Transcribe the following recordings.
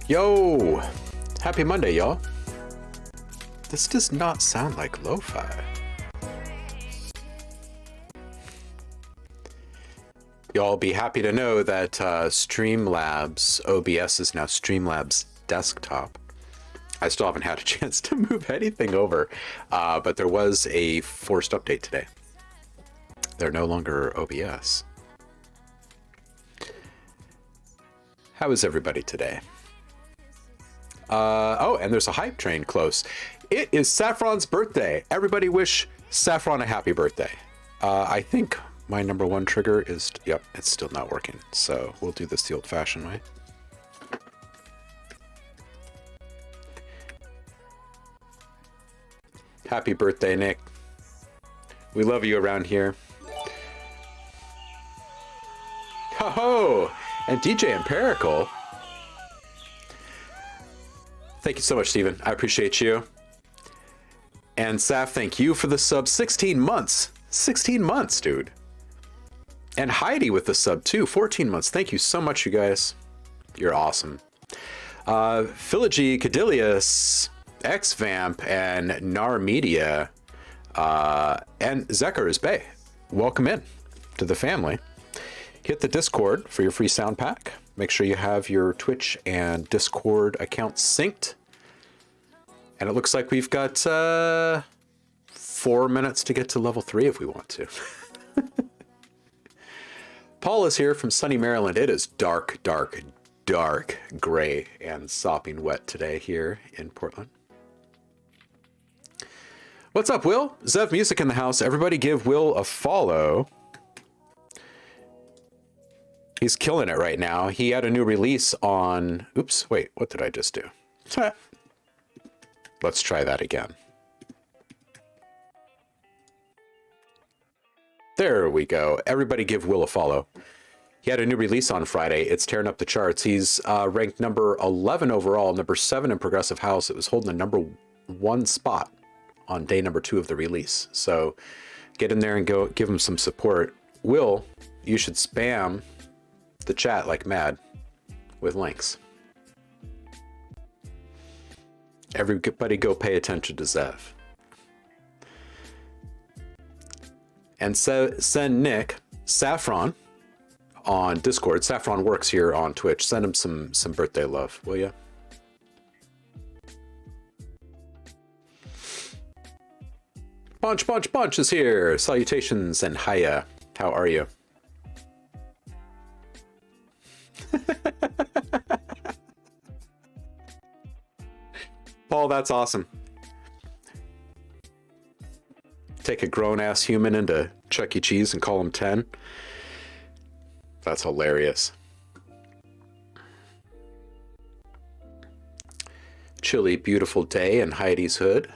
Yo! Happy Monday, y'all. This does not sound like lo-fi. Y'all be happy to know that Streamlabs OBS is now Streamlabs Desktop. I still haven't had a chance to move anything over, but there was a forced update today. They're no longer OBS. How is everybody today? Oh, and there's a hype train close. It is Saffron's birthday. Everybody wish Saffron a happy birthday. I think my number one trigger is, yep, it's still not working. So we'll do this the old-fashioned way. Happy birthday, Nick. We love you around here. Ho-ho! And DJ Empirical. Thank you so much, Steven. I appreciate you. And Saf, thank you for the sub. 16 months. 16 months, dude. And Heidi with the sub, too. 14 months. Thank you so much, you guys. You're awesome. Philology, Cadilius, XVamp, and Nar Media, and Zekers Bay. Welcome in to the family. Hit the Discord for your free sound pack. Make sure you have your Twitch and Discord accounts synced. And it looks like we've got 4 minutes to get to level 3 if we want to. Paul is here from sunny Maryland. It is dark, dark, dark gray and sopping wet today here in Portland. What's up, Will? Zev Music in the house. Everybody give Will a follow. He's killing it right now. He had a new release on... Oops, wait, what did I just do? Let's try that again. There we go. Everybody give Will a follow. He had a new release on Friday. It's tearing up the charts. He's ranked number 11 overall, number 7 in Progressive House. It was holding the number 1 spot on day number 2 of the release. So get in there and go give him some support. Will, you should spam the chat like mad with links. Everybody go pay attention to Zev. And send Nick Saffron on Discord. Saffron works here on Twitch. Send him some birthday love, will ya? Bunch is here. Salutations and hiya. How are you? Paul, that's awesome. Take a grown-ass human into Chuck E. Cheese and call him 10. That's hilarious. Chilly, beautiful day in Heidi's hood.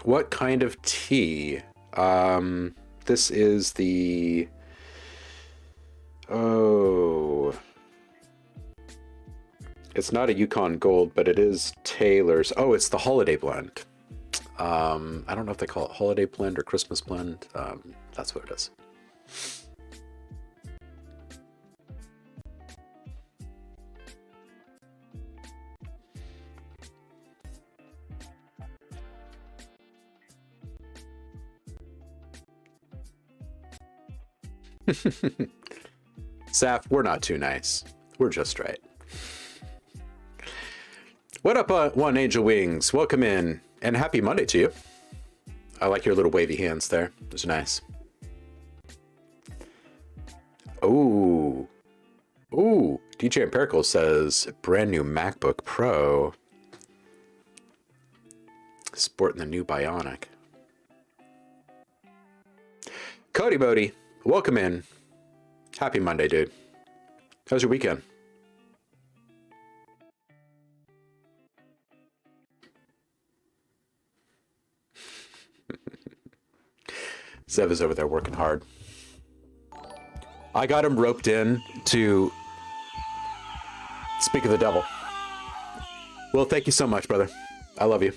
What kind of tea? This is the... Oh... It's not a Yukon Gold, but it is Taylor's. Oh, it's the Holiday Blend. I don't know if they call it Holiday Blend or Christmas Blend. That's what it is. Saf, we're not too nice. We're just right. What up, One Angel Wings? Welcome in, and happy Monday to you. I like your little wavy hands there. Those are nice. Ooh. Ooh. DJ Empirical says, brand new MacBook Pro. Sporting the new Bionic. Cody Bodie, welcome in. Happy Monday, dude. How's your weekend? Zev is over there working hard. I got him roped in to speak of the devil. Well, thank you so much, brother. I love you.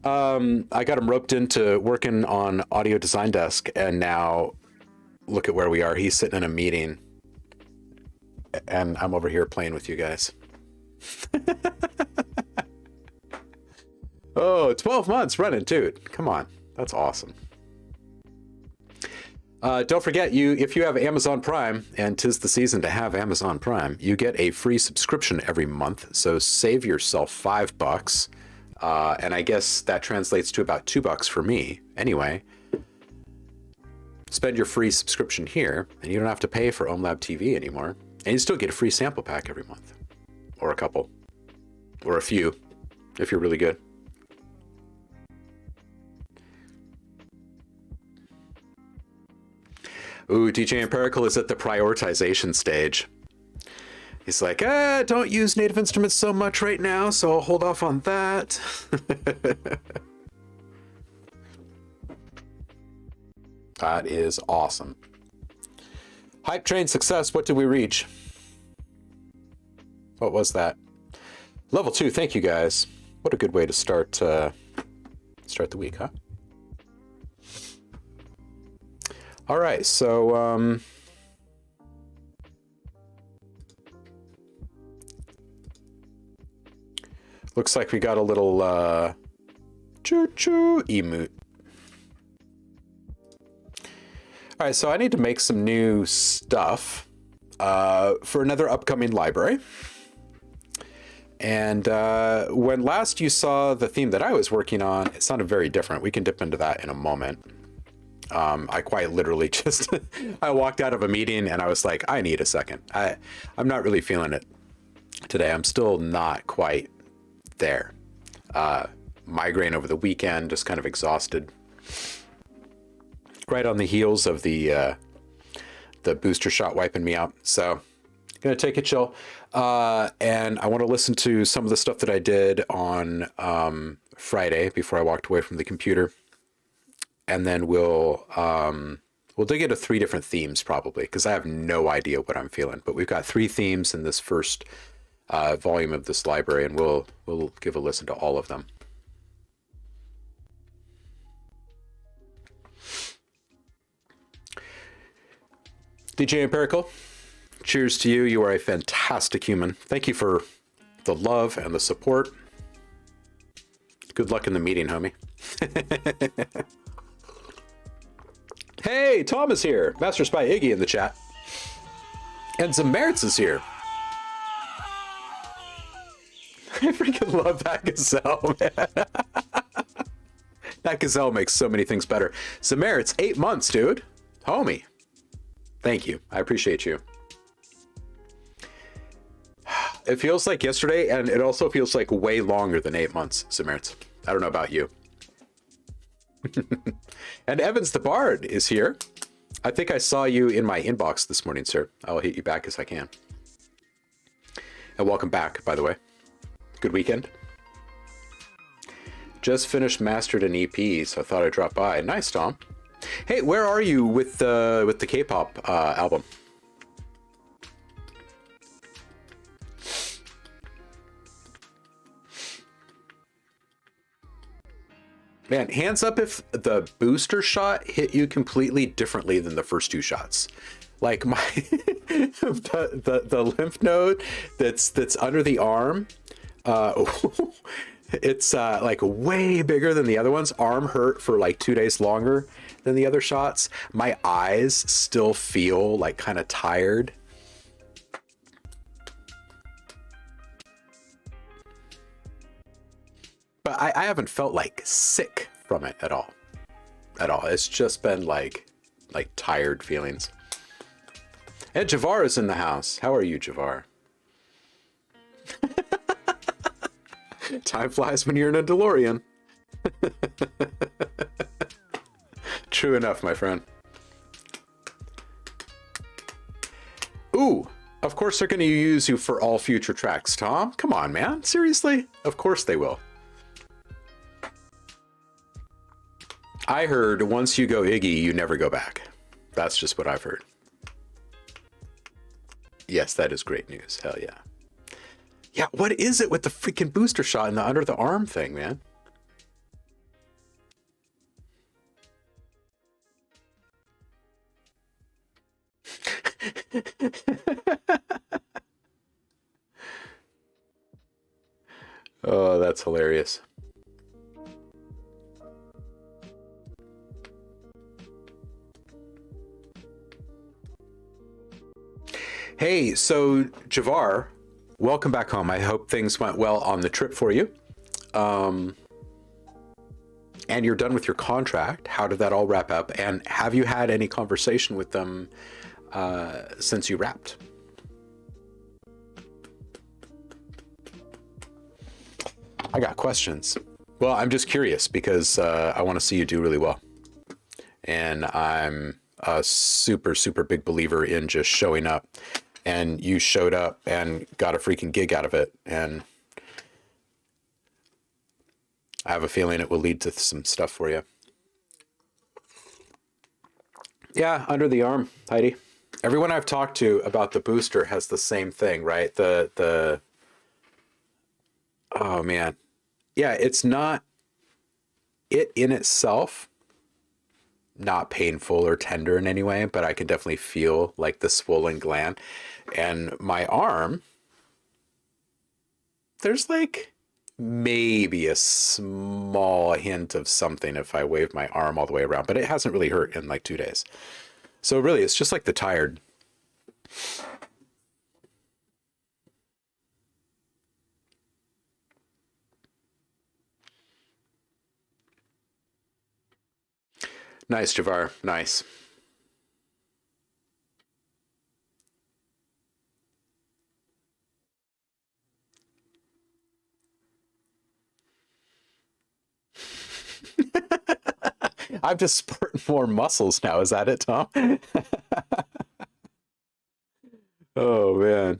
I got him roped into working on Audio Design Desk, and now look at where we are. He's sitting in a meeting, and I'm over here playing with you guys. Oh, 12 months running, dude. Come on. That's awesome. Don't forget, if you have Amazon Prime, and 'tis the season to have Amazon Prime, you get a free subscription every month. So save yourself $5, and I guess that translates to about $2 for me. Anyway, spend your free subscription here, and you don't have to pay for OhmLab TV anymore, and you still get a free sample pack every month, or a couple, or a few, if you're really good. Ooh, DJ Empirical is at the prioritization stage. He's like, don't use native instruments so much right now, so I'll hold off on that. That is awesome. Hype train success, what did we reach? What was that? Level 2, thank you guys. What a good way to start the week, huh? All right, so looks like we got a little choo-choo emote. All right, so I need to make some new stuff for another upcoming library. And when last you saw the theme that I was working on, it sounded very different. We can dip into that in a moment. I quite literally just, I walked out of a meeting and I was like, I need a second. I'm not really feeling it today. I'm still not quite there. Migraine over the weekend, just kind of exhausted. Right on the heels of the booster shot wiping me out. So gonna take it chill. And I want to listen to some of the stuff that I did on Friday before I walked away from the computer. And then we'll dig into 3 different themes probably, because I have no idea what I'm feeling. But we've got 3 themes in this first volume of this library, and we'll give a listen to all of them. DJ Empirical, cheers to you. You are a fantastic human. Thank you for the love and the support. Good luck in the meeting, homie. Hey, Tom is here. Master Spy Iggy in the chat. And Zamertz is here. I freaking love that gazelle, man. That gazelle makes so many things better. Zamertz, 8 months, dude. Homie. Thank you. I appreciate you. It feels like yesterday, and it also feels like way longer than 8 months, Zamertz. I don't know about you. And Evans the Bard is here. I think I saw you in my inbox this morning, sir. I'll hit you back as I can. And welcome back, by the way. Good weekend. Just finished mastered an EP, so I thought I'd drop by. Nice, Tom. Hey, where are you with the K-pop album? Man, hands up if the booster shot hit you completely differently than the first 2 shots. Like my the lymph node that's under the arm, it's like way bigger than the other ones. Arm hurt for like 2 days longer than the other shots. My eyes still feel like kind of tired. But I haven't felt like sick from it at all. At all. It's just been like tired feelings. And Javar is in the house. How are you, Javar? Time flies when you're in a DeLorean. True enough, my friend. Ooh, of course they're going to use you for all future tracks, Tom. Come on, man. Seriously? Of course they will. I heard once you go Iggy, you never go back. That's just what I've heard. Yes, that is great news. Hell yeah. Yeah, what is it with the freaking booster shot and the under the arm thing, man? Oh, that's hilarious. Hey, so Javar, welcome back home. I hope things went well on the trip for you. And you're done with your contract. How did that all wrap up? And have you had any conversation with them since you wrapped? I got questions. Well, I'm just curious because I want to see you do really well. And I'm a super, super big believer in just showing up. And you showed up and got a freaking gig out of it. And I have a feeling it will lead to some stuff for you. Yeah, under the arm, Heidi. Everyone I've talked to about the booster has the same thing, right? Oh man. Yeah, it's not, it in itself, not painful or tender in any way, but I can definitely feel like the swollen gland. And my arm, there's like maybe a small hint of something if I wave my arm all the way around, but it hasn't really hurt in like 2 days. So really, it's just like the tired. Nice, Javar. Nice. I'm just sporting more muscles now. Is that it, Tom? Oh, man.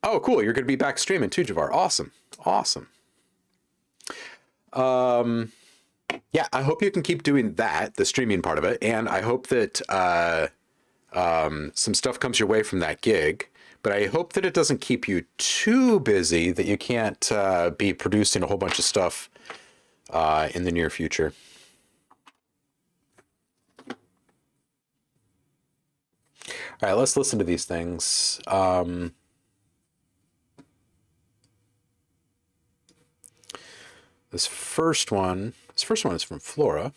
Oh, cool. You're going to be back streaming too, Javar. Awesome. Awesome. Yeah, I hope you can keep doing that, the streaming part of it. And I hope that some stuff comes your way from that gig. But I hope that it doesn't keep you too busy that you can't be producing a whole bunch of stuff in the near future. All right, let's listen to these things. This first one is from Flora.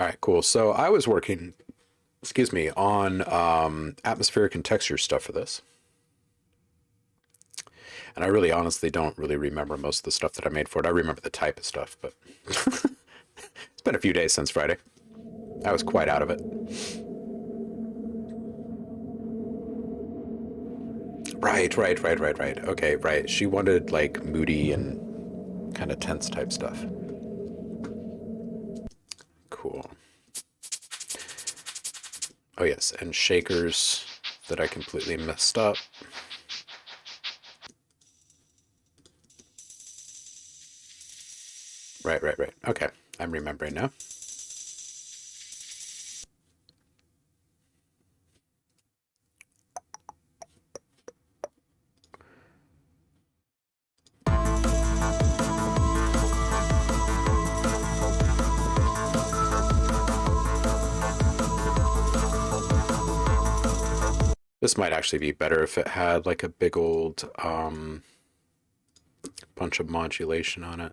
All right, cool. So I was working, excuse me, on atmospheric and texture stuff for this. And I really honestly don't really remember most of the stuff that I made for it. I remember the type of stuff, but it's been a few days since Friday. I was quite out of it. Right. Okay, right. She wanted like moody and kind of tense type stuff. Cool. Oh yes, and shakers that I completely messed up. Right. Okay, I'm remembering now. This might actually be better if it had like a big old bunch of modulation on it.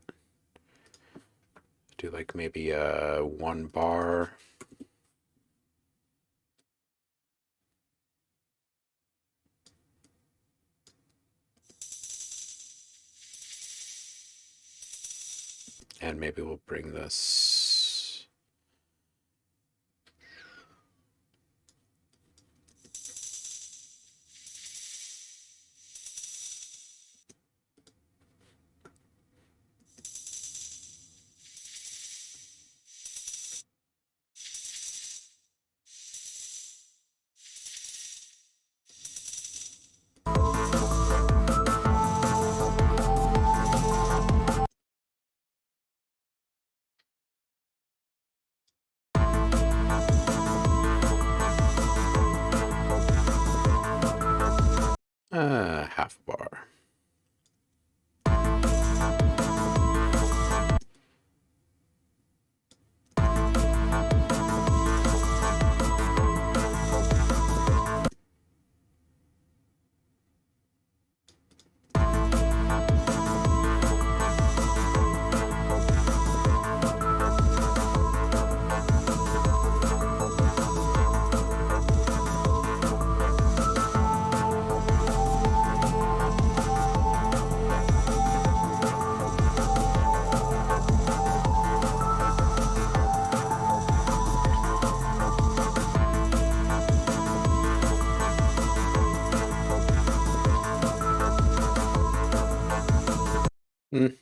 Do like maybe a 1 bar. And maybe we'll bring this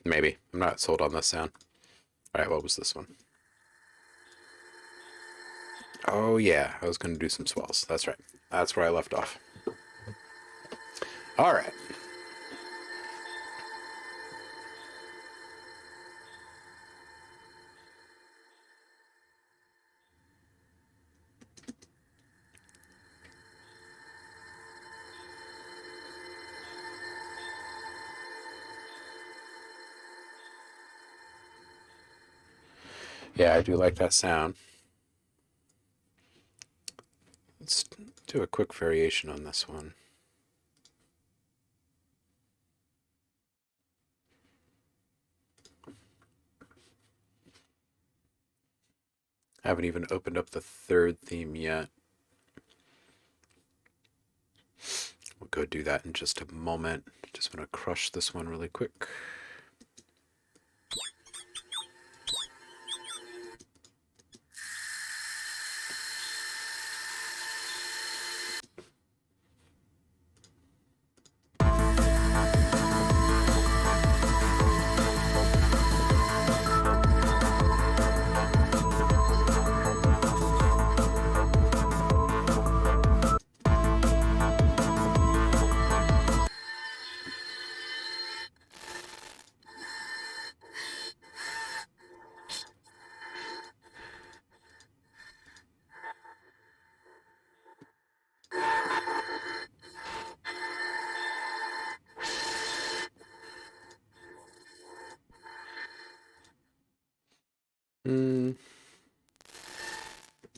Maybe. I'm not sold on this sound. All right, what was this one? Oh, yeah, I was going to do some swells. That's right. That's where I left off. All right. Yeah, I do like that sound. Let's do a quick variation on this one. I haven't even opened up the third theme yet. We'll go do that in just a moment. Just want to crush this one really quick.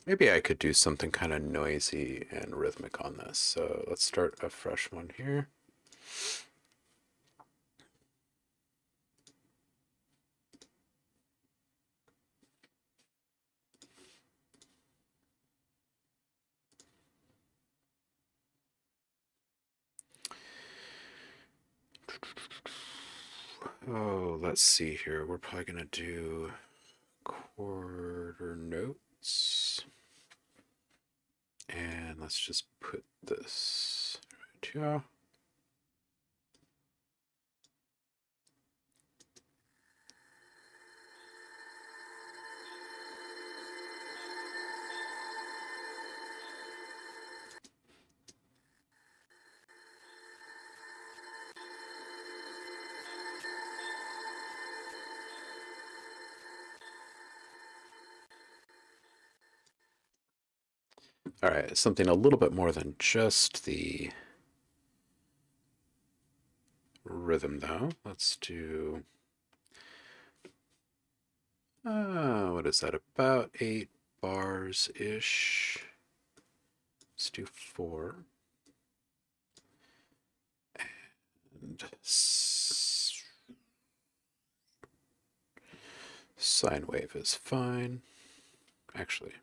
Maybe I could do something kind of noisy and rhythmic on this. So let's start a fresh one here. Oh, let's see here. We're probably going to do quarter notes. And let's just put this right here. All right, something a little bit more than just the rhythm, though. Let's do, what is that, about 8 bars-ish. Let's do 4. And sine wave is fine. Actually,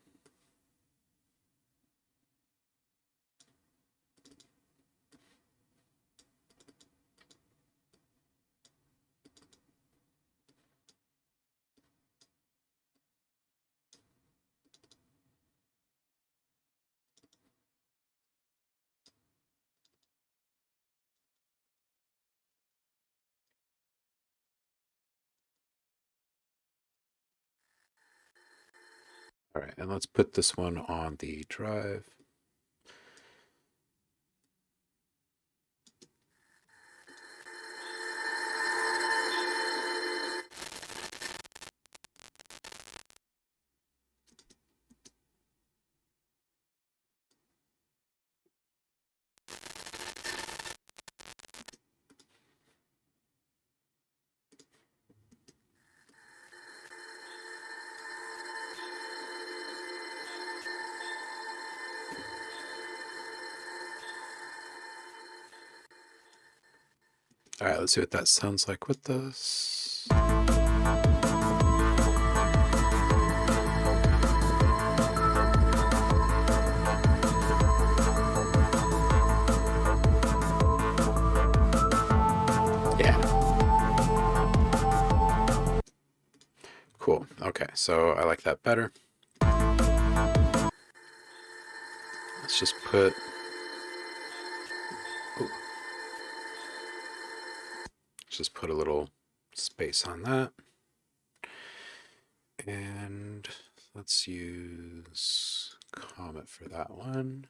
all right, and let's put this one on the drive. All right, let's see what that sounds like with this. Yeah. Cool. Okay, so I like that better. Let's just put... Ooh. Just put a little space on that. And let's use Comet for that one.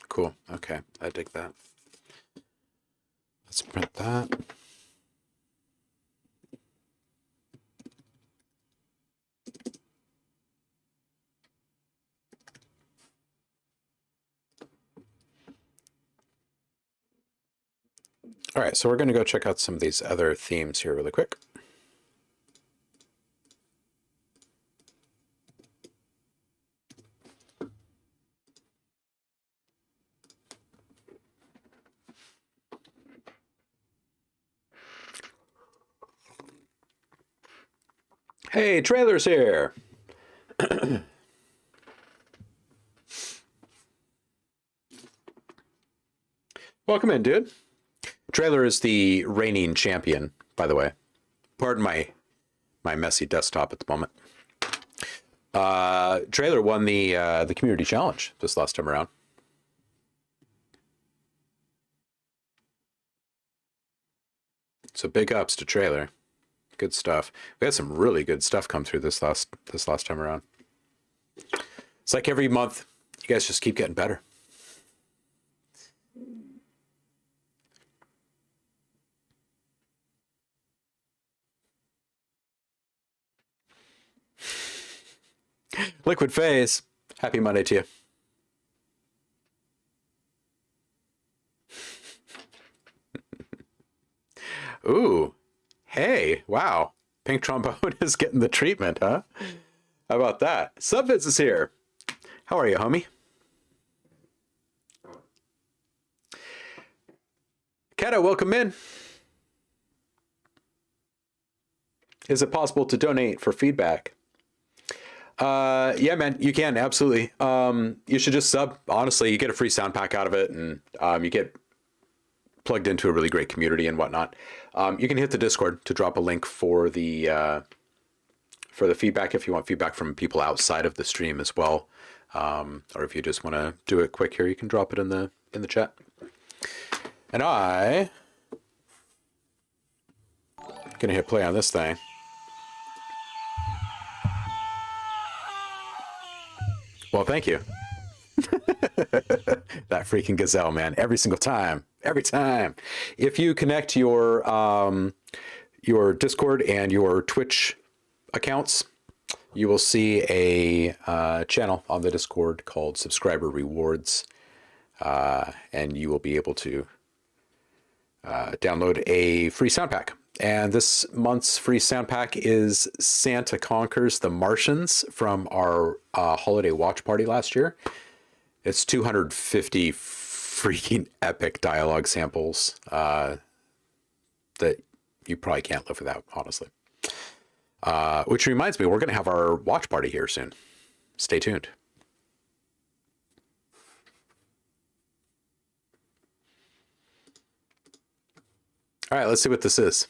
Cool. Okay, I dig that. Let's print that. All right, so we're going to go check out some of these other themes here really quick. Hey, Trailer's here. Welcome in, dude. Trailer is the reigning champion, by the way. Pardon my messy desktop at the moment. Trailer won the community challenge this last time around. So big ups to Trailer. Good stuff. We had some really good stuff come through this last time around. It's like every month, you guys just keep getting better. Liquid Phase, happy Monday to you. Ooh, hey, wow. Pink Trombone is getting the treatment, huh? How about that? Subviz is here. How are you, homie? Kata, welcome in. Is it possible to donate for feedback? Yeah, man, you can, absolutely. You should just sub. Honestly, you get a free sound pack out of it, and you get plugged into a really great community and whatnot. You can hit the Discord to drop a link for the feedback if you want feedback from people outside of the stream as well. Or if you just want to do it quick here, you can drop it in the chat. And I'm gonna hit play on this thing. Well, thank you. That freaking gazelle, man. Every single time. Every time. If you connect your Discord and your Twitch accounts, you will see a channel on the Discord called Subscriber Rewards. And you will be able to download a free sound pack. And this month's free sound pack is Santa Conquers the Martians from our holiday watch party last year. It's 250 freaking epic dialogue samples that you probably can't live without, honestly. Which reminds me, we're going to have our watch party here soon. Stay tuned. All right, let's see what this is.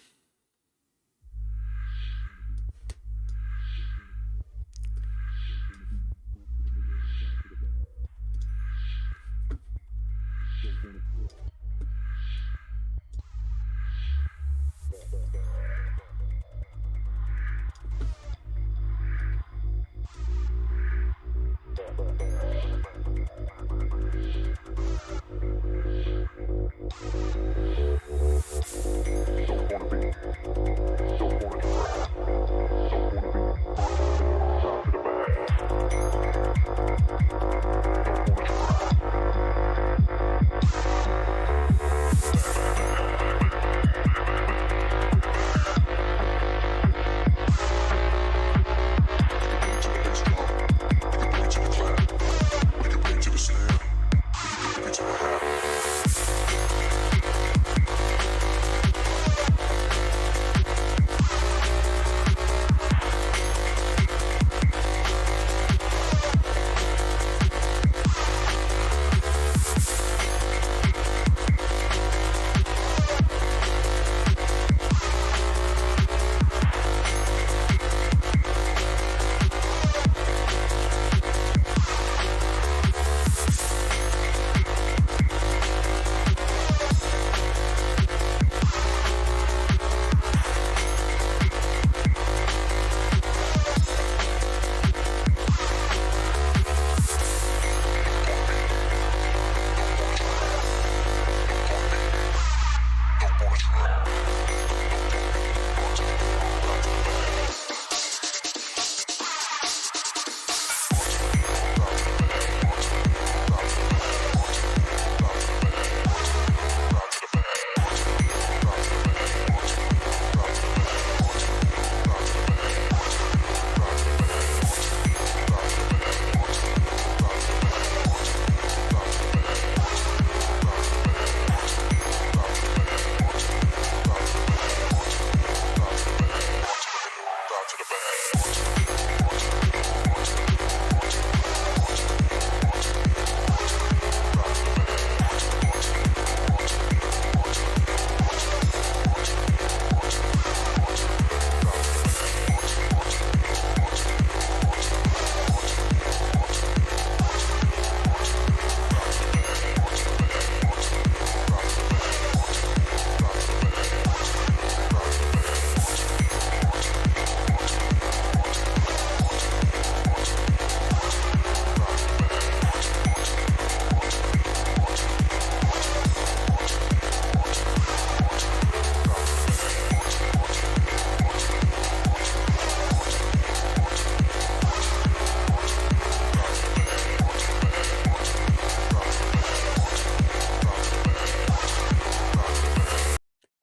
Don't wanna be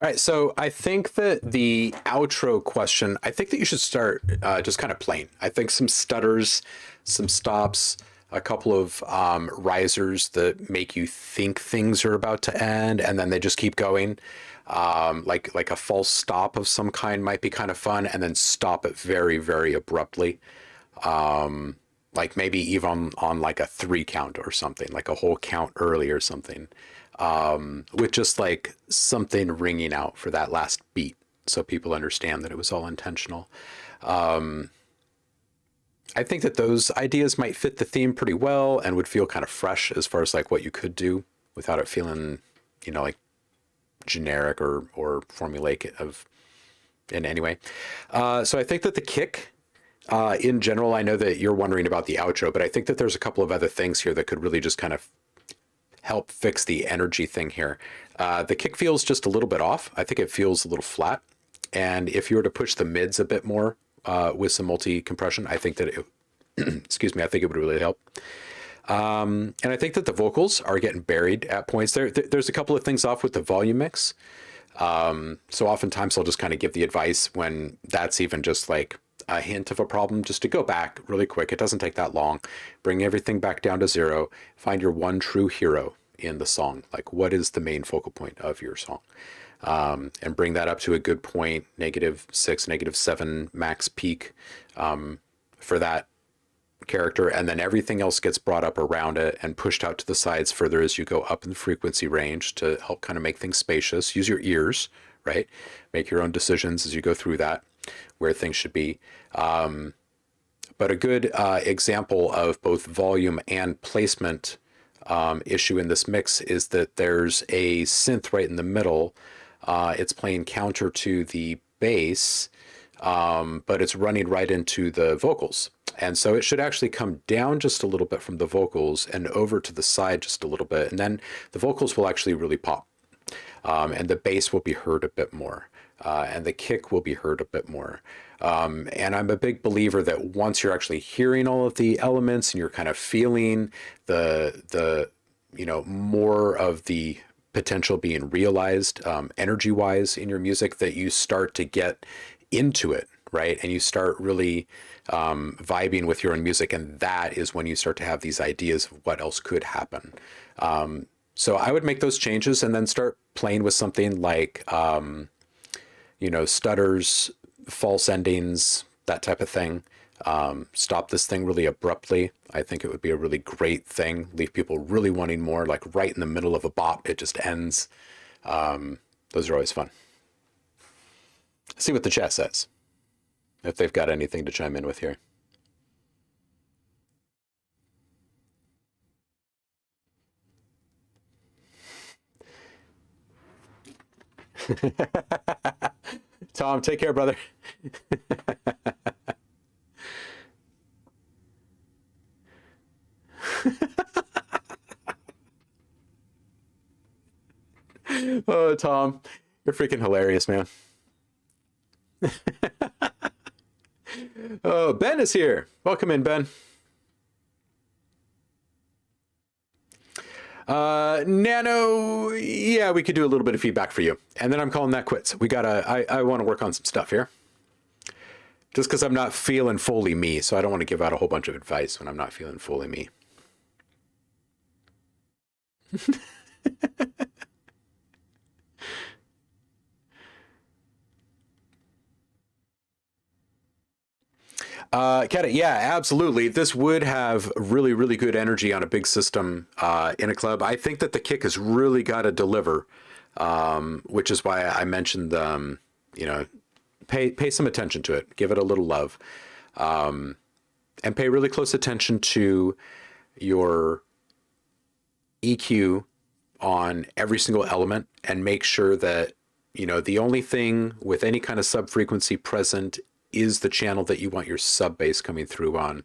All right, so I think that the outro question, I think that you should start just kind of plain. I think some stutters, some stops, a couple of risers that make you think things are about to end, and then they just keep going. Like a false stop of some kind might be kind of fun, and then stop it very, very abruptly. Like maybe even on like a 3 count or something, like a whole count early or something, with just like something ringing out for that last beat so people understand that it was all intentional. I think that those ideas might fit the theme pretty well and would feel kind of fresh as far as like what you could do without it feeling, like generic or formulaic of in any way. So I think that the kick, in general, I know that you're wondering about the outro, but I think that there's a couple of other things here that could really just kind of help fix the energy thing here. The kick feels just a little bit off. I think it feels a little flat. And if you were to push the mids a bit more with some multi-compression, I think that it, excuse me, I think it would really help. And I think that the vocals are getting buried at points. There's a couple of things off with the volume mix. So oftentimes I'll just kind of give the advice when that's even just like a hint of a problem, just to go back really quick. It doesn't take that long. Bring everything back down to 0. Find your one true hero in the song. Like, what is the main focal point of your song? And bring that up to a good point, -6, -7 max peak for that character, and then everything else gets brought up around it and pushed out to the sides further as you go up in the frequency range to help kind of make things spacious. Use your ears, right? Make your own decisions as you go through that, where things should be. But a good example of both volume and placement issue in this mix is that there's a synth right in the middle. It's playing counter to the bass, but it's running right into the vocals. And so it should actually come down just a little bit from the vocals and over to the side just a little bit. And then the vocals will actually really pop. And the bass will be heard a bit more. And the kick will be heard a bit more. And I'm a big believer that once you're actually hearing all of the elements and you're kind of feeling the more of the potential being realized energy-wise in your music, that you start to get into it, right? And you start really vibing with your own music, and that is when you start to have these ideas of what else could happen. So I would make those changes and then start playing with something like, stutters, false endings, that type of thing. Stop this thing really abruptly. I think it would be a really great thing. Leave people really wanting more, like right in the middle of a bop, it just ends. Those are always fun. See what the chat says, if they've got anything to chime in with here. Tom, take care, brother. Oh, Tom, you're freaking hilarious, man. Oh, Ben is here. Welcome in, Ben. Nano, yeah, we could do a little bit of feedback for you. And then I'm calling that quits. I want to work on some stuff here. Just because I'm not feeling fully me, so I don't want to give out a whole bunch of advice when I'm not feeling fully me. Kata, yeah, absolutely. This would have really, really good energy on a big system in a club. I think that the kick has really got to deliver, which is why I mentioned, pay some attention to it. Give it a little love, and pay really close attention to your EQ on every single element, and make sure that, the only thing with any kind of sub-frequency present is the channel that you want your sub bass coming through on.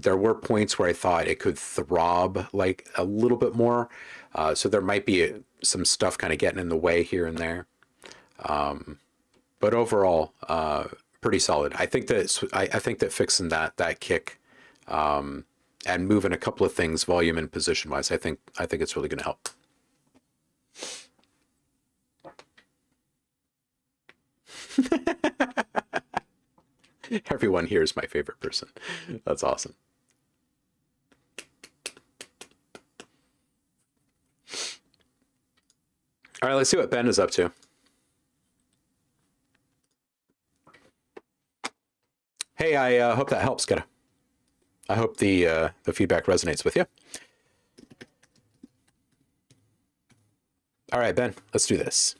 There were points where I thought it could throb like a little bit more. So there might be some stuff kind of getting in the way here and there. But overall, pretty solid. I think that fixing that kick, and moving a couple of things volume and position wise, I think it's really going to help. Everyone here is my favorite person. That's awesome. All right, let's see what Ben is up to. Hey, I hope that helps, Kata. I hope the feedback resonates with you. All right, Ben, let's do this.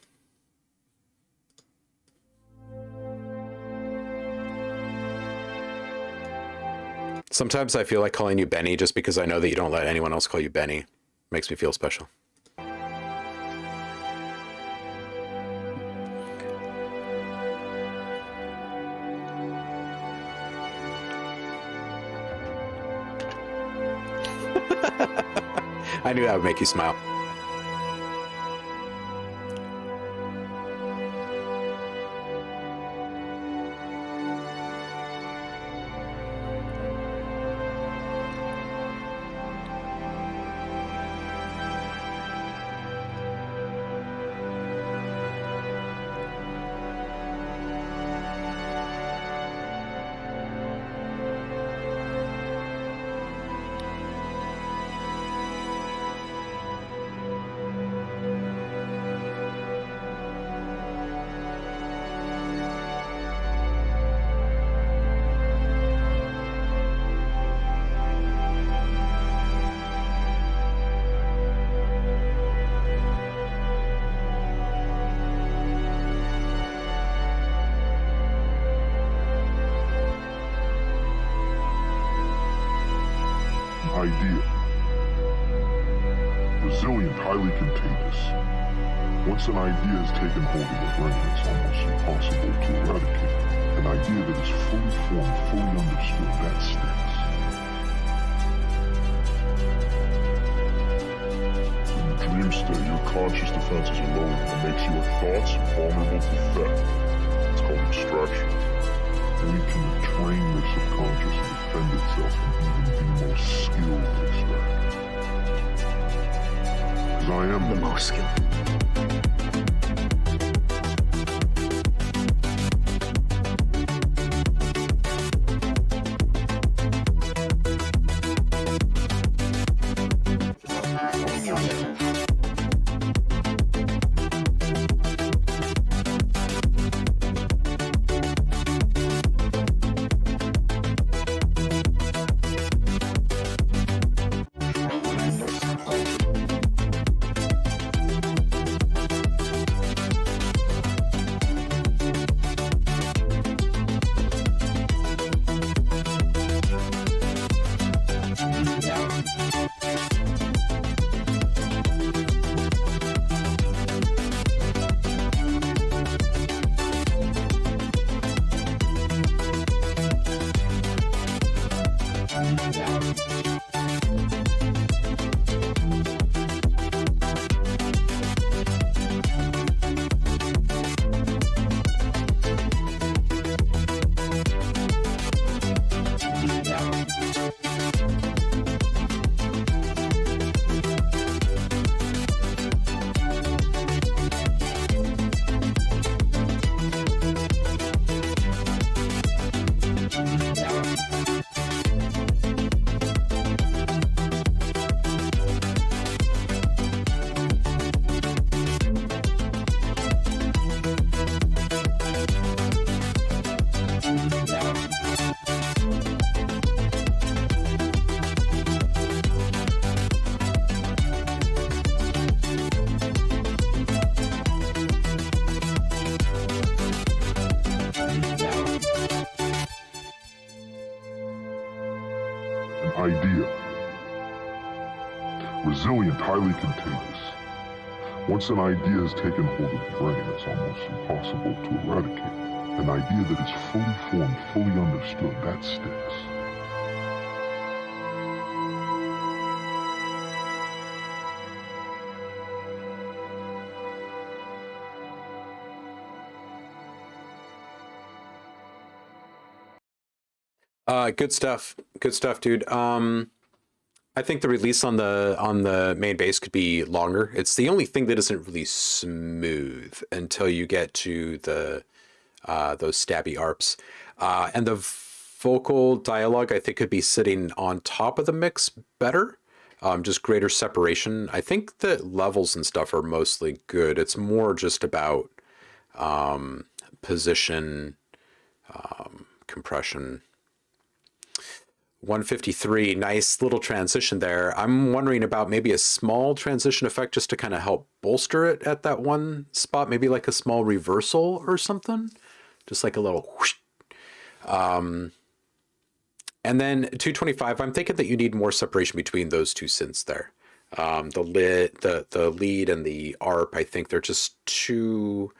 Sometimes I feel like calling you Benny just because I know that you don't let anyone else call you Benny. Makes me feel special. I knew that would make you smile. Idea. Resilient, highly contagious. Once an idea has taken hold of the brain, it's almost impossible to eradicate. An idea that is fully formed, fully understood, that sticks. In the dream state, your conscious defenses are lowered and makes your thoughts vulnerable to theft. It's called extraction. We can train your subconscious to defend itself from even the most skilled extract. Because I am the most skilled. Idea. Resilient, highly contagious. Once an idea has taken hold of the brain, it's almost impossible to eradicate. An idea that is fully formed, fully understood, that sticks. Good stuff. Good stuff, dude. I think the release on the main base could be longer. It's the only thing that isn't really smooth until you get to the those stabby arps. And the vocal dialogue, I think, could be sitting on top of the mix better. Just greater separation. I think the levels and stuff are mostly good. It's more just about position, compression. 153, nice little transition there. I'm wondering about maybe a small transition effect just to kind of help bolster it at that one spot. Maybe like a small reversal or something. Just like a little whoosh. And then 225, I'm thinking that you need more separation between those two synths there. The lead and the ARP, I think they're just too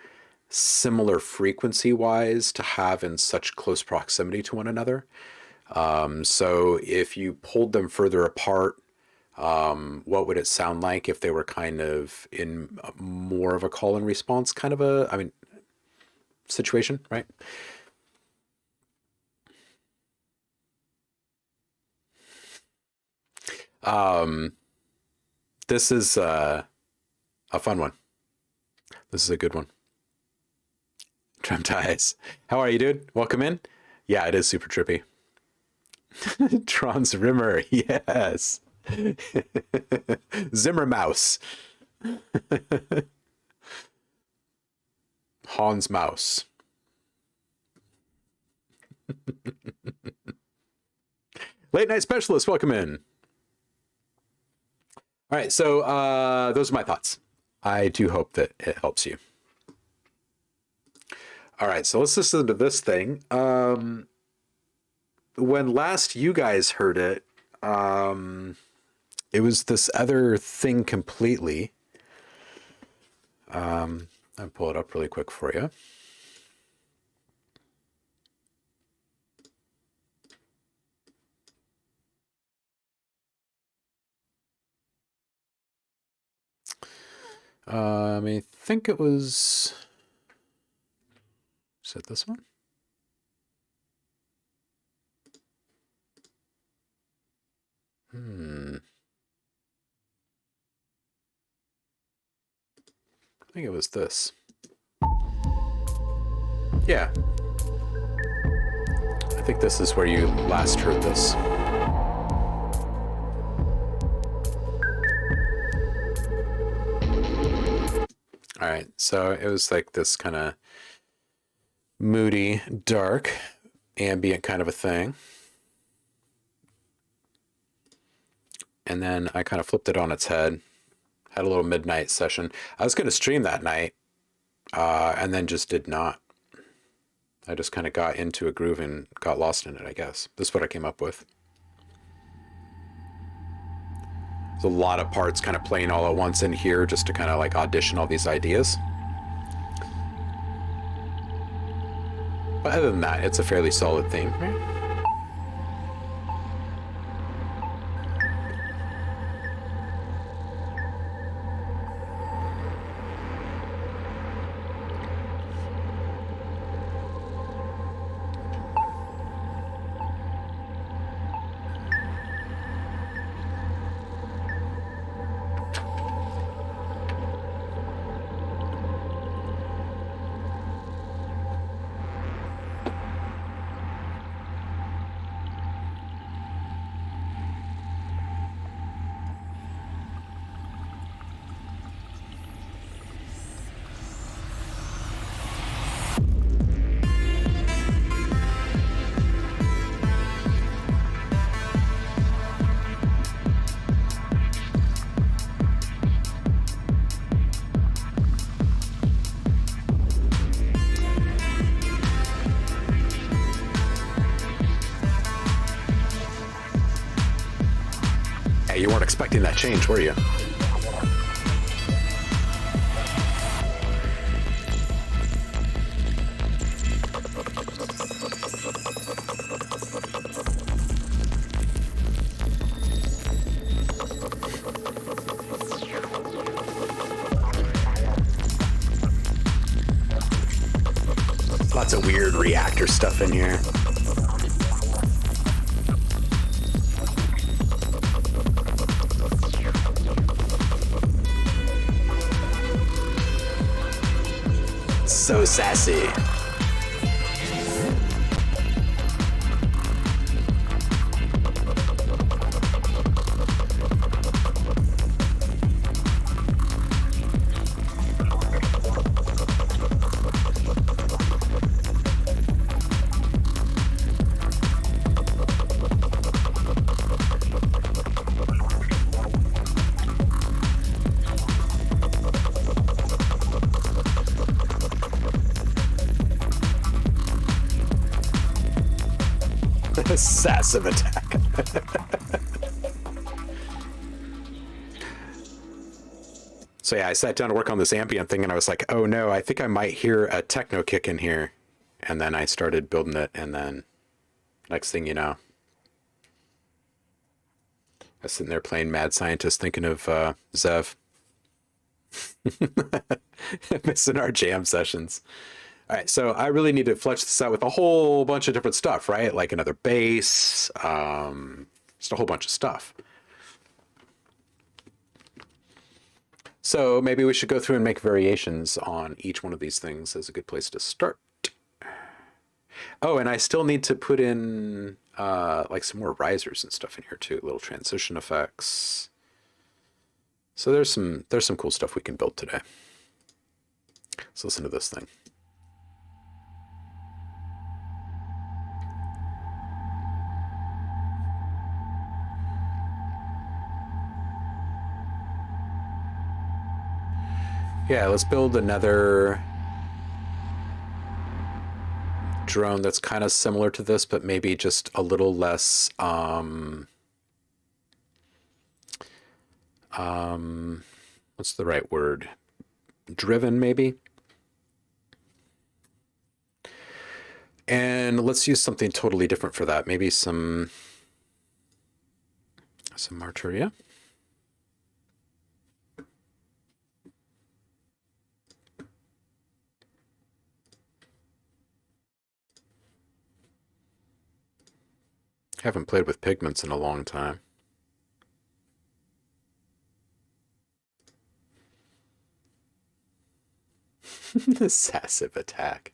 similar frequency-wise to have in such close proximity to one another. So if you pulled them further apart, what would it sound like if they were kind of in more of a call and response kind of a, situation, right? This is a fun one. This is a good one. Dreamt Eyes. How are you, dude? Welcome in. Yeah, it is super trippy. Tron's Rimmer, yes. Zimmer Mouse. Hans Mouse. Late Night Specialist, welcome in. All right, so those are my thoughts. I do hope that it helps you. All right, so let's listen to this thing. When last you guys heard it, it was this other thing completely. I'll pull it up really quick for you. I think it was... Is it this one? I think it was this. Yeah. I think this is where you last heard this. All right, so it was like this kind of moody, dark, ambient kind of a thing. And then I kind of flipped it on its head, had a little midnight session. I was going to stream that night, and then just did not. I just kind of got into a groove and got lost in it, I guess. This is what I came up with. There's a lot of parts kind of playing all at once in here just to kind of like audition all these ideas. But other than that, it's a fairly solid theme. Right? You weren't expecting that change, were you? Lots of weird reactor stuff in here. So sassy. Sassive attack. So yeah, I sat down to work on this ambient thing and I was like, oh no, I think I might hear a techno kick in here. And then I started building it, and then next thing you know, I was sitting there playing Mad Scientist thinking of Zev. Missing our jam sessions. All right, so I really need to flesh this out with a whole bunch of different stuff, right? Like another bass, just a whole bunch of stuff. So maybe we should go through and make variations on each one of these things as a good place to start. Oh, and I still need to put in like some more risers and stuff in here too, little transition effects. So there's some cool stuff we can build today. Let's listen to this thing. Yeah, let's build another drone that's kind of similar to this, but maybe just a little less what's the right word? Driven, maybe? And let's use something totally different for that. Maybe some Marturia. Haven't played with pigments in a long time. Sassive attack.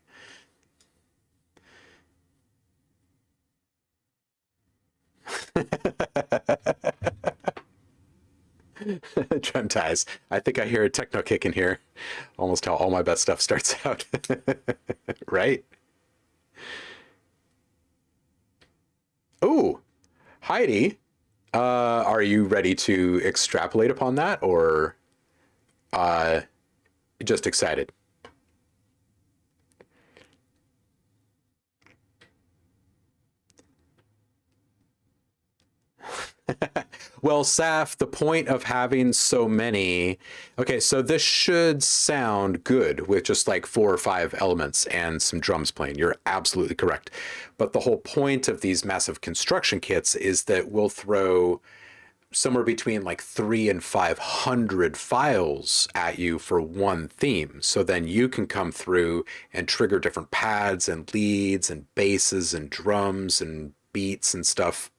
Drum ties. I think I hear a techno kick in here. Almost how all my best stuff starts out. Right? Oh, Heidi, are you ready to extrapolate upon that, or just excited? Well, Saf, the point of having so many... Okay, so this should sound good with just like 4 or 5 elements and some drums playing. You're absolutely correct. But the whole point of these massive construction kits is that we'll throw somewhere between like 300 and 500 files at you for one theme. So then you can come through and trigger different pads and leads and basses and drums and beats and stuff,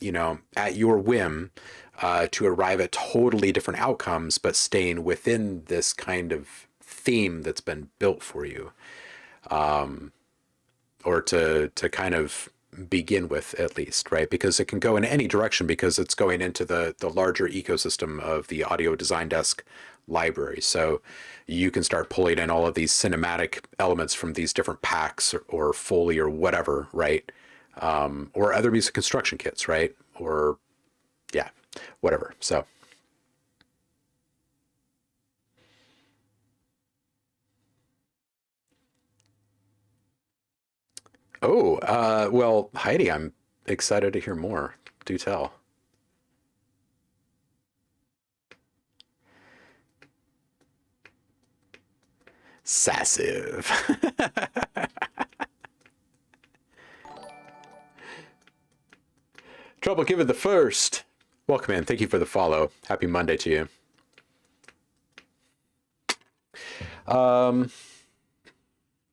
you know, at your whim, to arrive at totally different outcomes, but staying within this kind of theme that's been built for you, or to kind of begin with, at least, right? Because it can go in any direction, because it's going into the larger ecosystem of the Audio Design Desk library. So you can start pulling in all of these cinematic elements from these different packs or Foley or whatever, right? Or other music construction kits, right? Or yeah, whatever. So well, Heidi, I'm excited to hear more. Do tell. Sassive. Trouble Given the First. Welcome in. Thank you for the follow. Happy Monday to you. And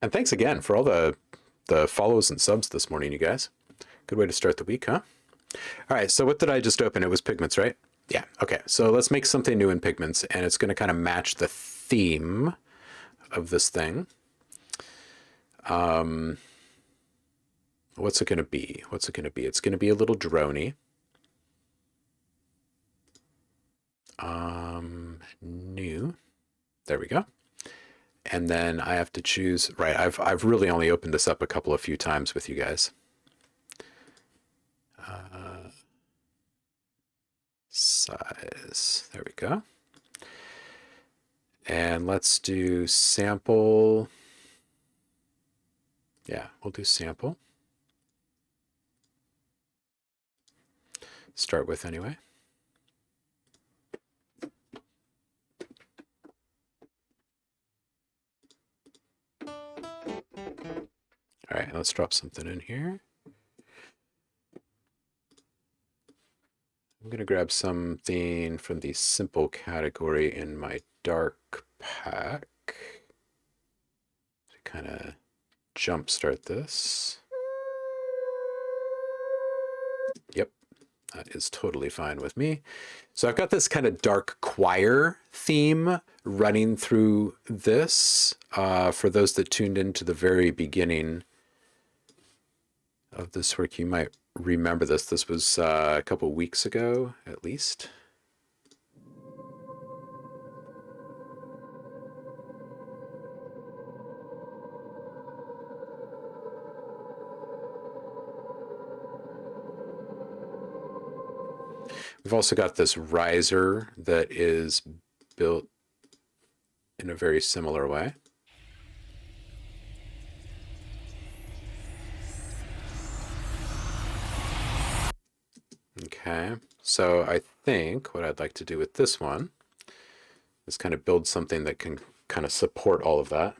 thanks again for all the follows and subs this morning, you guys. Good way to start the week, huh? All right, so what did I just open? It was Pigments, right? Yeah, okay. So let's make something new in Pigments, and it's going to kind of match the theme of this thing. What's it going to be? What's it going to be? It's going to be a little droney. New. There we go. And then I have to choose, right, I've really only opened this up a few times with you guys. Size, there we go. And let's do sample. Yeah, we'll do sample. start with anyway. All right, let's drop something in here. I'm going to grab something from the simple category in my dark pack to kind of jumpstart this. Yep, that is totally fine with me. So I've got this kind of dark choir theme running through this. For those that tuned into the very beginning of this work, you might remember this. This was a couple weeks ago, at least. We've also got this riser that is built in a very similar way. Okay, so I think what I'd like to do with this one is kind of build something that can kind of support all of that.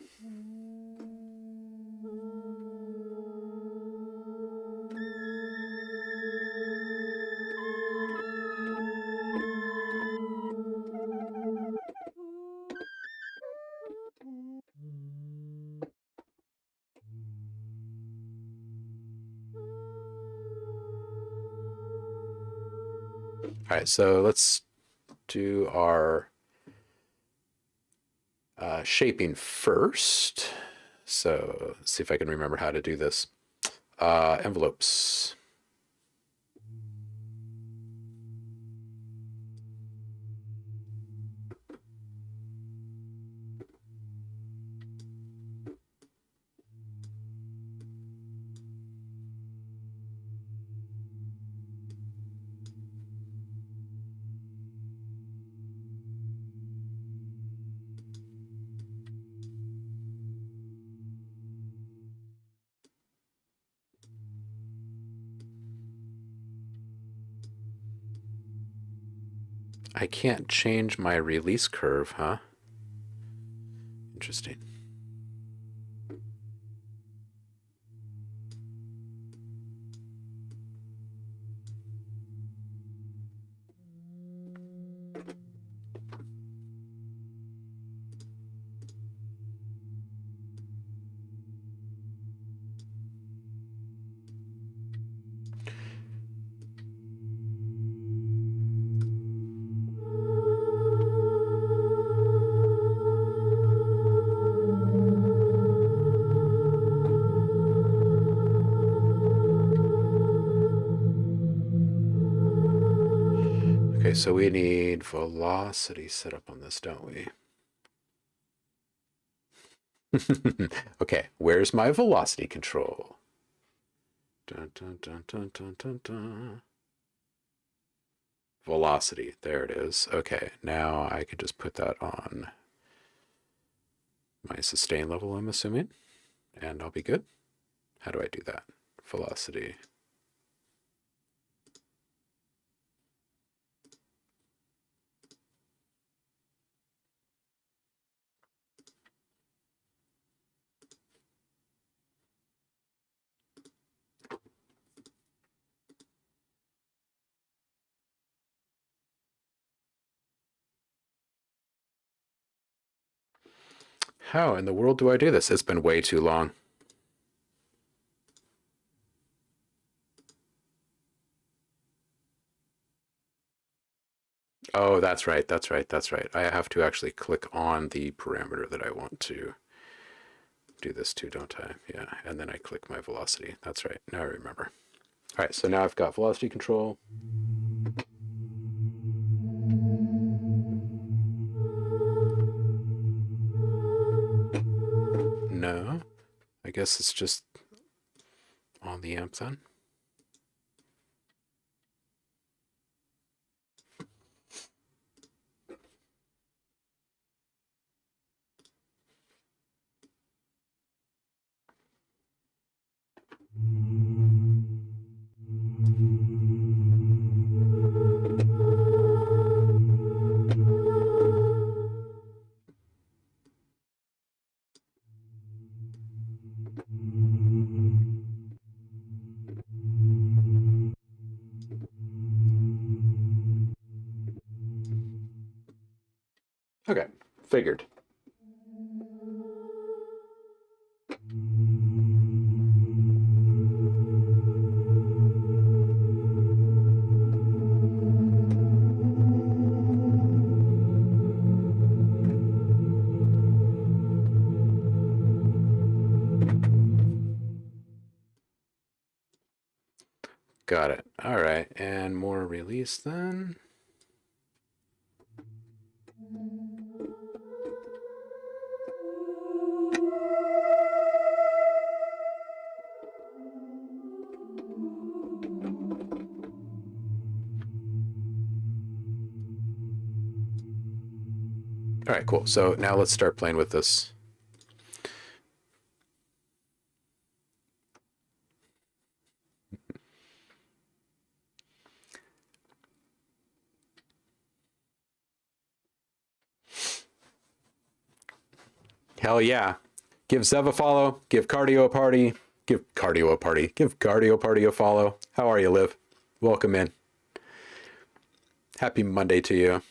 All right, so let's do our shaping first. So let's see if I can remember how to do this. Envelopes. I can't change my release curve, huh? Interesting. Okay, so we need velocity set up on this, don't we? Okay, where's my velocity control? Dun, dun, dun, dun, dun, dun, dun. Velocity, there it is. Okay, now I could just put that on my sustain level, I'm assuming, and I'll be good. How do I do that? Velocity. How in the world do I do this? It's been way too long. Oh, that's right, that's right, that's right. I have to actually click on the parameter that I want to do this to, don't I? Yeah, and then I click my velocity. That's right, now I remember. All right, so now I've got velocity control. No, I guess it's just on the amp then. Figured. Got it. All right, and more release then. All right, cool. So now let's start playing with this. Hell yeah. Give Zev a follow. Give Cardio a party. Give Cardio a party. Give Cardio Party a follow. How are you, Liv? Welcome in. Happy Monday to you.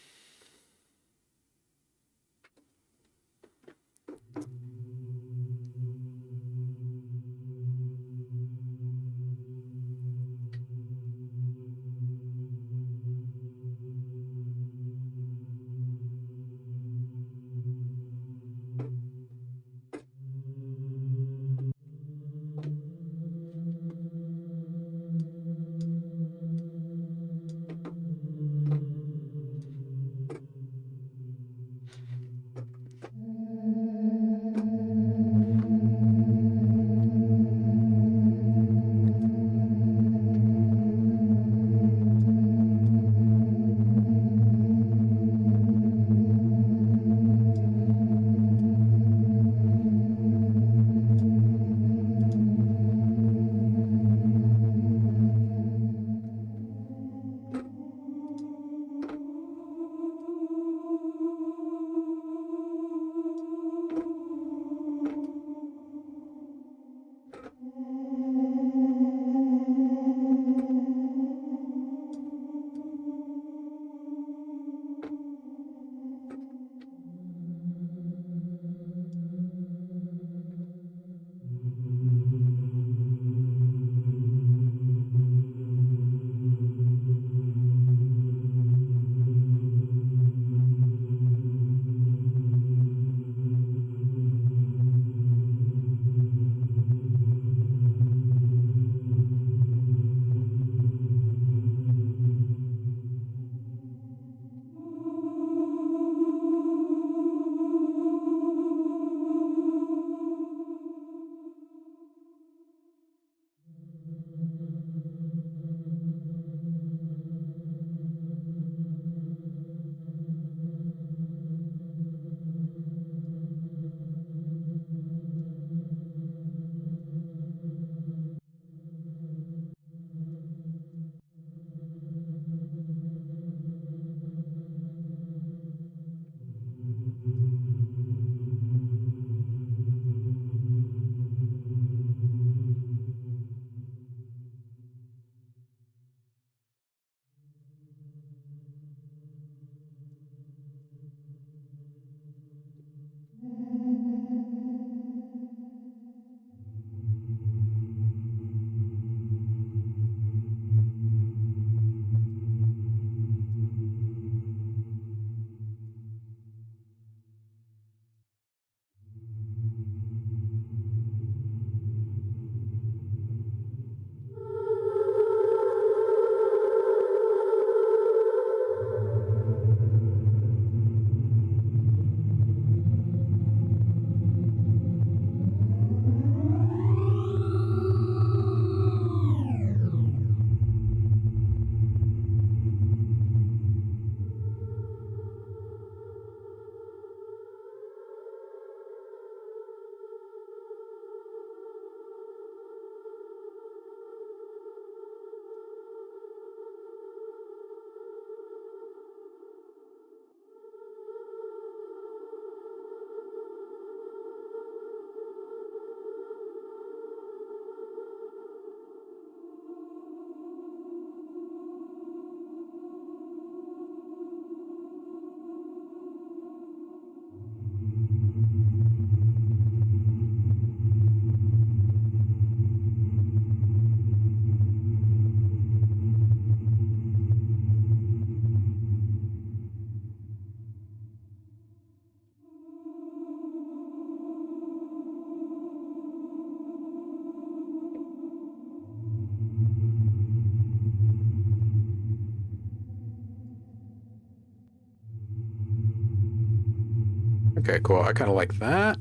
Okay, cool. I kind of like that.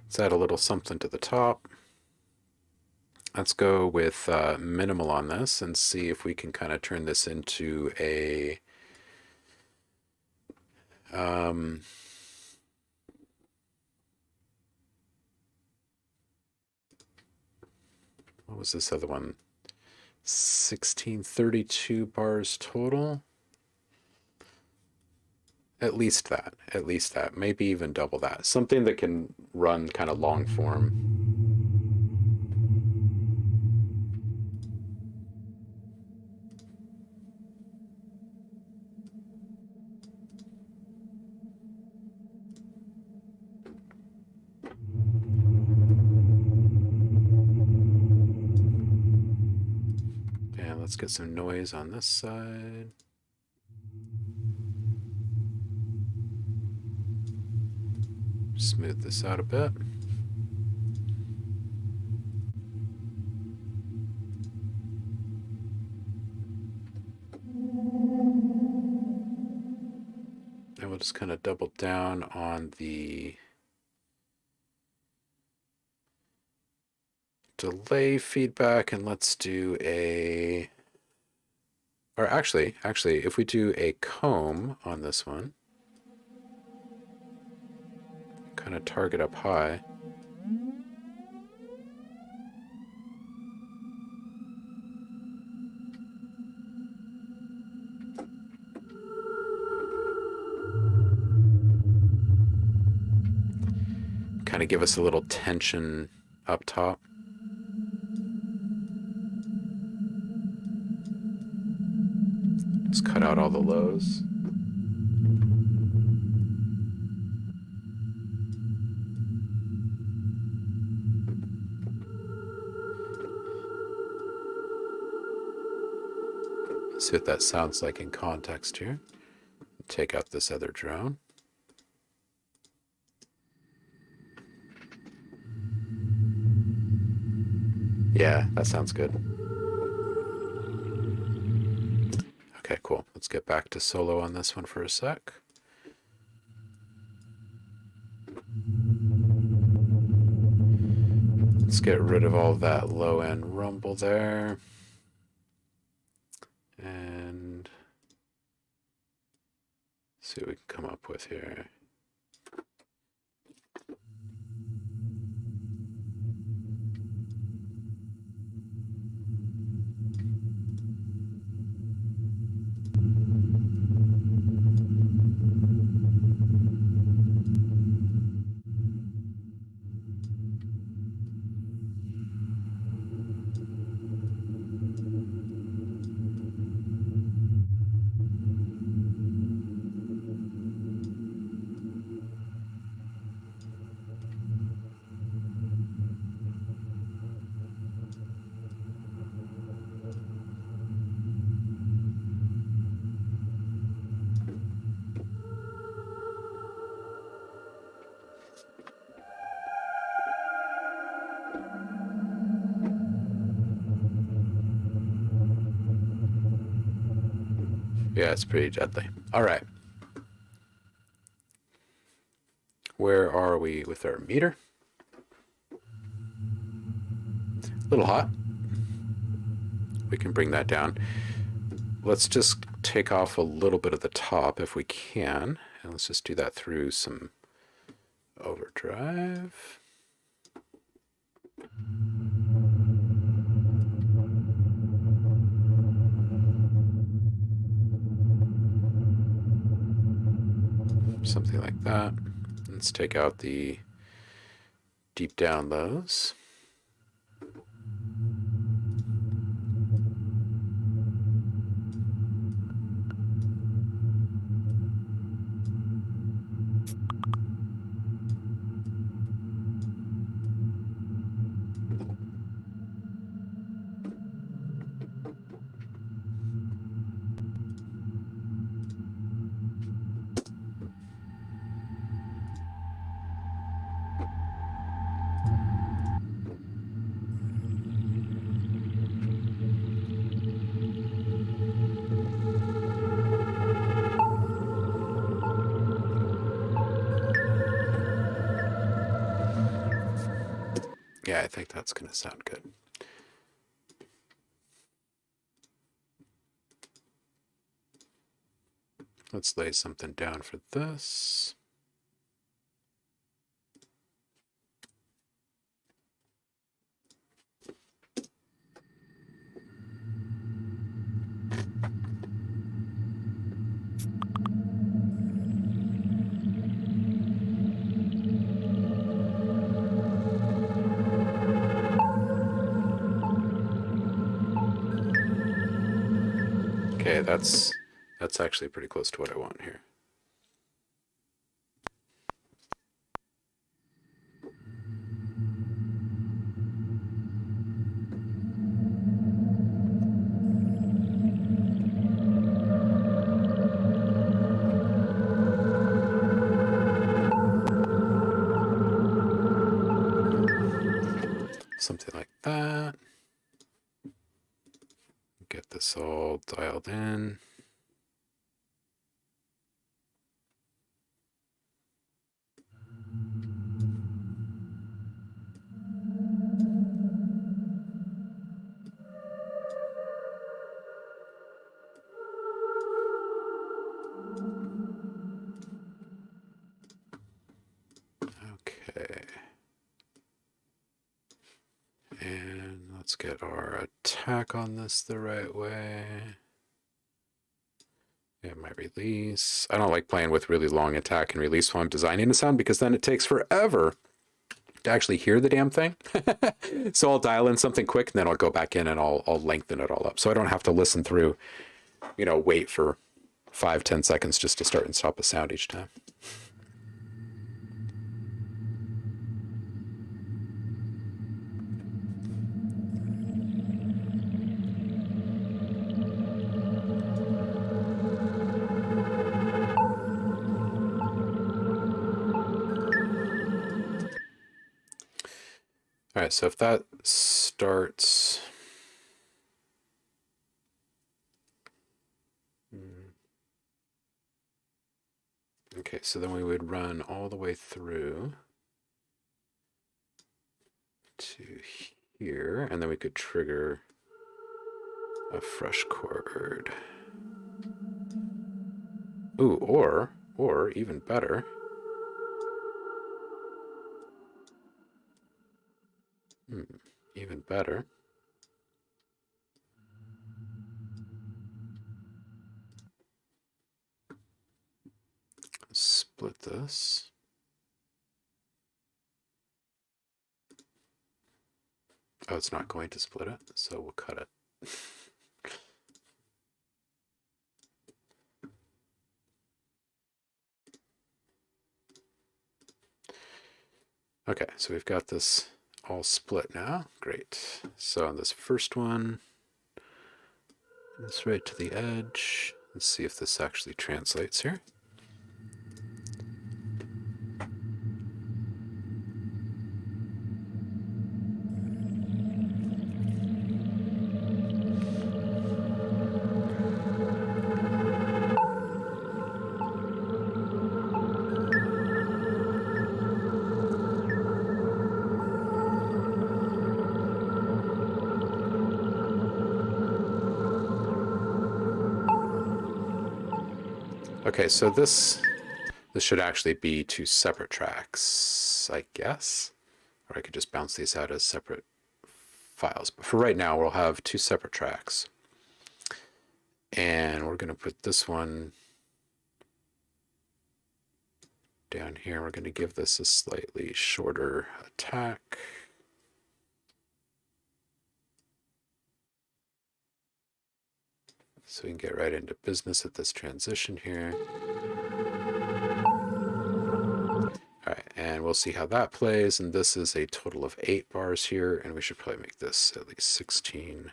Let's add a little something to the top. Let's go with minimal on this and see if we can kind of turn this into a what was this other one? 1632 bars total. At least that, maybe even double that. Something that can run kind of long form. And let's get some noise on this side. Smooth this out a bit. And we'll just kind of double down on the delay feedback, and let's do a, or actually, if we do a comb on this one, kind of target up high. Kind of give us a little tension up top. Just cut out all the lows. See what that sounds like in context here. Take out this other drone. Yeah, that sounds good. Okay, cool. Let's get back to solo on this one for a sec. Let's get rid of all that low end rumble there. And see what we can come up with here. Yeah, it's pretty deadly. All right. Where are we with our meter? A little hot. We can bring that down. Let's just take off a little bit of the top if we can. And let's just do that through some overdrive. Something like that. Let's take out the deep down lows. Yeah, I think that's going to sound good. Let's lay something down for this. Okay, that's actually pretty close to what I want here. Something like that. Get this all dialed in. Okay. And let's get our attack on this the right way. And my release. I don't like playing with really long attack and release while I'm designing a sound because then it takes forever to actually hear the damn thing. So I'll dial in something quick and then I'll go back in and I'll lengthen it all up. So I don't have to listen through, you know, wait for 5-10 seconds just to start and stop a sound each time. All right, so if that starts... Okay, so then we would run all the way through to here, and then we could trigger a fresh chord. Ooh, or even better, even better. Split this. Oh, it's not going to split it, so we'll cut it. Okay, so we've got this all split now. Great. So on this first one, it's right to the edge. Let's see if this actually translates here. Okay, so this should actually be two separate tracks, I guess. Or I could just bounce these out as separate files. But for right now, we'll have two separate tracks. And we're going to put this one down here. We're going to give this a slightly shorter attack. So we can get right into business at this transition here. All right, and we'll see how that plays. And this is a total of 8 bars here, and we should probably make this at least 16.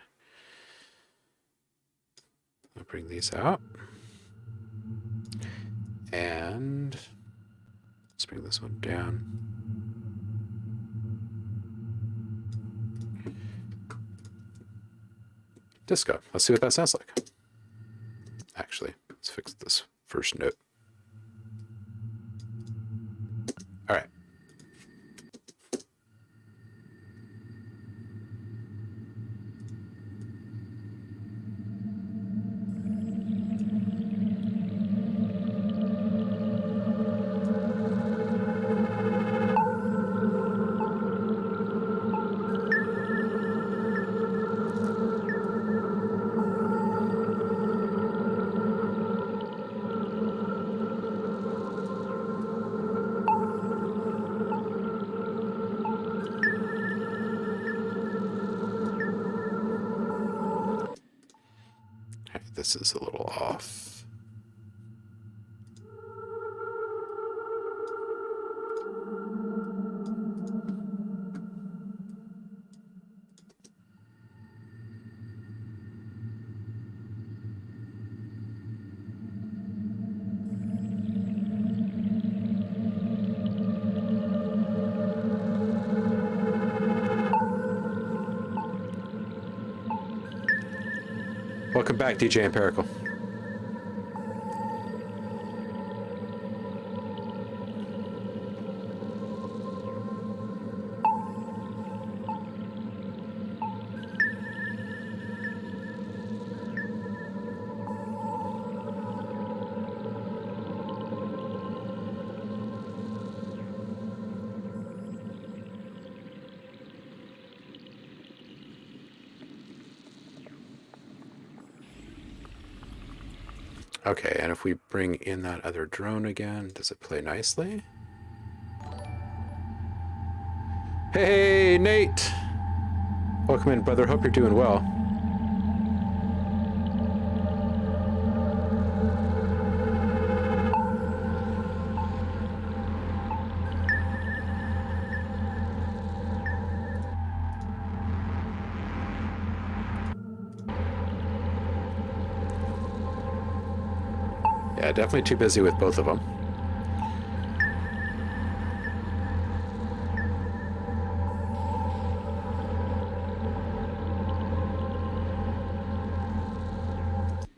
I'll bring these out. And let's bring this one down. Disco. Let's see what that sounds like. Actually, let's fix this first note. All right. this is a little off. Welcome back, DJ Empirical. Okay, and if we bring in that other drone again, does it play nicely? Hey, Nate! Welcome in, brother. Hope you're doing well. Yeah, definitely too busy with both of them.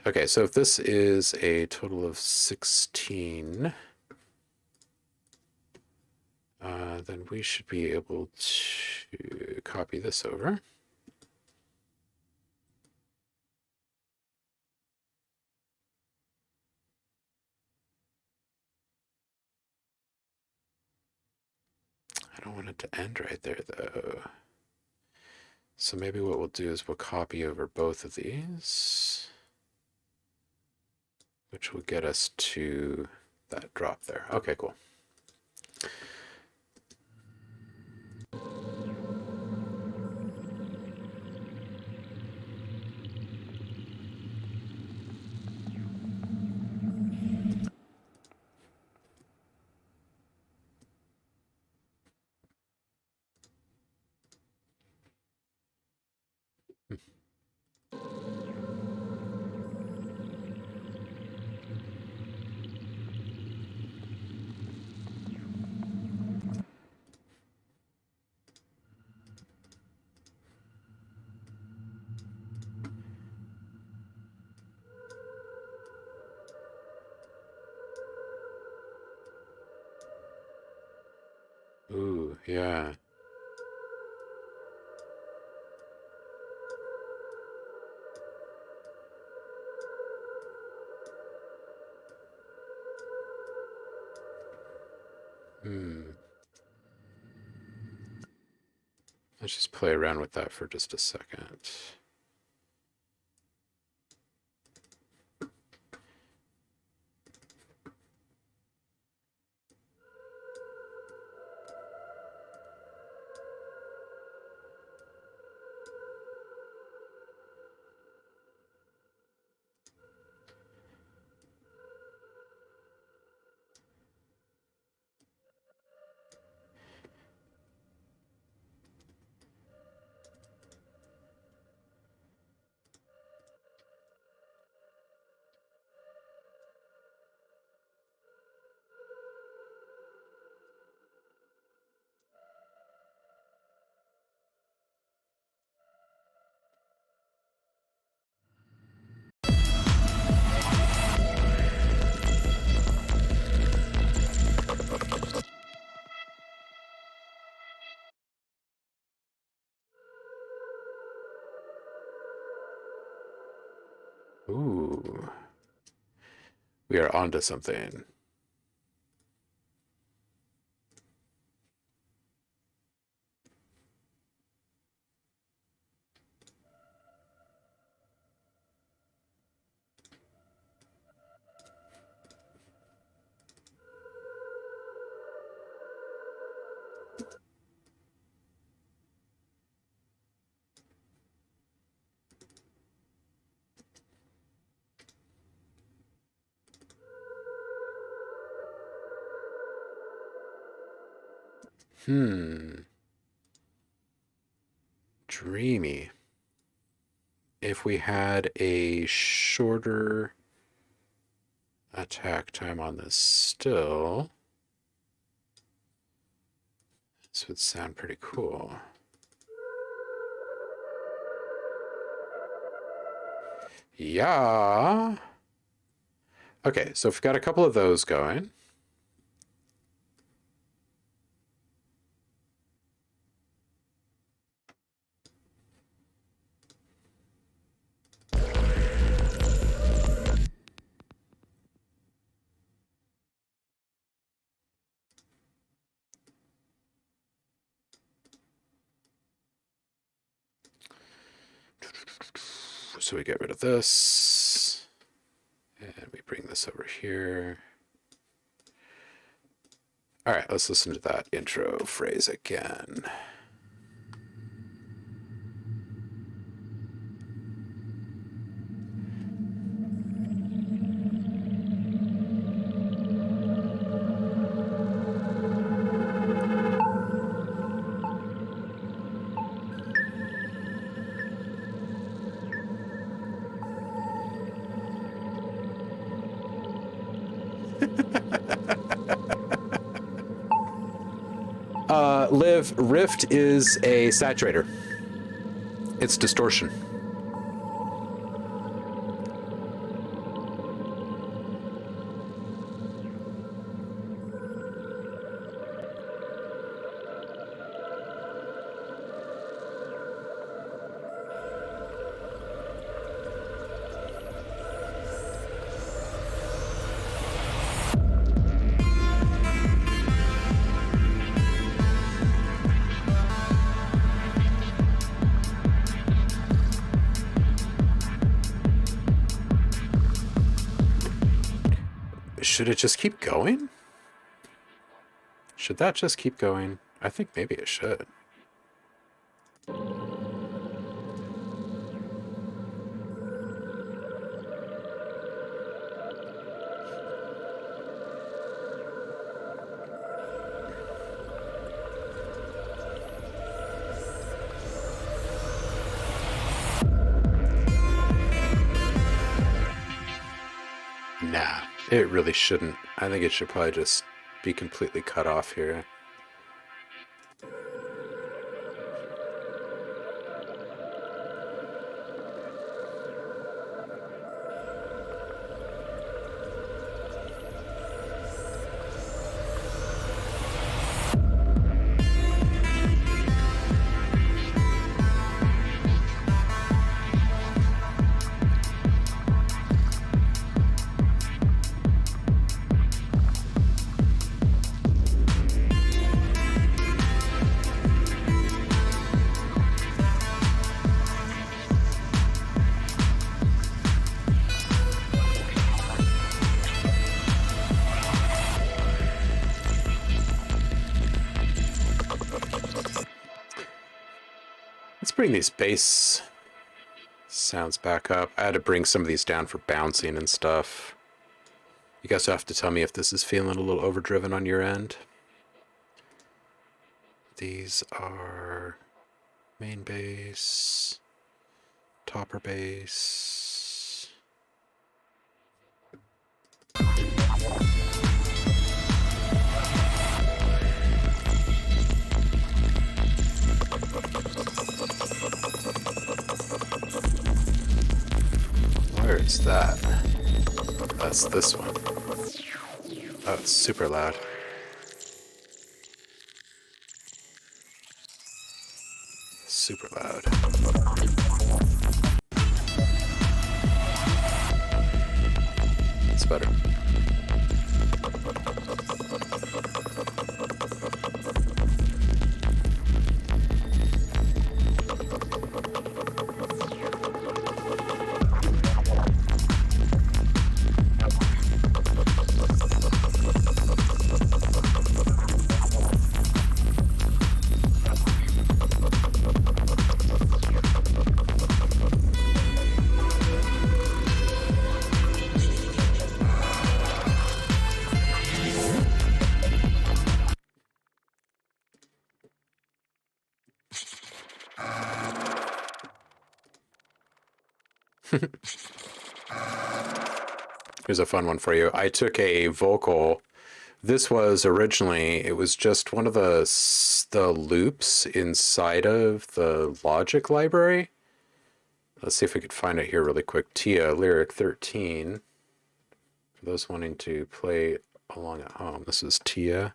Okay, so if this is a total of 16, then we should be able to copy this over. I don't want it to end right there, though. So maybe what we'll do is we'll copy over both of these, which will get us to that drop there. Okay, cool. Ooh, yeah. Let's just play around with that for just a second. Ooh. We are onto something. Dreamy. If we had a shorter attack time on this still, this would sound pretty cool. Yeah. Okay, so we've got a couple of those going. So we get rid of this, and we bring this over here. All right, let's listen to that intro phrase again. Liv, Rift is a saturator. It's distortion. Should it just keep going? Should that just keep going? I think maybe it should. Nah, it really shouldn't. I think it should probably just be completely cut off here. Let's bring these bass sounds back up. I had to bring some of these down for bouncing and stuff. You guys have to tell me if this is feeling a little overdriven on your end. These are main bass, topper bass. Where is that? That's this one. Oh, it's super loud. Super loud. It's better. Here's a fun one for you. I took a vocal. This was originally, it was just one of the loops inside of the Logic library. Let's see if we could find it here really quick. Tia, lyric 13. For those wanting to play along at home, this is Tia.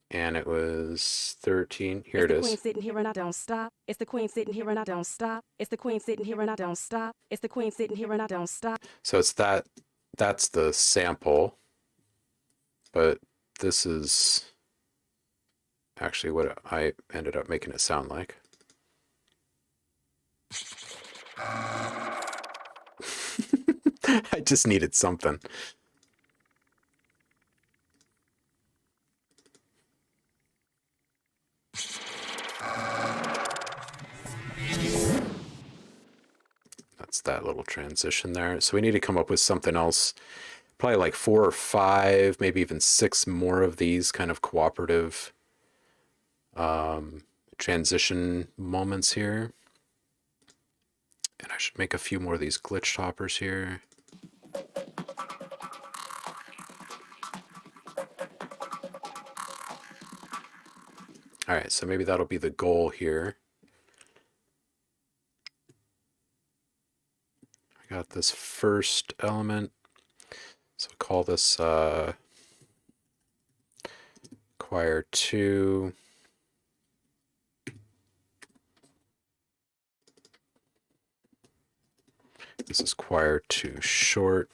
And it was 13. Here it is. It's the queen sitting here and I don't stop. It's the queen sitting here and I don't stop. It's the queen sitting here and I don't stop. It's the queen sitting here and I don't stop. So it's that's the sample. But this is actually what I ended up making it sound like. I just needed something. That's that little transition there. So we need to come up with something else. Probably like 4 or 5, maybe even 6 more of these kind of cooperative transition moments here. And I should make a few more of these glitch hoppers here. All right, so maybe that'll be the goal here. I got this first element. So call this choir 2. This is choir 2 short.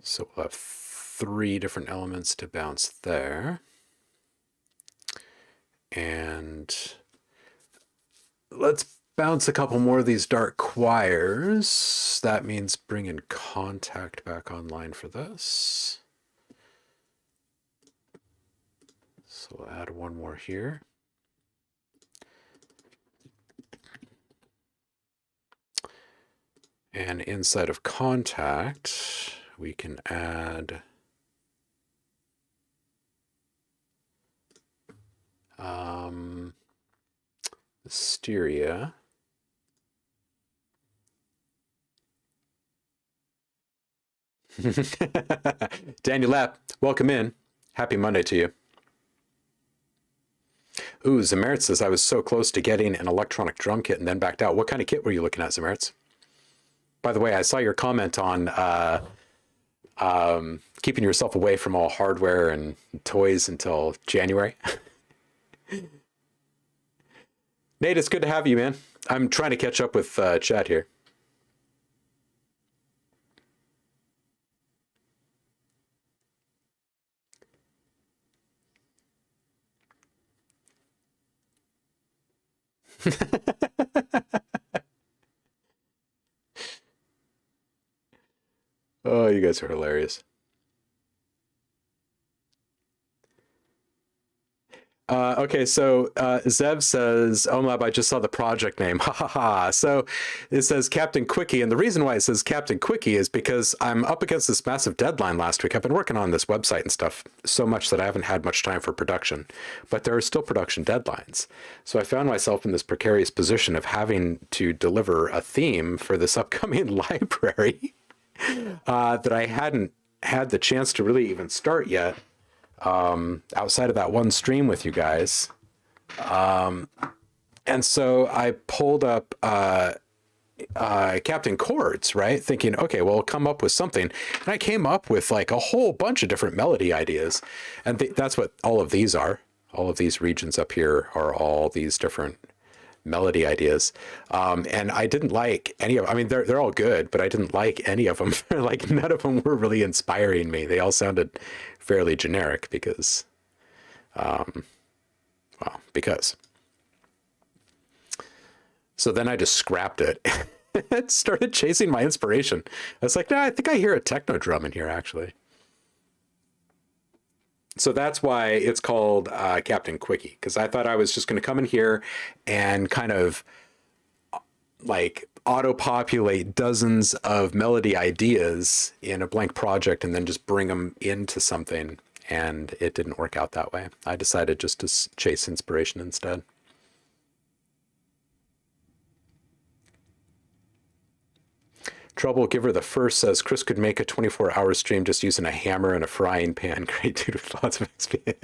So we'll have 3 different elements to bounce there. And let's bounce a couple more of these dark choirs. That means bringing Kontakt back online for this. So we'll add one more here. And inside of Kontakt, we can add Hysteria. Daniel Lapp, welcome in. Happy Monday to you. Ooh, Zamerit says, I was so close to getting an electronic drum kit and then backed out. What kind of kit were you looking at, Zamerit? By the way, I saw your comment on keeping yourself away from all hardware and toys until January. Nate, it's good to have you, man. I'm trying to catch up with chat here. Oh, you guys are hilarious. Okay, so Zev says, OhmLab, I just saw the project name. Ha ha ha. So it says Captain Quickie. And the reason why it says Captain Quickie is because I'm up against this massive deadline last week. I've been working on this website and stuff so much that I haven't had much time for production. But there are still production deadlines. So I found myself in this precarious position of having to deliver a theme for this upcoming library that I hadn't had the chance to really even start yet. Outside of that one stream with you guys. And so I pulled up Captain Chords, right? Thinking, okay, well, I'll come up with something. And I came up with like a whole bunch of different melody ideas. And that's what all of these are. All of these regions up here are all these different melody ideas. And I didn't like any of them. I mean, they're all good, but I didn't like any of them. Like none of them were really inspiring me. They all sounded fairly generic because, because. So then I just scrapped it and started chasing my inspiration. I was like, nah, I think I hear a techno drum in here actually. So that's why it's called Captain Quickie, because I thought I was just going to come in here and kind of like auto-populate dozens of melody ideas in a blank project and then just bring them into something. And it didn't work out that way. I decided just to chase inspiration instead. Troublegiver the First says Chris could make a 24-hour stream just using a hammer and a frying pan. Great dude with lots of XP.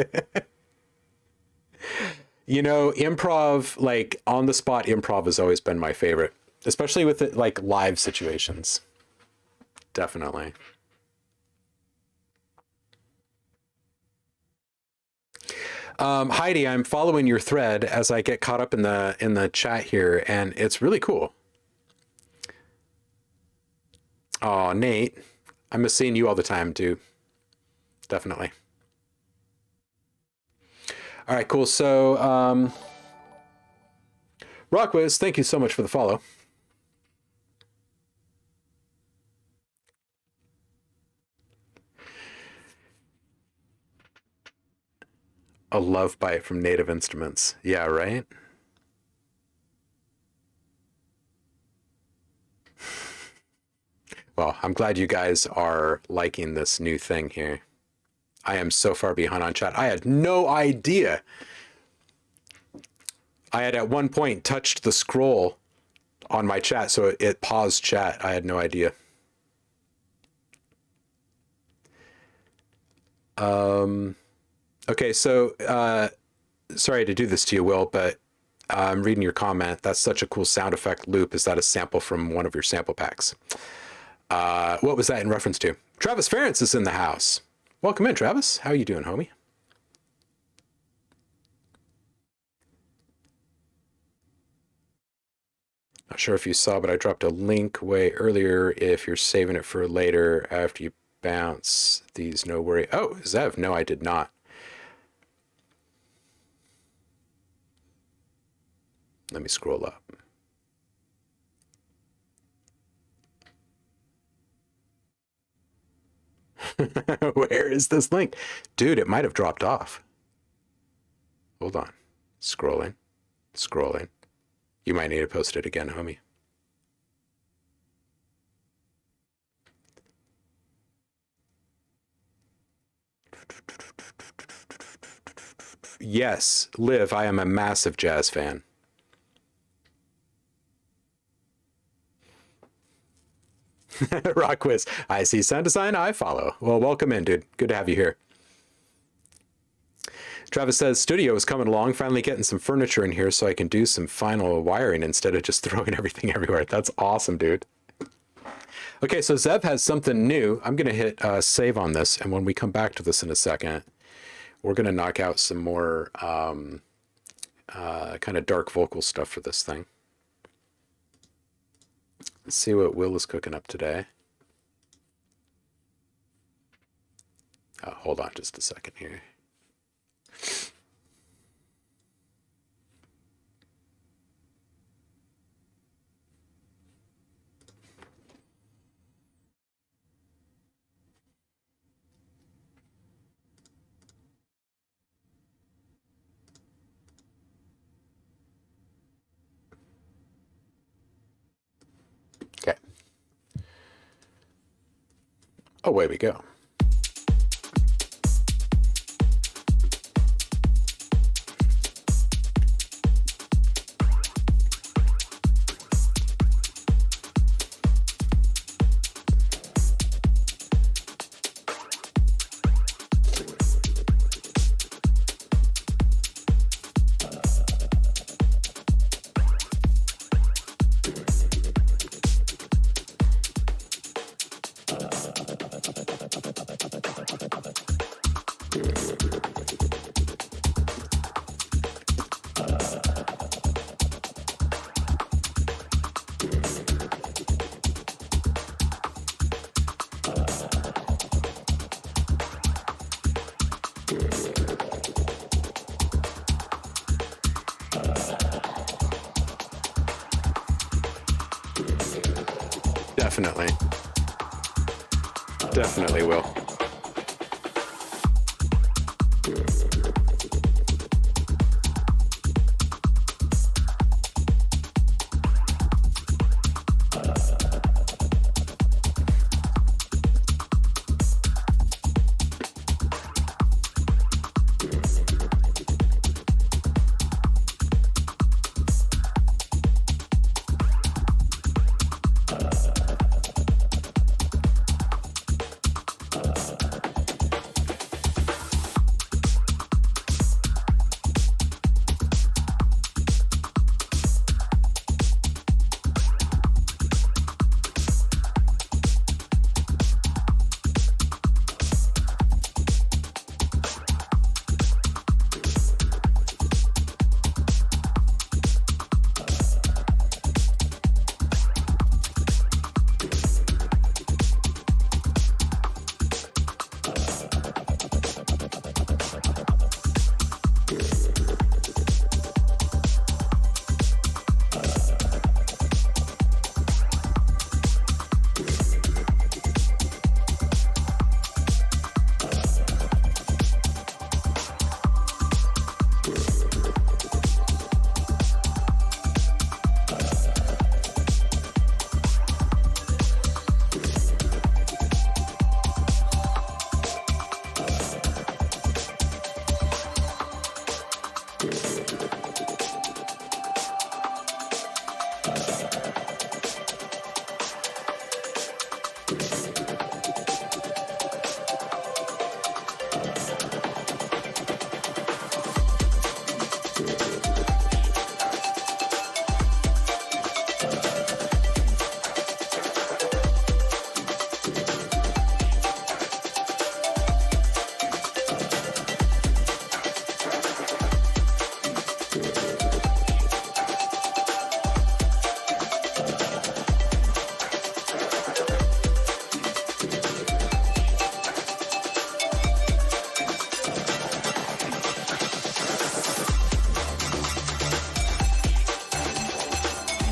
You know, improv, like on the spot improv has always been my favorite, especially with it, like live situations. Definitely. Heidi, I'm following your thread as I get caught up in the chat here, and it's really cool. Oh, Nate, I miss seeing you all the time, dude. Definitely. All right, cool. So, Rockwiz, thank you so much for the follow. A love bite from Native Instruments. Yeah, right? Well, I'm glad you guys are liking this new thing here. I am so far behind on chat. I had no idea. I had at one point touched the scroll on my chat, so it paused chat. I had no idea. Okay, so sorry to do this to you, Will, but I'm reading your comment. That's such a cool sound effect loop. Is that a sample from one of your sample packs? What was that in reference to? Travis Ferentz is in the house. Welcome in, Travis. How are you doing, homie? Not sure if you saw, but I dropped a link way earlier if you're saving it for later after you bounce these. No worry. Oh, Zev. No, I did not. Let me scroll up. Where is this link? Dude, it might have dropped off. Hold on. Scrolling. Scrolling. You might need to post it again, homie. Yes, Liv, I am a massive jazz fan. Rock quiz. I see sound design, I follow. Well, welcome in, dude. Good to have you here. Travis says, studio is coming along, finally getting some furniture in here so I can do some final wiring instead of just throwing everything everywhere. That's awesome, dude. Okay, so Zev has something new. I'm going to hit save on this, and when we come back to this in a second, we're going to knock out some more kind of dark vocal stuff for this thing. Let's see what Will is cooking up today. Hold on just a second here. Okay. Away we go. Definitely. Definitely will.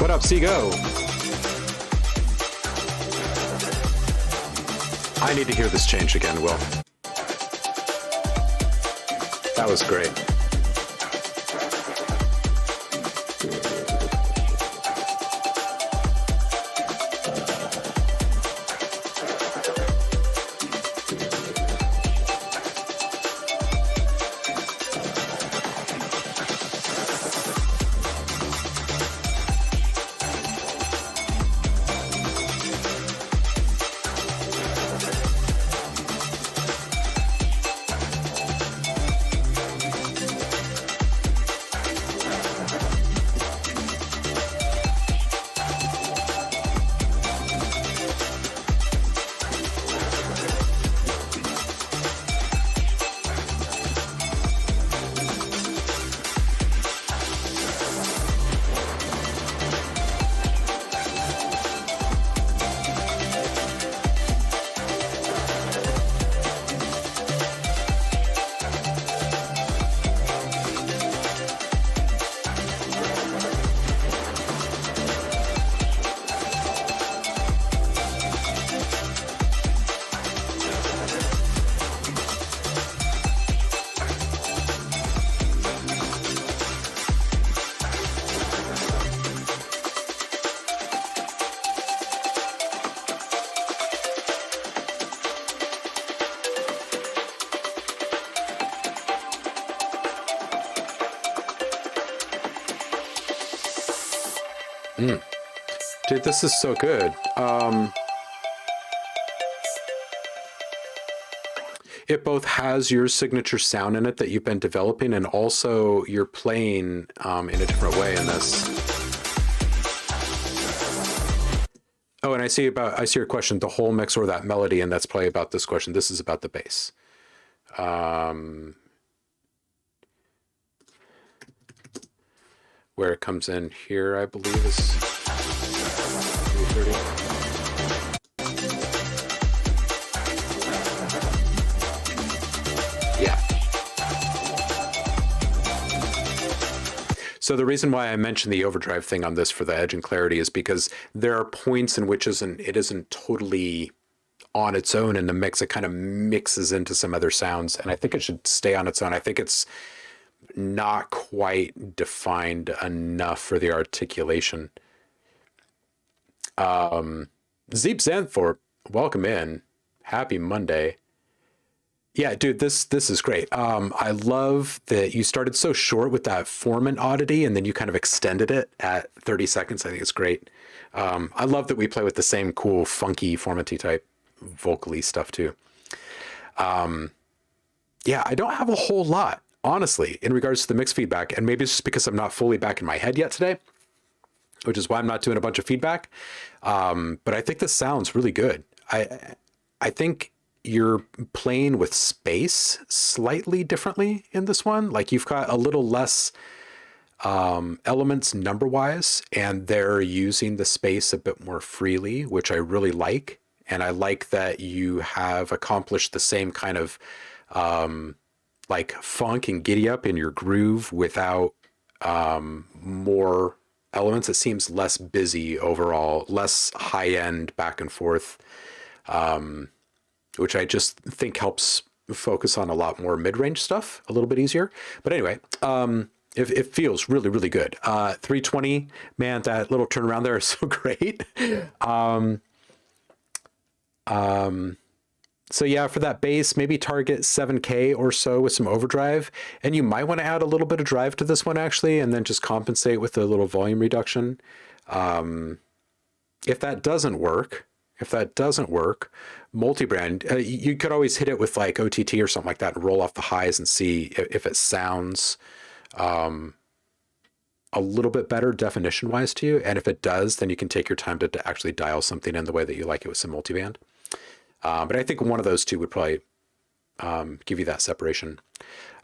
What up, Seago? I need to hear this change again, Will. That was great. Dude, this is so good. It both has your signature sound in it that you've been developing, and also you're playing in a different way in this. Oh, and I see your question, the whole mix or that melody, and that's probably about this question. This is about the bass. Where it comes in here, I believe, is 330. Yeah. So the reason why I mentioned the overdrive thing on this for the edge and clarity is because there are points in which it isn't totally on its own in the mix. It kind of mixes into some other sounds, and I think it should stay on its own. I think it's not quite defined enough for the articulation. Zeep Zanthorpe, welcome in. Happy Monday. Yeah, dude, this is great. I love that you started so short with that formant oddity, and then you kind of extended it at 30 seconds. I think it's great. I love that we play with the same cool, funky, formanty type vocally stuff too. Yeah, I don't have a whole lot, honestly, in regards to the mix feedback, and maybe it's just because I'm not fully back in my head yet today, which is why I'm not doing a bunch of feedback. But I think this sounds really good. I think you're playing with space slightly differently in this one. Like you've got a little less elements number-wise, and they're using the space a bit more freely, which I really like. And I like that you have accomplished the same kind of like funk and giddy up in your groove without more elements. It seems less busy overall, less high end back and forth, which I just think helps focus on a lot more mid-range stuff a little bit easier. But anyway, it feels really, really good. 320, man, that little turnaround there is so great. So yeah, for that bass, maybe target 7K or so with some overdrive. And you might want to add a little bit of drive to this one actually, and then just compensate with a little volume reduction. If that doesn't work, multi-brand, you could always hit it with like OTT or something like that and roll off the highs and see if it sounds a little bit better definition wise to you. And if it does, then you can take your time to actually dial something in the way that you like it with some multiband. But I think one of those two would probably give you that separation.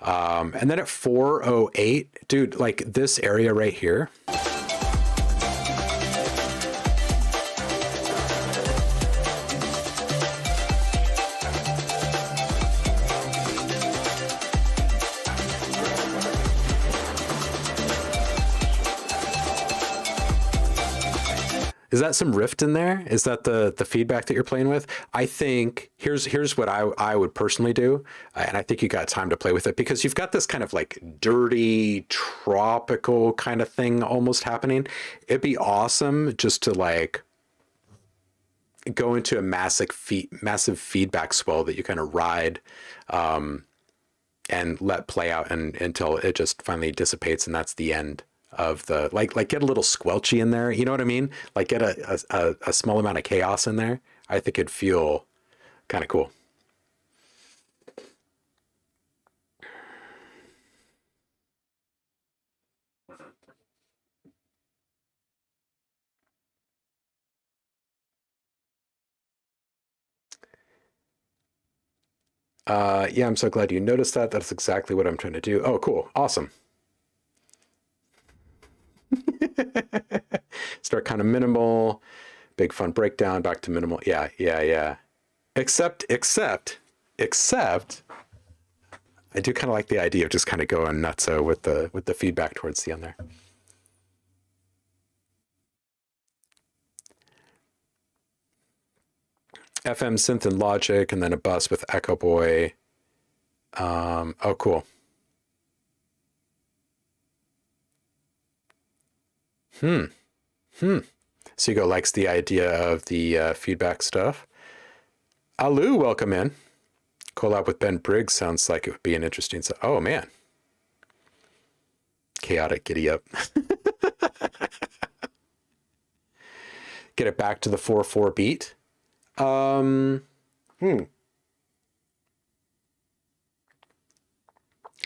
And then at 408, dude, like this area right here. Is that some rift in there? Is that the feedback that you're playing with? I think here's what I would personally do, and I think you got time to play with it because you've got this kind of like dirty tropical kind of thing almost happening. It'd be awesome just to like go into a massive feedback swell that you kind of ride and let play out until it just finally dissipates, and that's the end of the like get a little squelchy in there, you know what I mean? Like get a small amount of chaos in there. I think it'd feel kind of cool. Yeah, I'm so glad you noticed that. That's exactly what I'm trying to do. Oh, cool. Awesome. Start kind of minimal, big fun breakdown, back to minimal. Yeah. Except I do kind of like the idea of just kind of going nutso with the feedback towards the end there. FM synth and Logic, and then a bus with Echo Boy. Oh, cool. Seago likes the idea of the feedback stuff. Alu, welcome in. Collab with Ben Briggs sounds like it would be an interesting. Oh man, chaotic giddy up. Get it back to the 4/4 beat.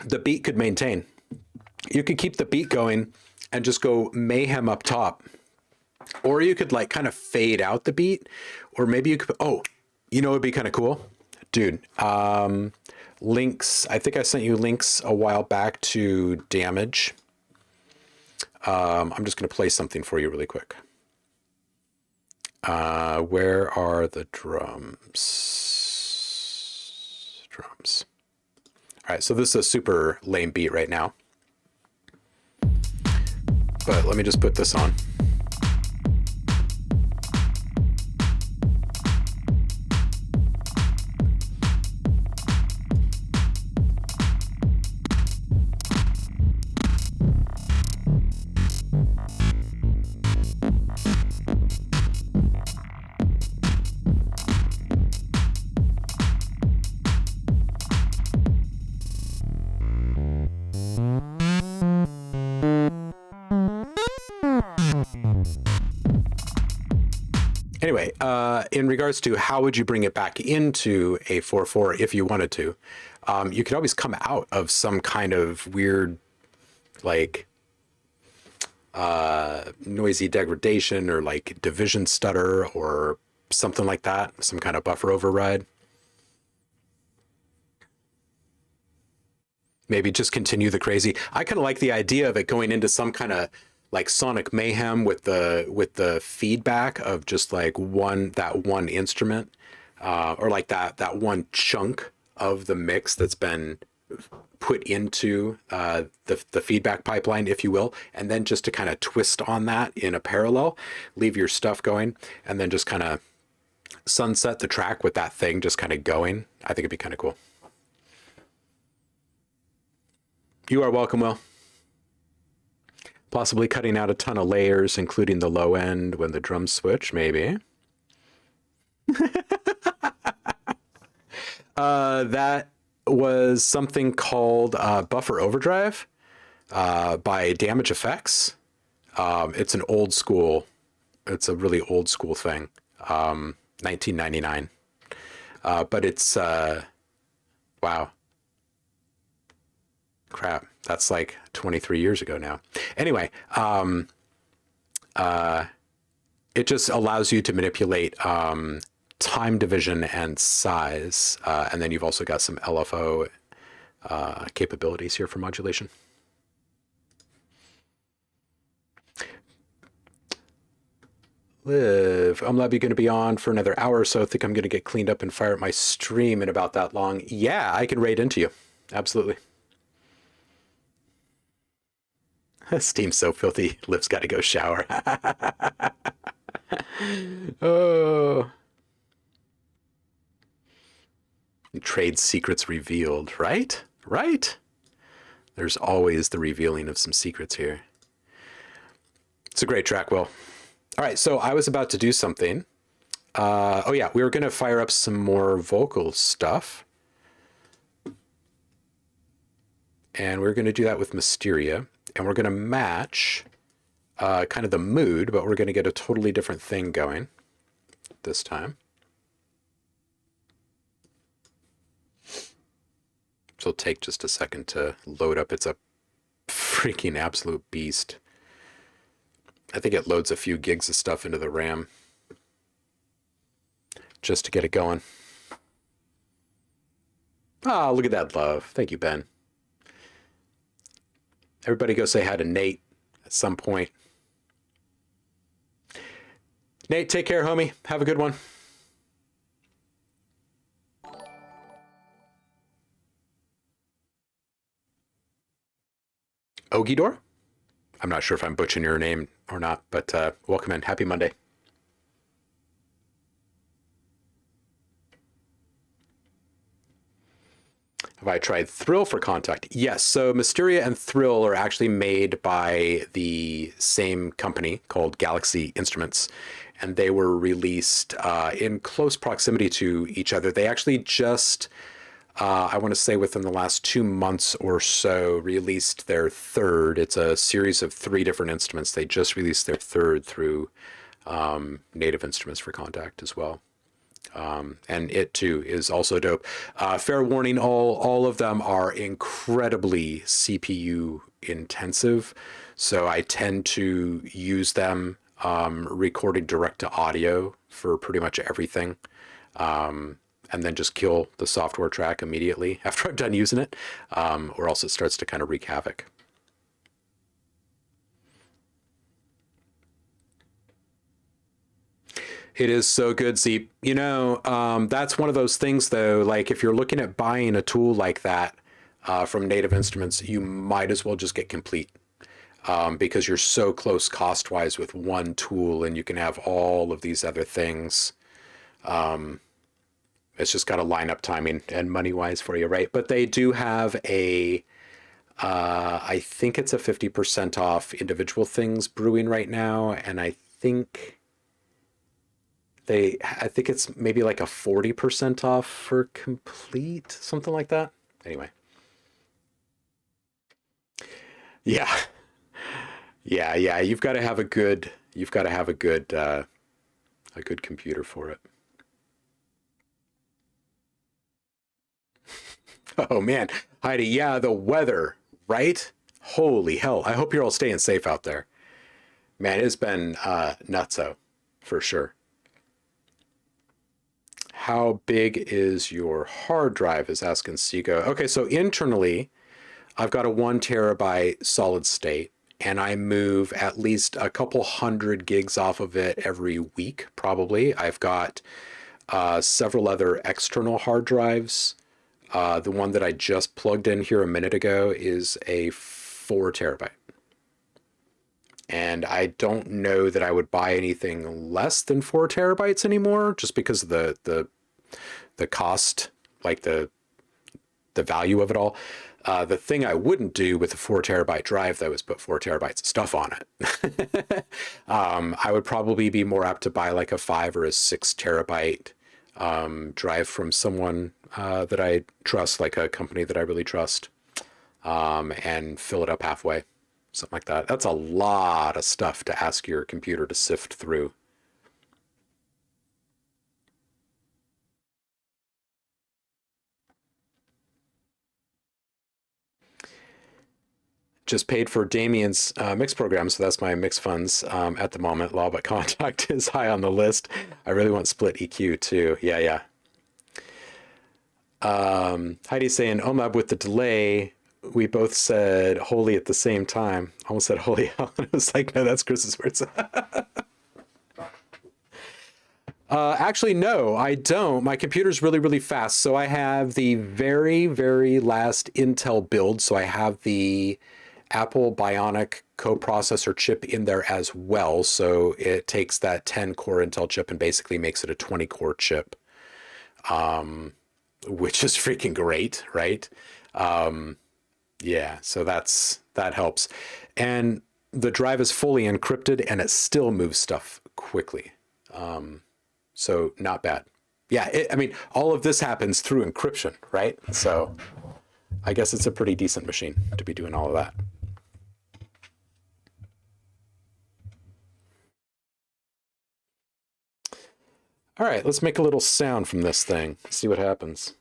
The beat could maintain. You could keep the beat going and just go mayhem up top. Or you could like kind of fade out the beat, or maybe you could, oh, you know, it'd be kind of cool, dude. Links. I think I sent you links a while back to Damage. I'm just going to play something for you really quick. Where are the drums? Drums. All right, so this is a super lame beat right now. But let me just put this on. Anyway, in regards to how would you bring it back into a 4/4 if you wanted to, you could always come out of some kind of weird, like, noisy degradation or like division stutter or something like that, some kind of buffer override. Maybe just continue the crazy. I kind of like the idea of it going into some kind of like sonic mayhem with the feedback of just like that one instrument, or like that one chunk of the mix that's been put into the feedback pipeline, if you will, and then just to kind of twist on that in a parallel, leave your stuff going, and then just kind of sunset the track with that thing just kind of going. I think it'd be kind of cool. You are welcome, Will. Possibly cutting out a ton of layers, including the low end when the drums switch, maybe. That was something called Buffer Overdrive by Damage Effects. It's an old school. It's a really old school thing. 1999. But it's wow. Crap. That's like 23 years ago now. Anyway, it just allows you to manipulate time division and size. And then you've also got some LFO capabilities here for modulation. Liv, OhmLab, you going to be on for another hour or so? I think I'm going to get cleaned up and fire up my stream in about that long. Yeah, I can raid into you. Absolutely. Steam's so filthy. Liv's got to go shower. Oh. Trade secrets revealed, right? Right? There's always the revealing of some secrets here. It's a great track, Will. All right, so I was about to do something. Oh yeah, we were going to fire up some more vocal stuff. And we're going to do that with Mysteria. And we're going to match kind of the mood, but we're going to get a totally different thing going this time. So it'll take just a second to load up. It's a freaking absolute beast. I think it loads a few gigs of stuff into the RAM just to get it going. Oh, look at that love. Thank you, Ben. Everybody go say hi to Nate at some point. Nate, take care, homie. Have a good one. Ogidor? I'm not sure if I'm butchering your name or not, but welcome in. Happy Monday. Have I tried Thrill for Kontakt? Yes. So Mysteria and Thrill are actually made by the same company called Galaxy Instruments, and they were released in close proximity to each other. They actually just, I want to say within the last 2 months or so, released their third. It's a series of 3 different instruments. They just released their third through Native Instruments for Kontakt as well. And it too is also dope. Fair warning, all of them are incredibly CPU intensive. So I tend to use them recording direct to audio for pretty much everything. And then just kill the software track immediately after I'm done using it, or else it starts to kind of wreak havoc. It is so good, Zeep. You know, that's one of those things, though, like if you're looking at buying a tool like that from Native Instruments, you might as well just get Complete because you're so close cost-wise with one tool and you can have all of these other things. It's just got to line up timing and money-wise for you, right? But they do have a, I think it's a 50% off individual things brewing right now, and I think it's maybe like a 40% off for Complete, something like that. Anyway. Yeah. Yeah. You've got to have a good computer for it. Oh man, Heidi, yeah, the weather, right? Holy hell. I hope you're all staying safe out there. Man, it's been nutso for sure. How big is your hard drive, is asking Seago. Okay, so internally, I've got a 1 terabyte solid state, and I move at least a couple hundred gigs off of it every week, probably. I've got several other external hard drives. The one that I just plugged in here a minute ago is a 4 terabyte. And I don't know that I would buy anything less than 4 terabytes anymore, just because of the cost, like the value of it all. The thing I wouldn't do with a 4 terabyte drive, though, is put 4 terabytes of stuff on it. I would probably be more apt to buy like a 5 or a 6 terabyte drive from someone that I trust, like a company that I really trust, and fill it up halfway, something like that. That's a lot of stuff to ask your computer to sift through. Just paid for Damien's mix program, so that's my mix funds at the moment. Law, but Kontakt is high on the list. I really want split EQ too. Yeah. Heidi's saying, OhmLab with the delay, we both said holy at the same time. Almost said holy hell. And it was like, no, that's Chris's words. Actually, no, I don't. My computer's really, really fast. So I have the very, very last Intel build. So I have the Apple Bionic coprocessor chip in there as well. So it takes that 10-core Intel chip and basically makes it a 20-core chip, which is freaking great, right? Yeah, so that helps. And the drive is fully encrypted and it still moves stuff quickly. So not bad. Yeah, I mean, all of this happens through encryption, right? So I guess it's a pretty decent machine to be doing all of that. All right, let's make a little sound from this thing. See what happens.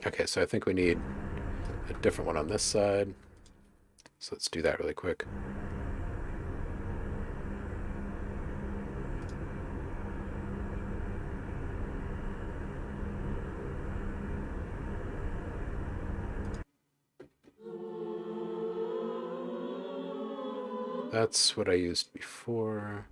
Okay, so I think we need a different one on this side. So let's do that really quick. That's what I used before.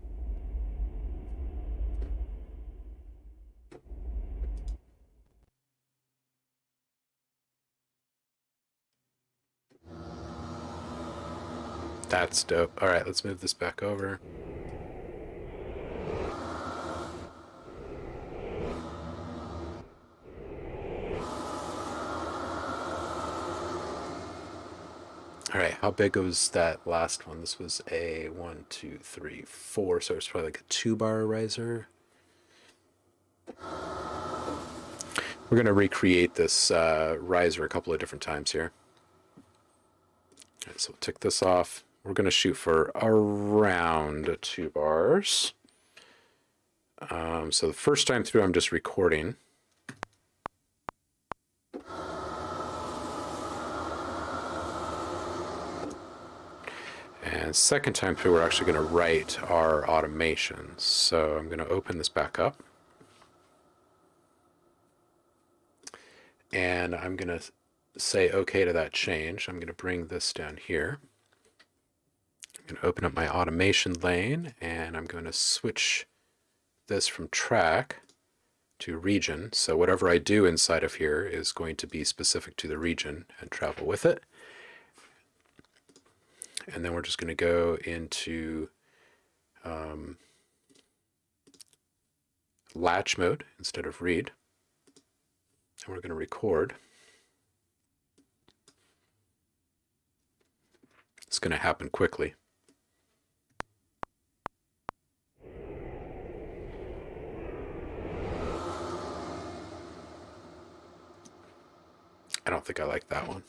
That's dope. All right, let's move this back over. All right, how big was that last one? This was a 1, 2, 3, 4, so it's probably like a 2-bar riser. We're going to recreate this riser a couple of different times here. All right, so we'll tick this off. We're going to shoot for around 2 bars. So the first time through, I'm just recording. And second time through, we're actually going to write our automations. So I'm going to open this back up. And I'm going to say OK to that change. I'm going to bring this down here. I'm going to open up my automation lane, and I'm going to switch this from track to region. So whatever I do inside of here is going to be specific to the region and travel with it. And then we're just going to go into latch mode instead of read. And we're going to record. It's going to happen quickly. I don't think I like that one.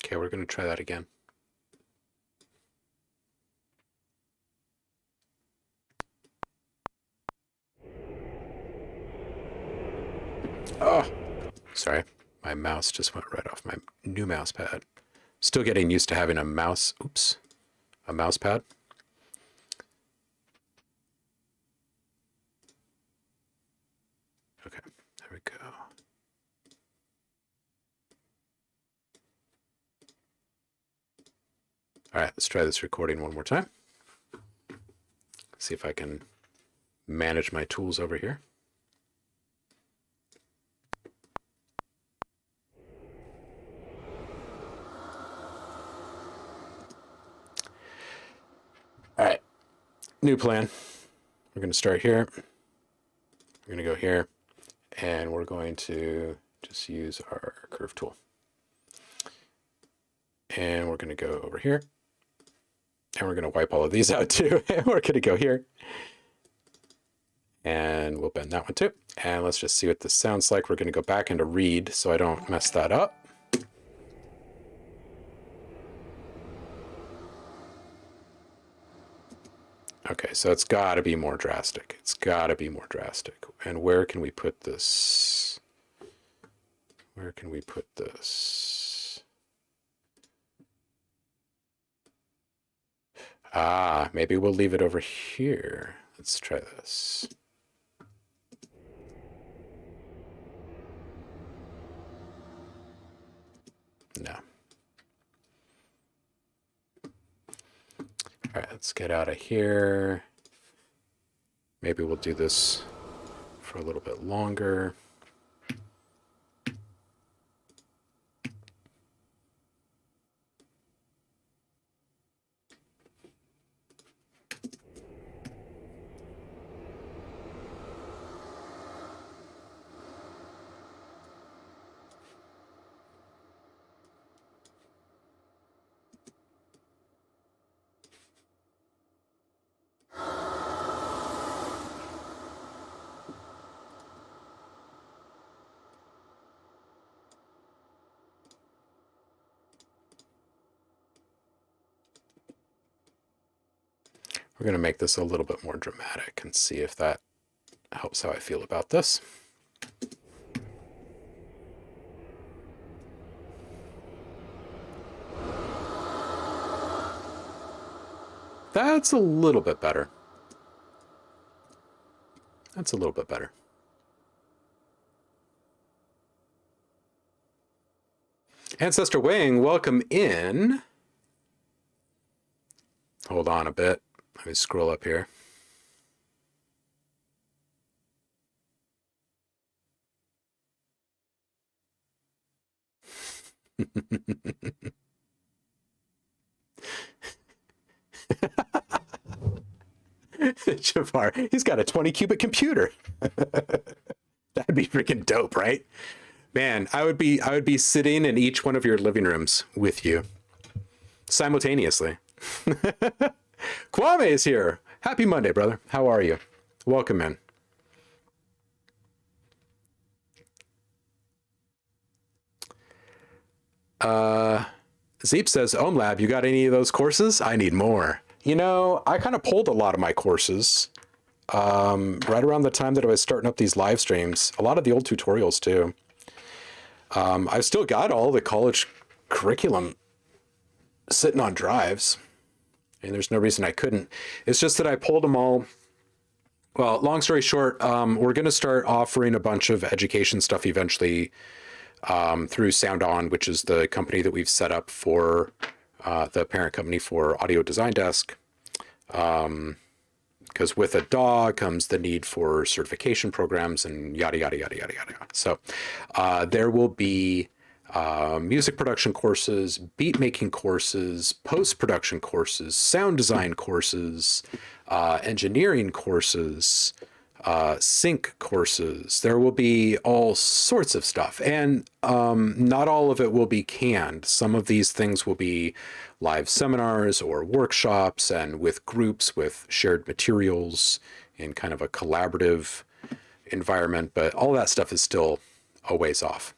Okay, we're going to try that again. Oh, sorry. My mouse just went right off my new mouse pad. Still getting used to having a mouse, a mouse pad. Okay, there we go. All right, let's try this recording one more time. See if I can manage my tools over here. All right, new plan. We're going to start here. We're going to go here, and we're going to just use our curve tool. And we're going to go over here, and we're going to wipe all of these out too. And we're going to go here, and we'll bend that one too. And let's just see what this sounds like. We're going to go back into read so I don't mess that up. Okay, so it's got to be more drastic. It's got to be more drastic. And where can we put this? Where can we put this? Ah, maybe we'll leave it over here. Let's try this. No. All right, let's get out of here. Maybe we'll do this for a little bit longer. We're going to make this a little bit more dramatic and see if that helps how I feel about this. That's a little bit better. That's a little bit better. Ancestor Wing, welcome in. Hold on a bit. Let me scroll up here. Jafar, he's got a 20-qubit computer. That'd be freaking dope, right? Man, I would be sitting in each one of your living rooms with you simultaneously. Kwame is here. Happy Monday, brother. How are you? Welcome in. Zeep says, OhmLab, you got any of those courses? I need more. You know, I kind of pulled a lot of my courses right around the time that I was starting up these live streams. A lot of the old tutorials too. I've still got all the college curriculum sitting on drives. And there's no reason I couldn't. It's just that I pulled them all. Well, long story short, we're going to start offering a bunch of education stuff eventually through Sound On, which is the company that we've set up for the parent company for Audio Design Desk. Because with a DAW comes the need for certification programs and yada, yada, yada, yada, yada. So there will be music production courses, beat making courses, post-production courses, sound design courses, engineering courses, sync courses. There will be all sorts of stuff, and not all of it will be canned. Some of these things will be live seminars or workshops, and with groups with shared materials in kind of a collaborative environment, but all that stuff is still a ways off.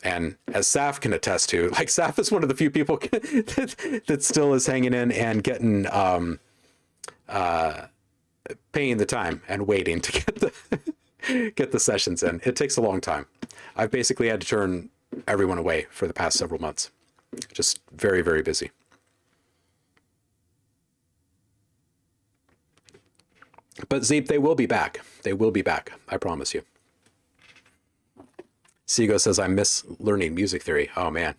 And as Saf can attest to, like, Saf is one of the few people that still is hanging in and getting, paying the time and waiting to get get the sessions in. It takes a long time. I've basically had to turn everyone away for the past several months. Just very, very busy. But Zeep, they will be back. They will be back. I promise you. Seago says, I miss learning music theory. Oh, man.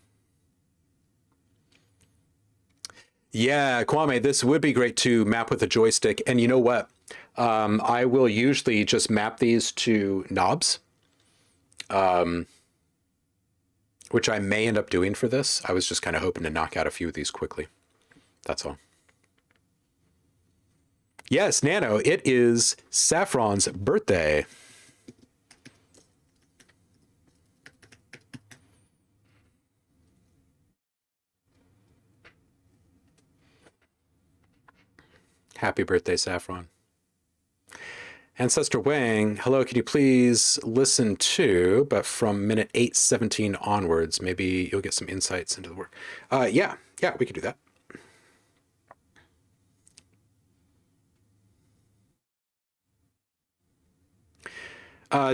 Yeah, Kwame, this would be great to map with a joystick. And you know what? I will usually just map these to knobs, which I may end up doing for this. I was just kind of hoping to knock out a few of these quickly. That's all. Yes, Nano, it is Saffron's birthday. Happy birthday, Saffron. Ancestor Wang, hello, can you please listen to, but from minute 8:17 onwards, maybe you'll get some insights into the work. Yeah, we could do that.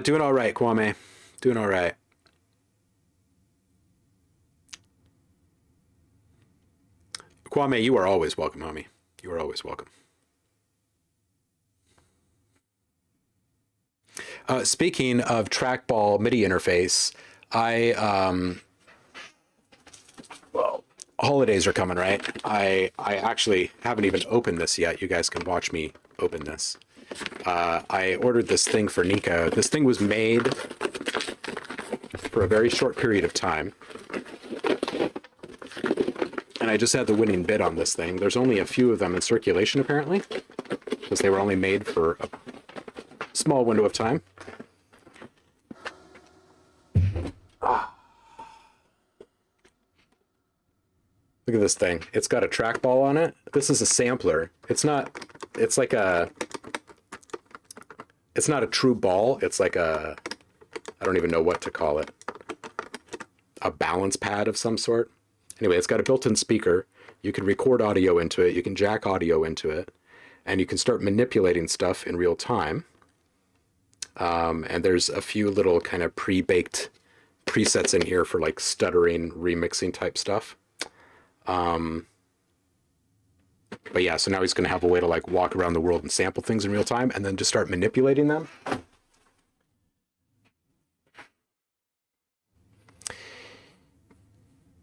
Doing all right, Kwame. Doing all right. Kwame, you are always welcome, homie. You are always welcome. Speaking of trackball MIDI interface, well, holidays are coming, right? I actually haven't even opened this yet. You guys can watch me open this. I ordered this thing for Nico. This thing was made for a very short period of time. And I just had the winning bid on this thing. There's only a few of them in circulation, apparently, because they were only made for a small window of time. Look at this thing. It's got a trackball on it. This is a sampler. It's not a true ball. It's like I don't even know what to call it. A balance pad of some sort. Anyway, it's got a built-in speaker. You can record audio into it. You can jack audio into it. And you can start manipulating stuff in real time. And there's a few little kind of pre-baked presets in here for like stuttering, remixing type stuff. But yeah, so now he's going to have a way to like walk around the world and sample things in real time and then just start manipulating them.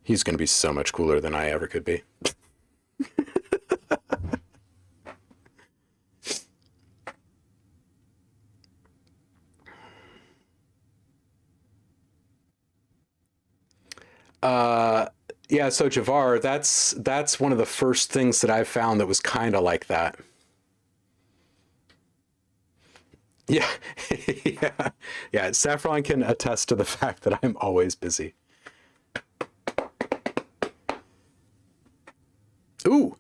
He's going to be so much cooler than I ever could be. Yeah, so Javar, that's one of the first things that I've found that was kind of like that. Yeah, yeah. Saffron can attest to the fact that I'm always busy. Ooh,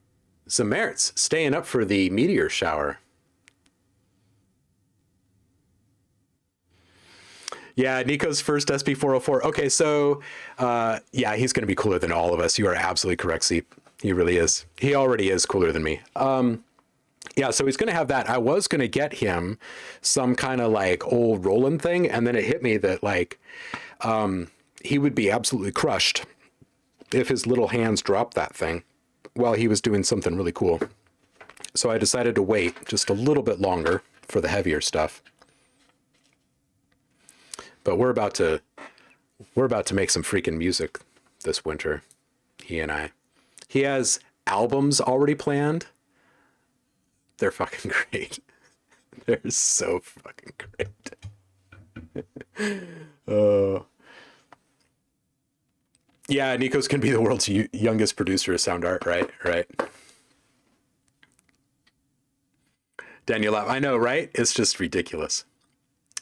Zamertz staying up for the meteor shower. Yeah, Nico's first SP404. Okay, so yeah, he's going to be cooler than all of us. You are absolutely correct, Seep. He really is. He already is cooler than me. Yeah, so he's going to have that. I was going to get him some kind of like old Roland thing, and then it hit me that like he would be absolutely crushed if his little hands dropped that thing while he was doing something really cool. So I decided to wait just a little bit longer for the heavier stuff. But we're about to make some freaking music this winter, he and I. He has albums already planned. They're fucking great. They're so fucking great. Yeah, Nico's gonna be the world's youngest producer of sound art, right? Right. Daniel, I know, right? It's just ridiculous.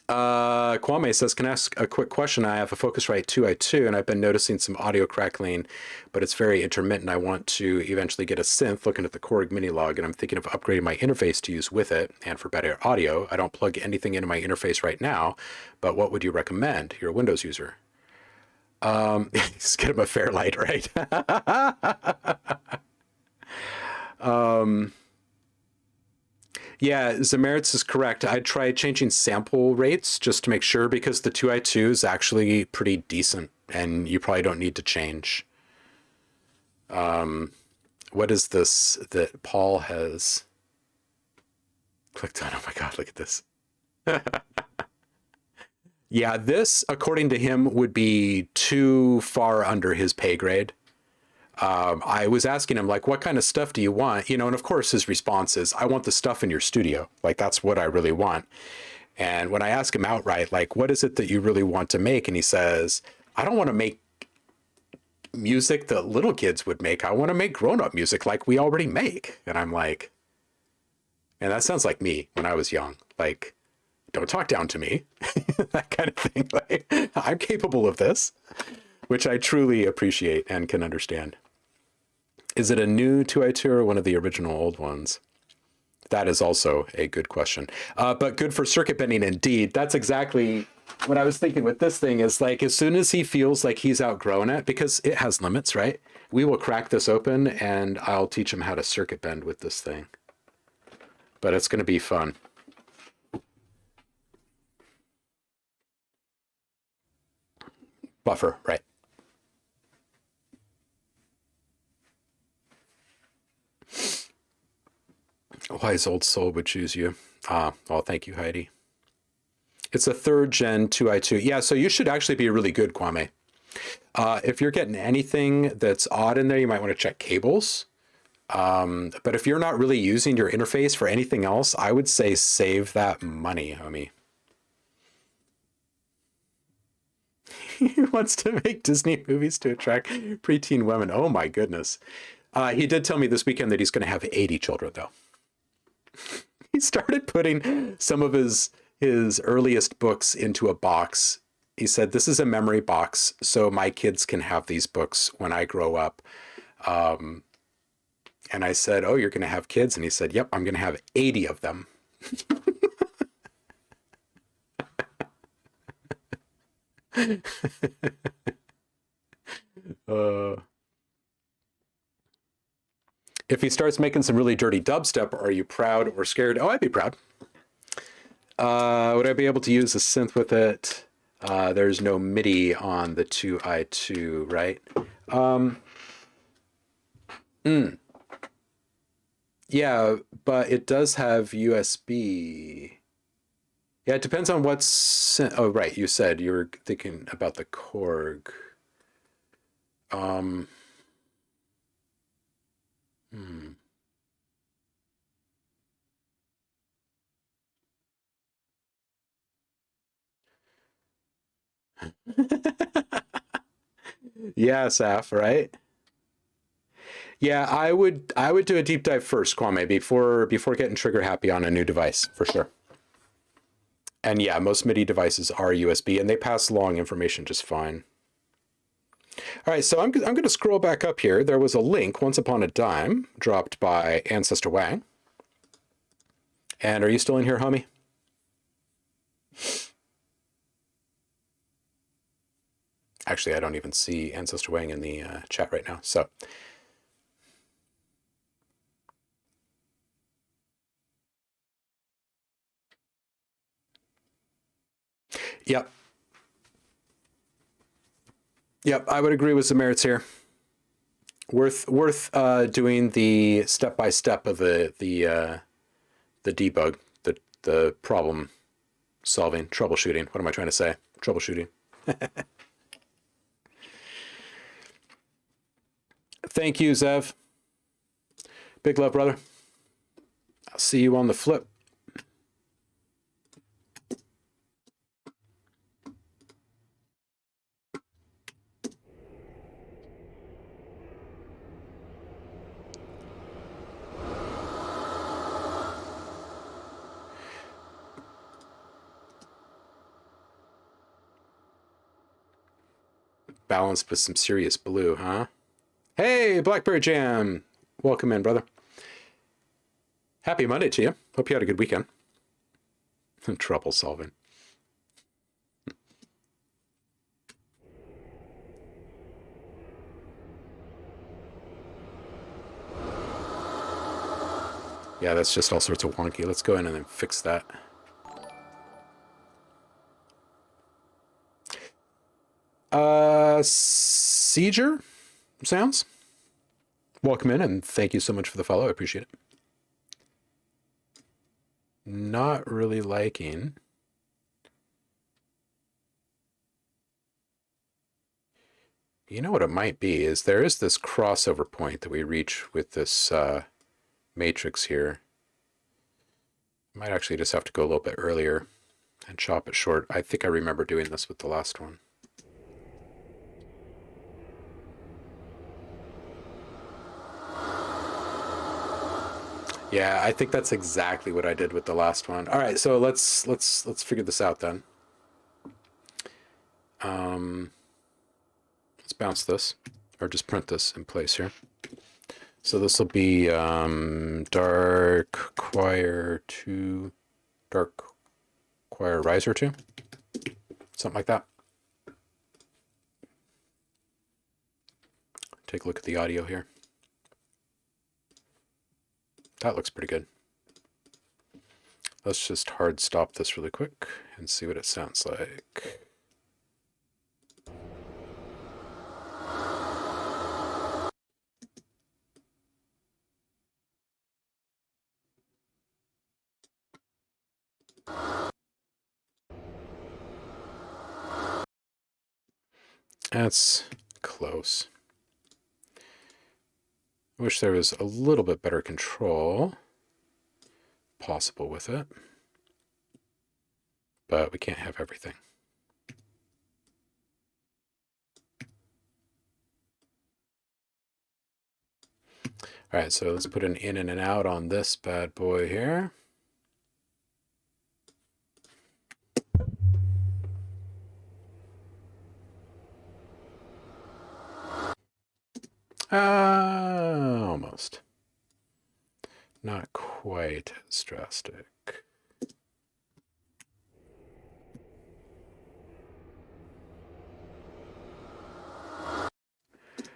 Kwame says, can I ask a quick question? I have a Focusrite 2i2 and I've been noticing some audio crackling, but it's very intermittent. I want to eventually get a synth, looking at the Korg mini log, and I'm thinking of upgrading my interface to use with it and for better audio. I don't plug anything into my interface right now, but what would you recommend? You're a Windows user. Just get him a Fairlight, right? Yeah, Zameritz is correct. I'd try changing sample rates just to make sure, because the 2i2 is actually pretty decent and you probably don't need to change. What is this that Paul has clicked on? Oh my God, look at this. Yeah, this, according to him, would be too far under his pay grade. I was asking him, like, what kind of stuff do you want? You know, and of course his response is, I want the stuff in your studio. Like, that's what I really want. And when I ask him outright, like, what is it that you really want to make? And he says, I don't want to make music that little kids would make. I want to make grown-up music like we already make. And I'm like, and that sounds like me when I was young. Like, don't talk down to me. That kind of thing. Like, I'm capable of this, which I truly appreciate and can understand. Is it a new 2i2 or one of the original old ones? That is also a good question. But good for circuit bending indeed. That's exactly what I was thinking with this thing, is like, as soon as he feels like he's outgrown it, because it has limits, right? We will crack this open and I'll teach him how to circuit bend with this thing. But it's going to be fun. Buffer, right. Wise old soul would choose you. Well, thank you, Heidi. It's a 3rd gen 2i2. Yeah, so you should actually be really good, Kwame. If you're getting anything that's odd in there, you might want to check cables. But if you're not really using your interface for anything else, I would say save that money, homie. He wants to make Disney movies to attract preteen women. Oh my goodness. He did tell me this weekend that he's going to have 80 children, though. He started putting some of his earliest books into a box. He said, this is a memory box, so my kids can have these books when I grow up. And I said, oh, you're going to have kids? And he said, yep, I'm going to have 80 of them. If he starts making some really dirty dubstep, are you proud or scared? Oh, I'd be proud. Would I be able to use a synth with it? There's no MIDI on the 2i2, right? Yeah, but it does have USB. Yeah, it depends on what's... Oh, right, you said you were thinking about the Korg. Yeah, Saf, right? Yeah, I would do a deep dive first, Kwame, before getting trigger happy on a new device, for sure. And yeah, most MIDI devices are USB and they pass along information just fine. All right, so I'm going to scroll back up here. There was a link, Once Upon a Dime, dropped by Ancestor Wang. And are you still in here, homie? Actually, I don't even see Ancestor Wang in the chat right now, so... Yep. Yep, I would agree with the merits here. Worth doing the step-by-step of the debug, the problem solving, troubleshooting. What am I trying to say? Troubleshooting. Thank you, Zev. Big love, brother. I'll see you on the flip. Balanced with some serious blue, huh? Hey, Blackberry Jam. Welcome in, brother. Happy Monday to you. Hope you had a good weekend. Trouble solving. Yeah, that's just all sorts of wonky. Let's go in and then fix that. Sieger sounds. Welcome in and thank you so much for the follow. I appreciate it. Not really liking. You know what it might be is there is this crossover point that we reach with this matrix here. Might actually just have to go a little bit earlier and chop it short. I think I remember doing this with the last one. Yeah, I think that's exactly what I did with the last one. All right, so let's figure this out then. Let's bounce this, or just print this in place here. So this will be dark choir 2, dark choir riser 2, something like that. Take a look at the audio here. That looks pretty good. Let's just hard stop this really quick and see what it sounds like. That's close. I wish there was a little bit better control possible with it, but we can't have everything. All right, so let's put an in and an out on this bad boy here. Almost. Not quite as drastic.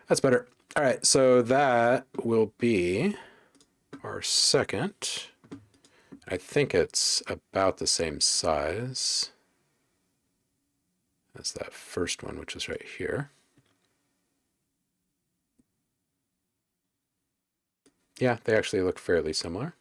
That's better. All right, so that will be our second. I think it's about the same size as that first one, which is right here. Yeah, they actually look fairly similar.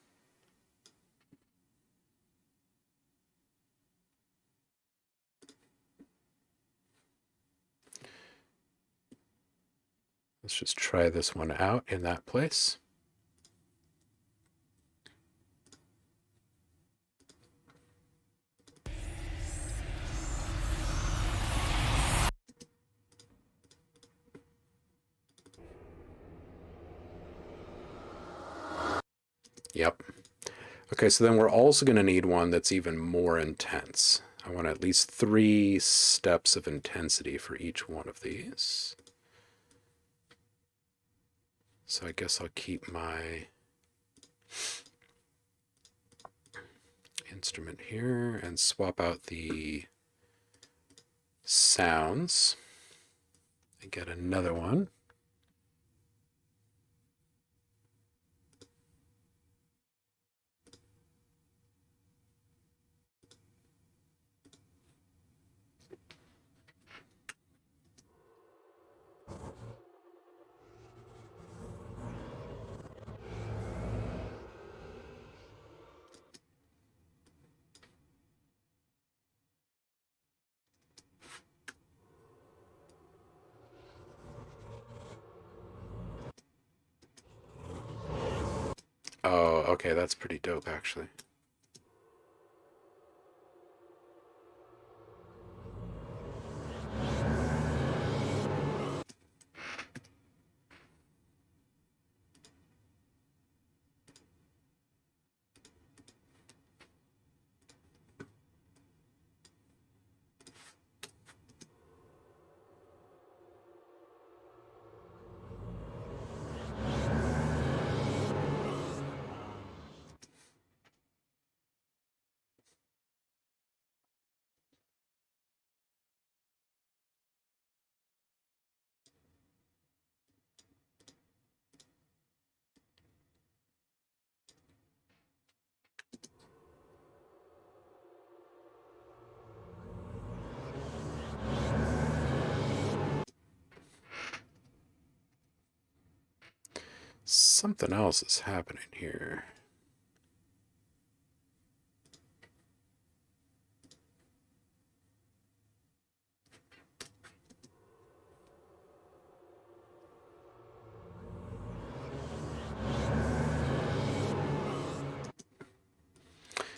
Let's just try this one out in that place. Yep. Okay, so then we're also going to need one that's even more intense. I want at least 3 steps of intensity for each one of these. So I guess I'll keep my instrument here and swap out the sounds and get another one. Oh, okay, that's pretty dope, actually. something else is happening here.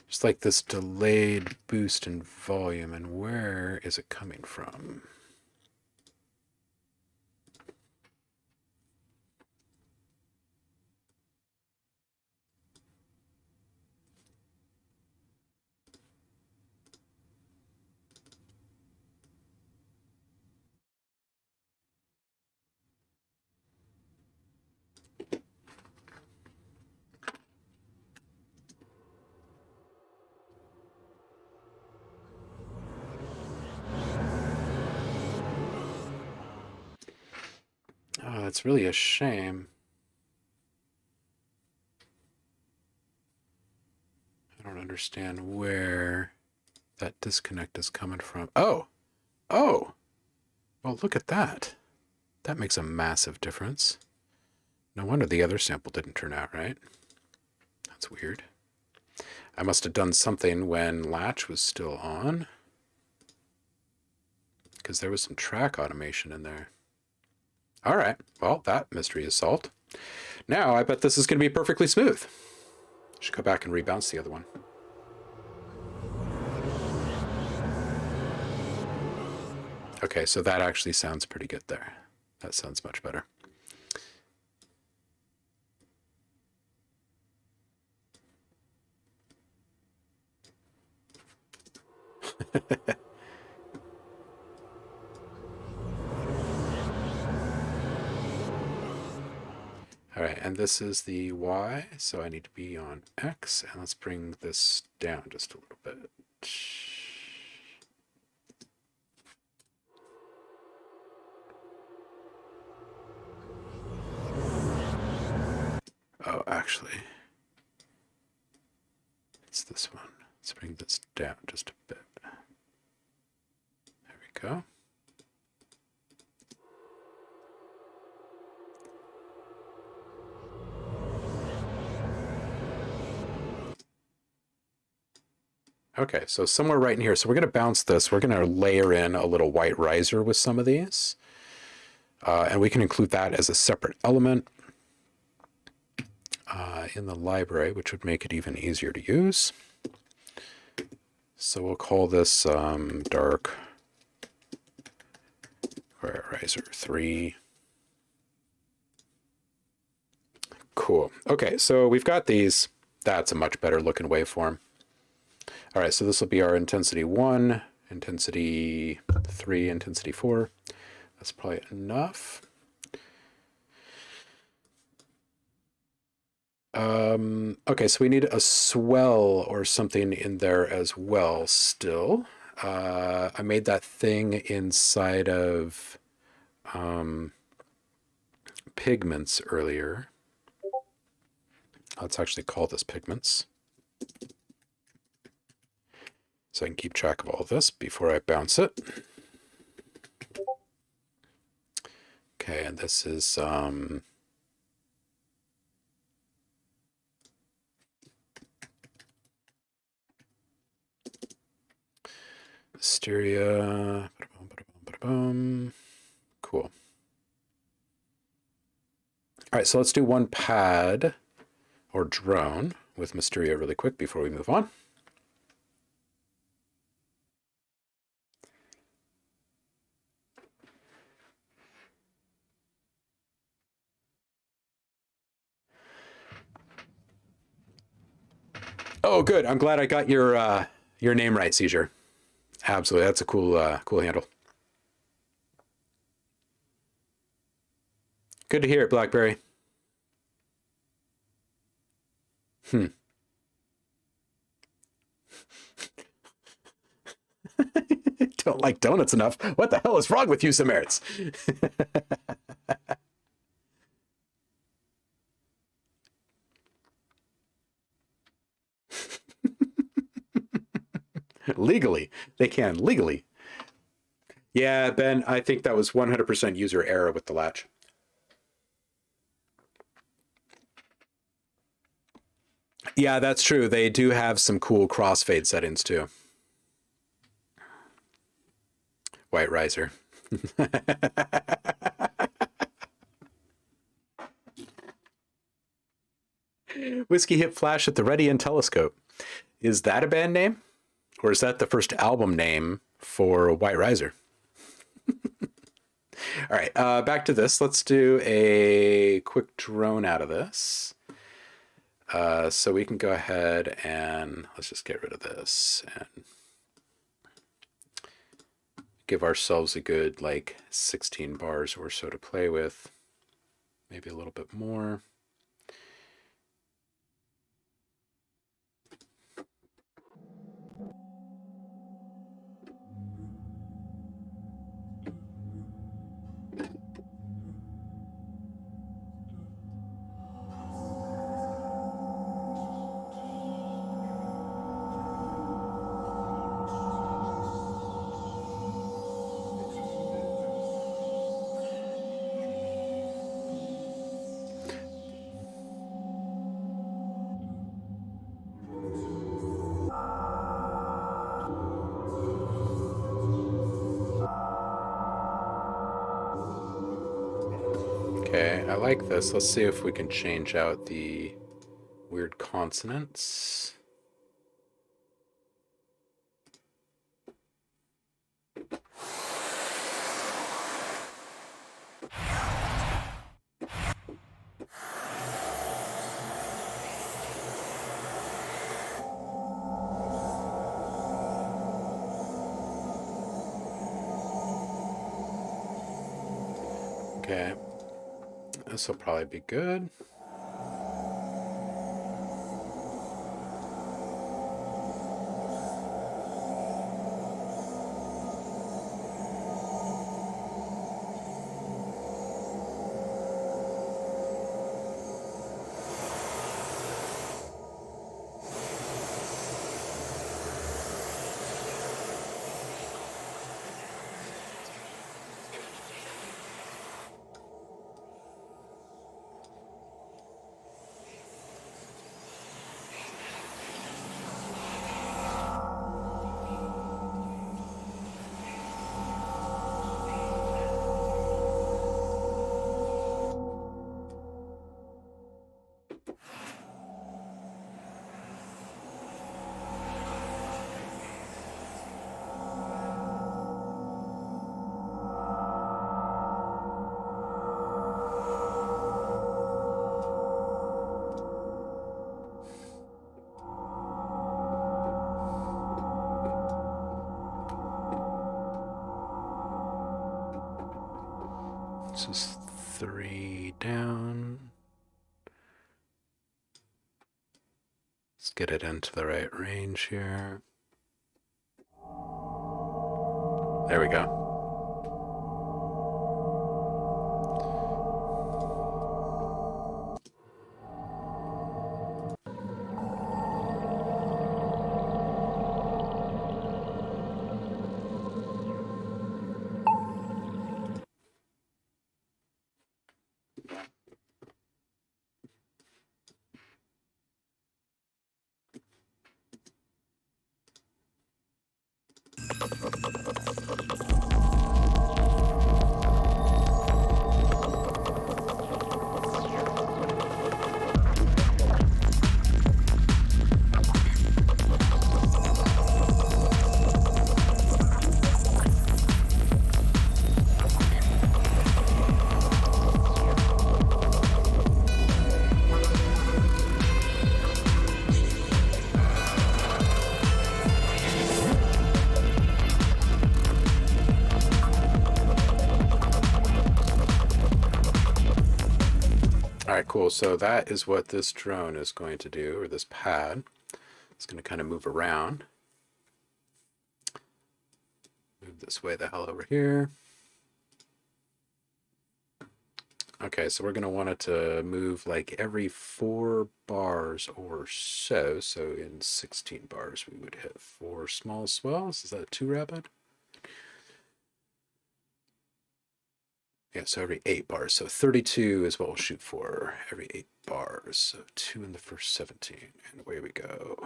Just like this delayed boost in volume, and where is it coming from? Oh, that's really a shame. I don't understand where that disconnect is coming from. Oh! Oh! Well, look at that. That makes a massive difference. No wonder the other sample didn't turn out right. That's weird. I must have done something when latch was still on, because there was some track automation in there. All right, well, that mystery is solved. Now I bet this is going to be perfectly smooth. Should go back and rebounce the other one. Okay, so that actually sounds pretty good there. That sounds much better. All right, and this is the Y, so I need to be on X, and let's bring this down just a little bit. Oh, actually, it's this one. Let's bring this down just a bit. There we go. Okay, so somewhere right in here. So we're going to bounce this. We're going to layer in a little white riser with some of these. And we can include that as a separate element in the library, which would make it even easier to use. So we'll call this dark riser 3. Cool. Okay, so we've got these. That's a much better looking waveform. All right, so this will be our intensity 1, intensity 3, intensity 4. That's probably enough. Okay, so we need a swell or something in there as well still. I made that thing inside of pigments earlier. Let's actually call this pigments, so I can keep track of all of this before I bounce it. Okay, and this is Wisteria. Cool. All right, so let's do one pad or drone with Mysteria really quick before we move on. Oh, good. I'm glad I got your name right, Seizure. Absolutely, that's a cool cool handle. Good to hear it, Blackberry. Don't like donuts enough. What the hell is wrong with you, Samaritans? Legally, they can legally. Yeah, Ben, I think that was 100% user error with the latch. Yeah, that's true. They do have some cool crossfade settings too. White riser. Whiskey Hip Flash at the Ready and Telescope. Is that a band name? Or is that the first album name for White Riser? All right, back to this. Let's do a quick drone out of this. So we can go ahead and let's just get rid of this and give ourselves a good like 16 bars or so to play with. Maybe a little bit more. Okay, I like this. Let's see if we can change out the weird consonants. Okay, this will probably be good. This is 3 down. Let's get it into the right range here. There we go. All right, cool. So that is what this drone is going to do, or this pad. It's going to kind of move around. Move this way the hell over here. Okay, so we're going to want it to move like every 4 bars or so. So in 16 bars, we would hit 4 small swells. Is that too rapid? Yeah, so every 8 bars. So 32 is what we'll shoot for every 8 bars. So 2 in the first 17. And away we go.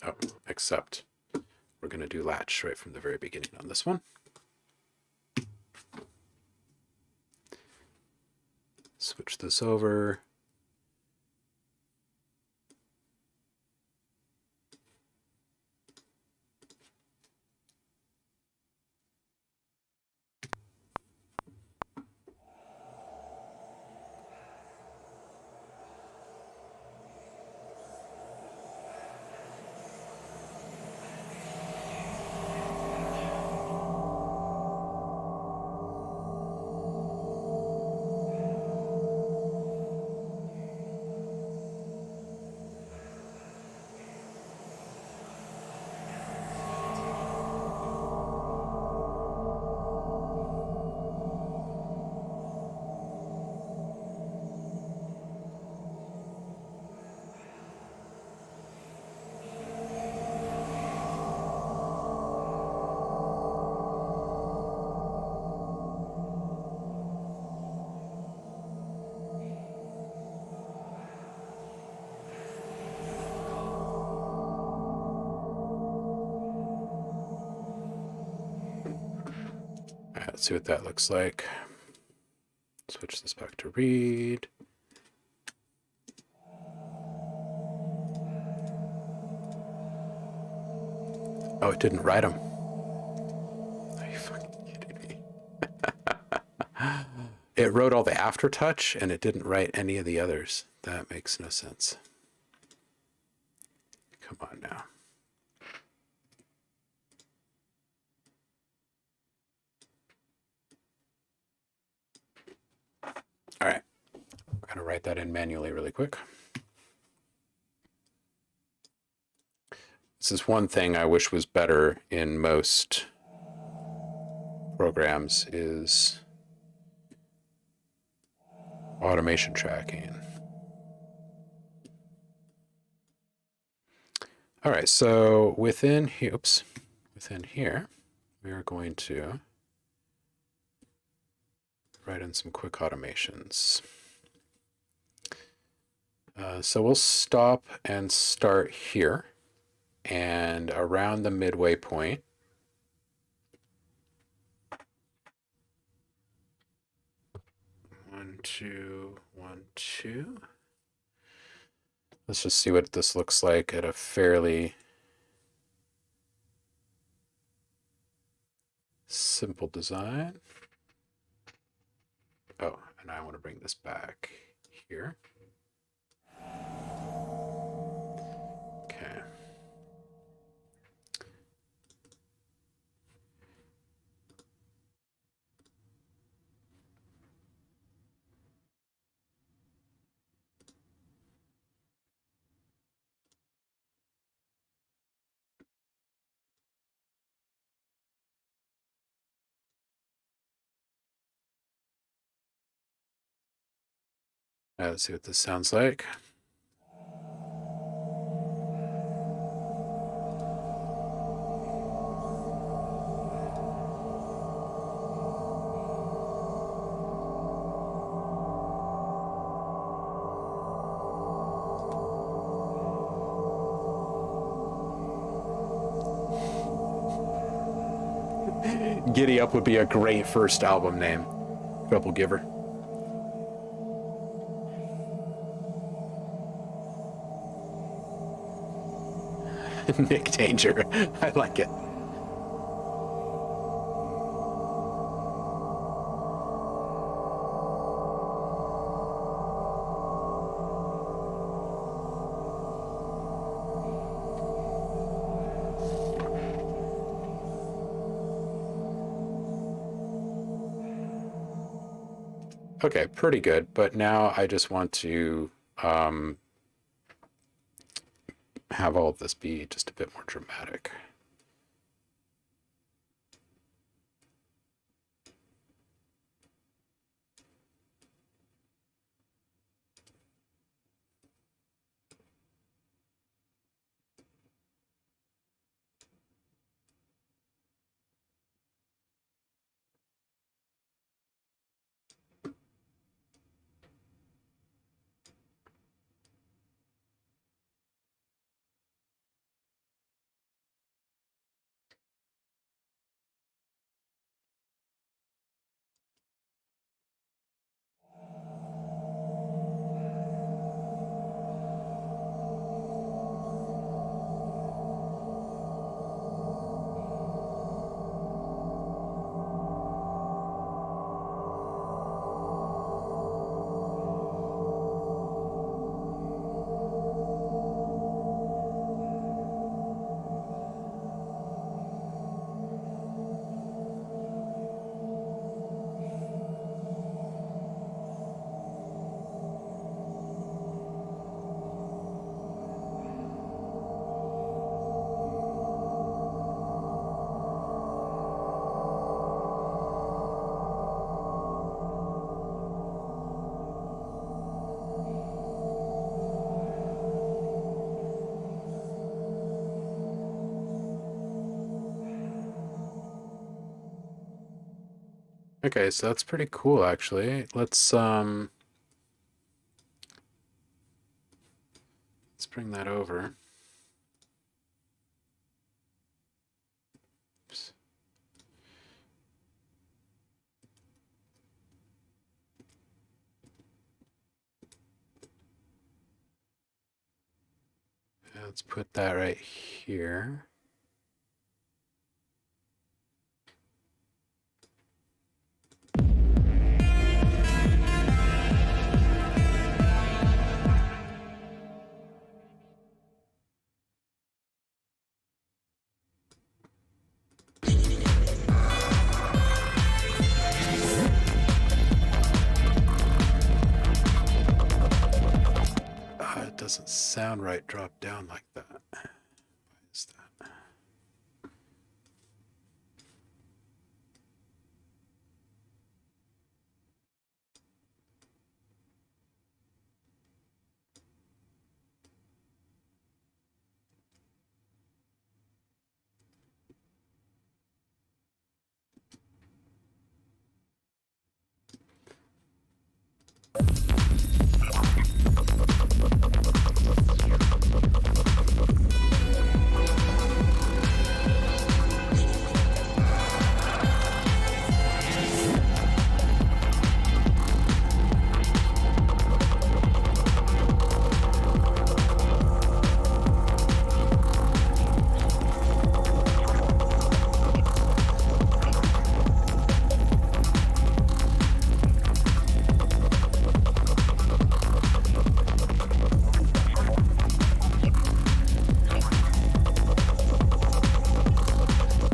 Oh, except we're going to do latch right from the very beginning on this one. Switch this over. All right, let's see what that looks like. Switch this back to read. Oh, it didn't write them. Are you fucking kidding me? It wrote all the aftertouch and it didn't write any of the others. That makes no sense. Come on now. All right, we're going to write that in manually really quick. This is one thing I wish was better in most programs is automation tracking. All right, so within here, we are going to write in some quick automations. So we'll stop and start here, and around the midway point, one, two, 1, 2. Let's just see what this looks like at a fairly simple design. Oh, and I want to bring this back here. Okay. Let's see what this sounds like. Giddy Up would be a great first album name. Trouble Giver. Nick Danger. I like it. Okay, pretty good. But now I just want to have all of this be just a bit more dramatic. Okay, so that's pretty cool, actually. Let's bring that over. Oops. Let's put that right here. It doesn't sound right drop down like that. Why is that?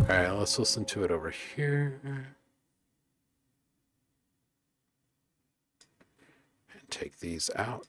All right, let's listen to it over here. And take these out.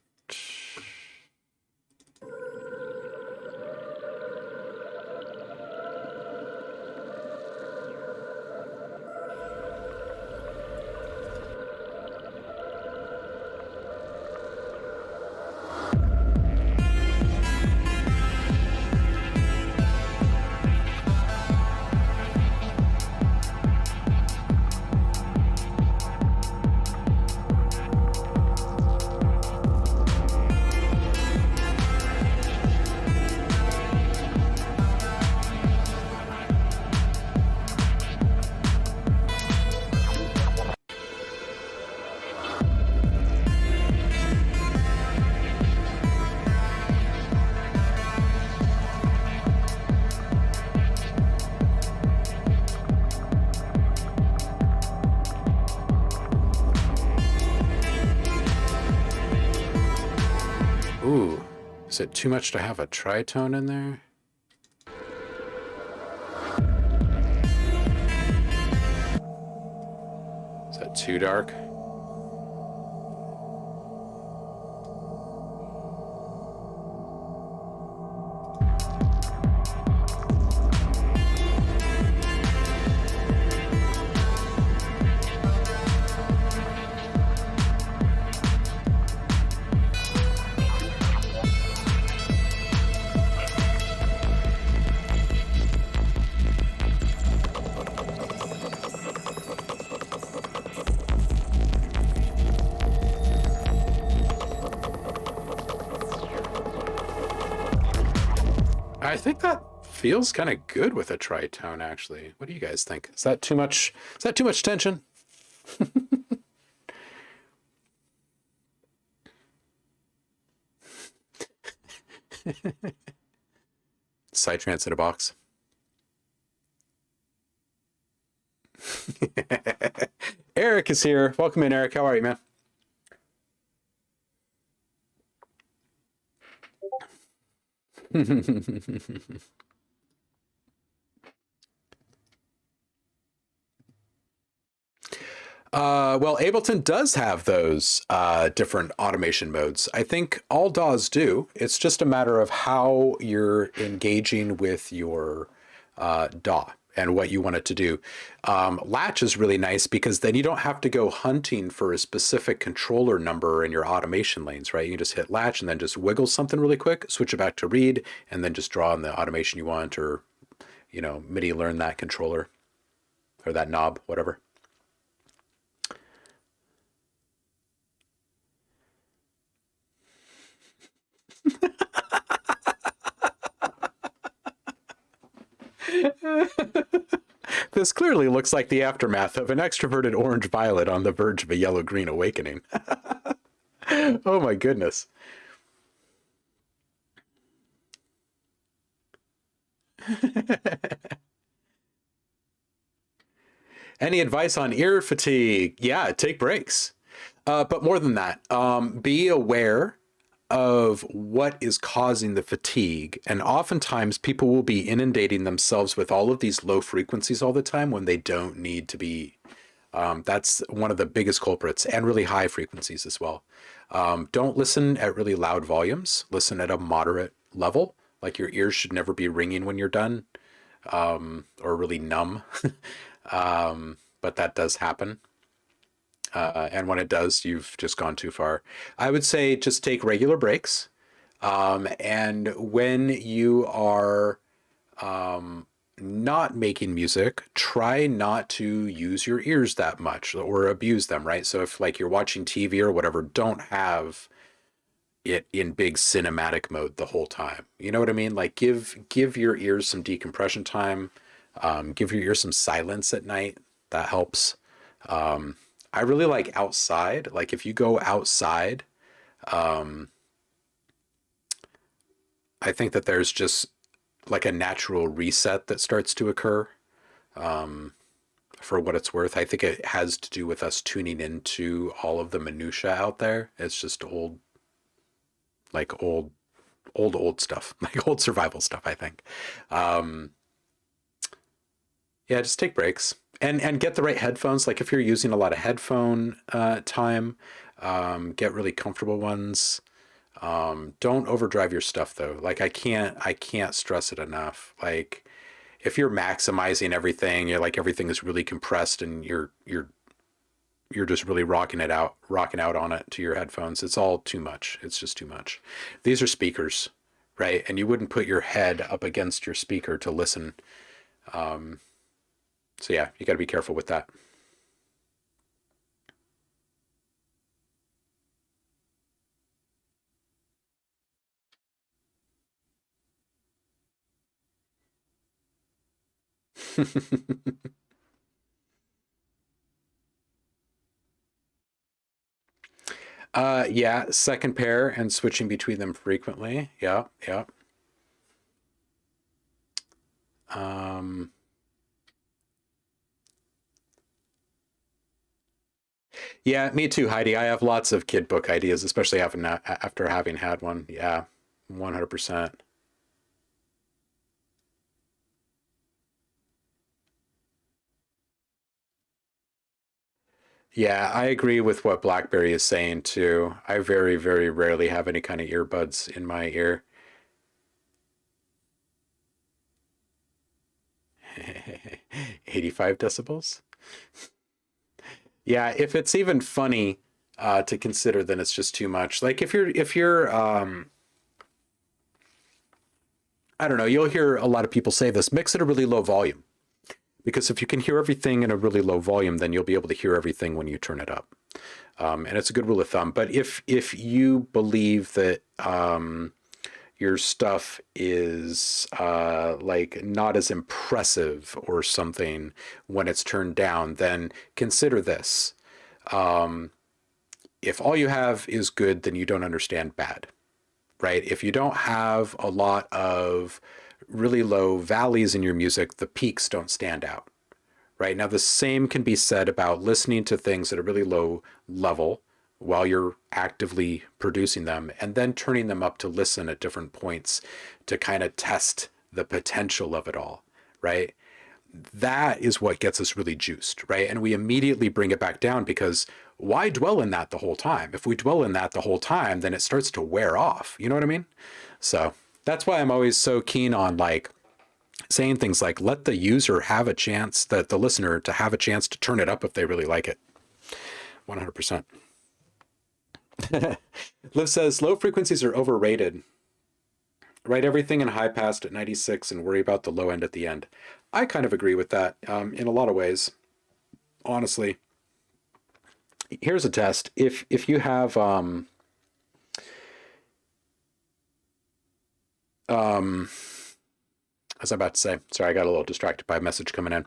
Ooh, is it too much to have a tritone in there? Is that too dark? I think that feels kind of good with a tritone, actually. What do you guys think? Is that too much? Is that too much tension? Psytrance in a box. Eric is here. Welcome in, Eric. How are you, man? Well, Ableton does have those different automation modes. I think all DAWs do. It's just a matter of how you're engaging with your DAW and what you want it to do. Latch is really nice because then you don't have to go hunting for a specific controller number in your automation lanes, right? You can just hit latch and then just wiggle something really quick, switch it back to read, and then just draw in the automation you want, or, you know, MIDI learn that controller or that knob, whatever. This clearly looks like the aftermath of an extroverted orange violet on the verge of a yellow-green awakening. Oh my goodness. Any advice on ear fatigue? Yeah, take breaks. But more than that, be aware of what is causing the fatigue. And oftentimes people will be inundating themselves with all of these low frequencies all the time when they don't need to be. That's one of the biggest culprits, and really high frequencies as well. Don't listen at really loud volumes. Listen at a moderate level. Like your ears should never be ringing when you're done, or really numb. But that does happen. And when it does, you've just gone too far. I would say just take regular breaks. And when you are not making music, try not to use your ears that much or abuse them, right? So if like you're watching TV or whatever, don't have it in big cinematic mode the whole time. You know what I mean? Like give your ears some decompression time. Give your ears some silence at night. That helps. I really like outside. Like if you go outside, I think that there's just like a natural reset that starts to occur. For what it's worth, I think it has to do with us tuning into all of the minutia out there. It's just old stuff, like old survival stuff, I think. Yeah, just take breaks and get the right headphones. Like if you're using a lot of headphone time, get really comfortable ones. Don't overdrive your stuff though. Like I can't stress it enough. Like if you're maximizing everything, you're like everything is really compressed and you're just really rocking out on it to your headphones. It's all too much. It's just too much. These are speakers, right? And you wouldn't put your head up against your speaker to listen. So yeah, you got to be careful with that. Yeah, second pair and switching between them frequently. Yeah, yeah. Yeah, me too, Heidi. I have lots of kid book ideas, especially after having had one. Yeah, 100%. Yeah, I agree with what BlackBerry is saying too. I very, very rarely have any kind of earbuds in my ear. 85 decibels? Yeah, if it's even funny to consider, then it's just too much. Like if you're I don't know, you'll hear a lot of people say this, mix at a really low volume. Because if you can hear everything in a really low volume, then you'll be able to hear everything when you turn it up. And it's a good rule of thumb. But if you believe that your stuff is like not as impressive or something when it's turned down, then consider this. If all you have is good, then you don't understand bad, right? If you don't have a lot of really low valleys in your music, the peaks don't stand out, right? Now, the same can be said about listening to things at a really low level while you're actively producing them and then turning them up to listen at different points to kind of test the potential of it all, right? That is what gets us really juiced, right? And we immediately bring it back down because why dwell in that the whole time? If we dwell in that the whole time, then it starts to wear off. You know what I mean? So that's why I'm always so keen on like saying things like, let the user have a chance, that the listener to have a chance to turn it up if they really like it. 100%. Liv says, low frequencies are overrated. Write everything in high pass at 96 and worry about the low end at the end. I kind of agree with that in a lot of ways, honestly. Here's a test. If you have as I'm about to say, sorry, I got a little distracted by a message coming in.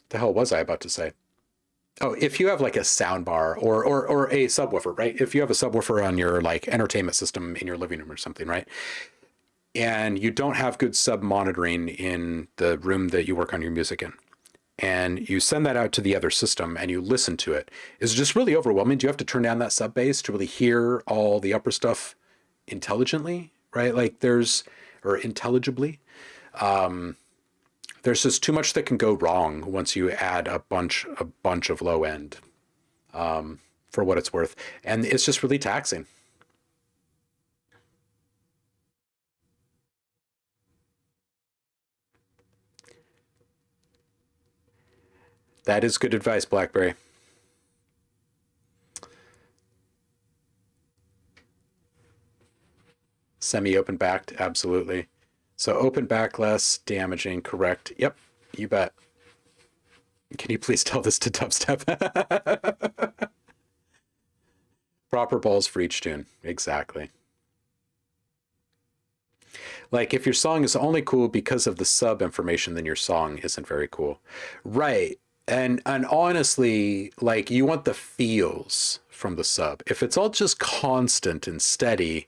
The hell was I about to say? Oh, if you have like a sound bar or a subwoofer, right? If you have a subwoofer on your like entertainment system in your living room or something, right? And you don't have good sub monitoring in the room that you work on your music in, and you send that out to the other system and you listen to it, it's just really overwhelming. Do you have to turn down that sub bass to really hear all the upper stuff intelligently, right? Like or intelligibly. There's just too much that can go wrong once you add a bunch of low end, for what it's worth. And it's just really taxing. That is good advice, BlackBerry. Semi-open backed, absolutely. So open back less damaging, correct? Yep, you bet. Can you please tell this to dubstep? Proper balls for each tune, exactly. Like if your song is only cool because of the sub information, then your song isn't very cool. Right. And honestly, like you want the feels from the sub. If it's all just constant and steady,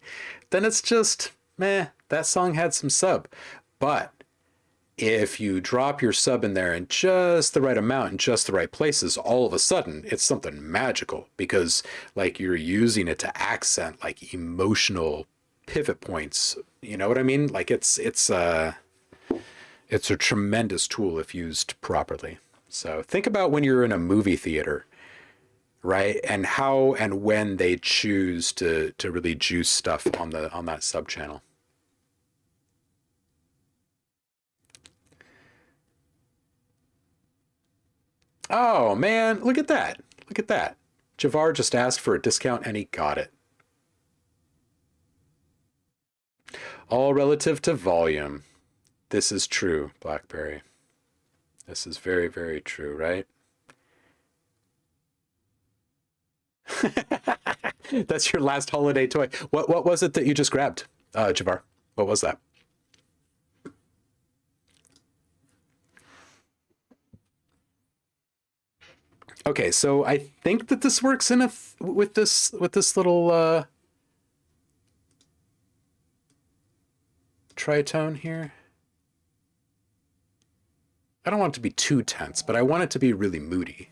then it's just meh, that song had some sub. But if you drop your sub in there in just the right amount in just the right places, all of a sudden it's something magical, because like you're using it to accent like emotional pivot points. You know what I mean? Like it's a tremendous tool if used properly. So think about when you're in a movie theater, right? And how and when they choose to really juice stuff on that sub channel. Oh man, look at that. Look at that. Javar just asked for a discount and he got it. All relative to volume. This is true, BlackBerry. This is very, very true, right? That's your last holiday toy. What was it that you just grabbed, Javar? What was that? Okay, so I think that this works in with this little tritone here. I don't want it to be too tense, but I want it to be really moody.